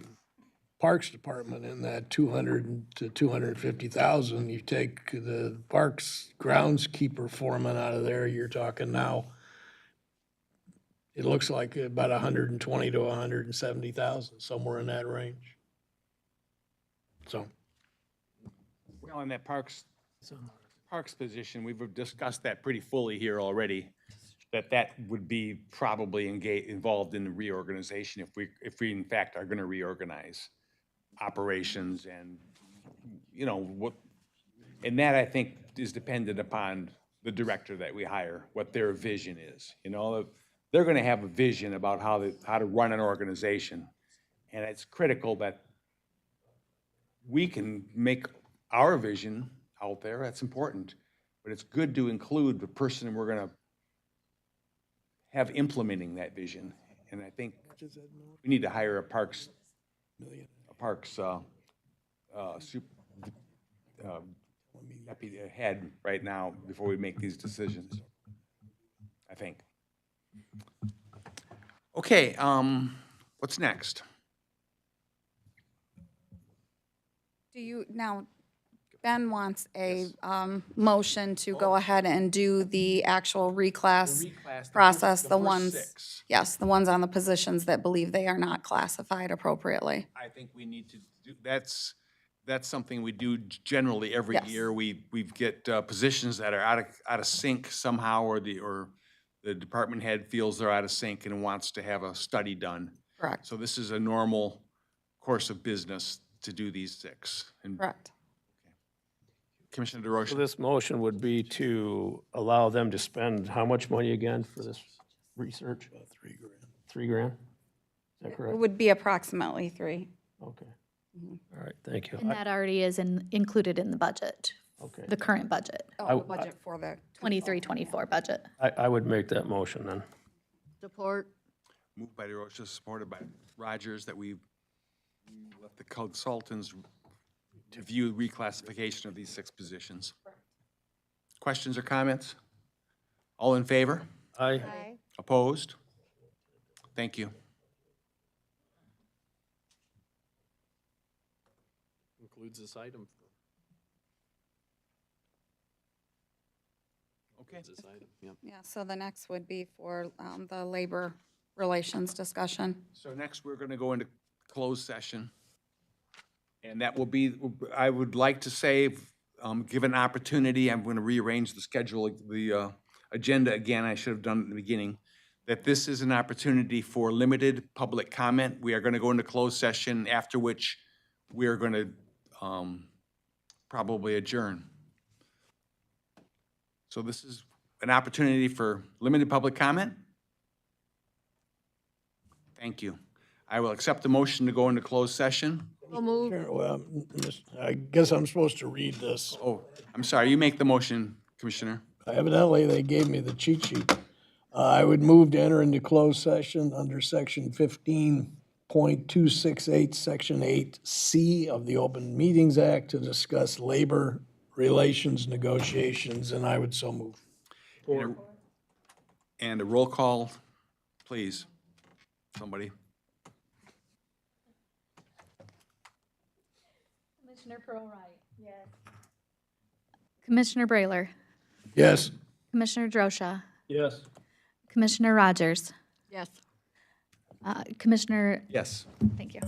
Parks Department in that 200 to 250,000. You take the Parks groundskeeper foreman out of there, you're talking now, it looks like about 120 to 170,000, somewhere in that range. So, Well, in that Parks position, we've discussed that pretty fully here already, that would be probably involved in the reorganization if we in fact are gonna reorganize operations and, you know, what, and that I think is dependent upon the director that we hire, what their vision is. You know, they're gonna have a vision about how to run an organization. And it's critical that we can make our vision out there, that's important, but it's good to include the person we're gonna have implementing that vision. And I think we need to hire a parks deputy head right now before we make these decisions, I think. Okay, what's next? Do you, now, Ben wants a motion to go ahead and do the actual reclass process, the ones, yes, the ones on the positions that believe they are not classified appropriately. I think we need to do, that's something we do generally every Yes. year. We get positions that are out of sync somehow, or the department head feels they're out of sync and wants to have a study done. Correct, So this is a normal course of business to do these 6. And correct. Commissioner So DeRoche, this motion would be to allow them to spend how much money again for this research? About $3,000. 3 grand? Is that It correct? would be approximately 3. Okay. All right, thank you. And that already is included in the budget, Okay. the current budget, Oh, the budget for the. 23-24 budget. I would make that motion then. Support. moved by DeRoche, supported by Rogers, that we let the consultants to view reclassification of these 6 positions. Questions or comments? All in favor? Aye. Opposed? Thank you. Concludes this item. Okay. This item, yep. Yeah, so the next would be for the labor relations discussion. So next, we're going to go into closed session. And that will be, I would like to say, give an opportunity, I'm going to rearrange the schedule, the agenda again, I should have done it in the beginning, that this is an opportunity for limited public comment. We are going to go into closed session, after which we are going to probably adjourn. So this is an opportunity for limited public comment. Thank you. I will accept the motion to go into closed session. Sure, well, I guess I'm supposed to read this. Oh, I'm sorry, you make the motion, Commissioner. Evidently, they gave me the cheat sheet. I would move to enter into closed session under section 15.268, section 8C of the Open Meetings Act to discuss labor relations negotiations, and I would so move. And a roll call, please, somebody. Commissioner Pearlwright. Yes. Commissioner Brayler. Yes. Commissioner Drosha. Yes. Commissioner Rogers. Yes. Commissioner, Yes. thank you.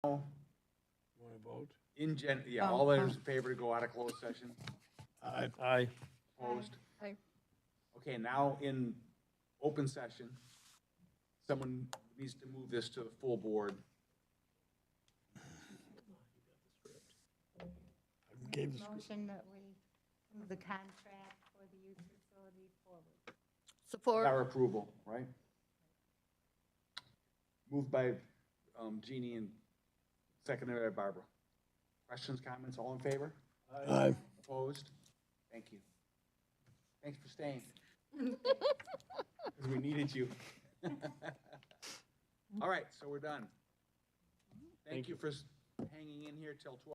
Want to vote? All those in favor to go out of closed session? Aye. Opposed? Aye. Okay, now in open session, someone needs to move this to the full board. Motion that we move the contract for the youth facility forward. Support. Our approval, right? Moved by Jeannie and seconded by Barbara. Questions, comments, all in favor? Aye. Opposed? Thank you. Thanks for staying. Because we needed you. All right, so we're done. Thank you for hanging in here till 12.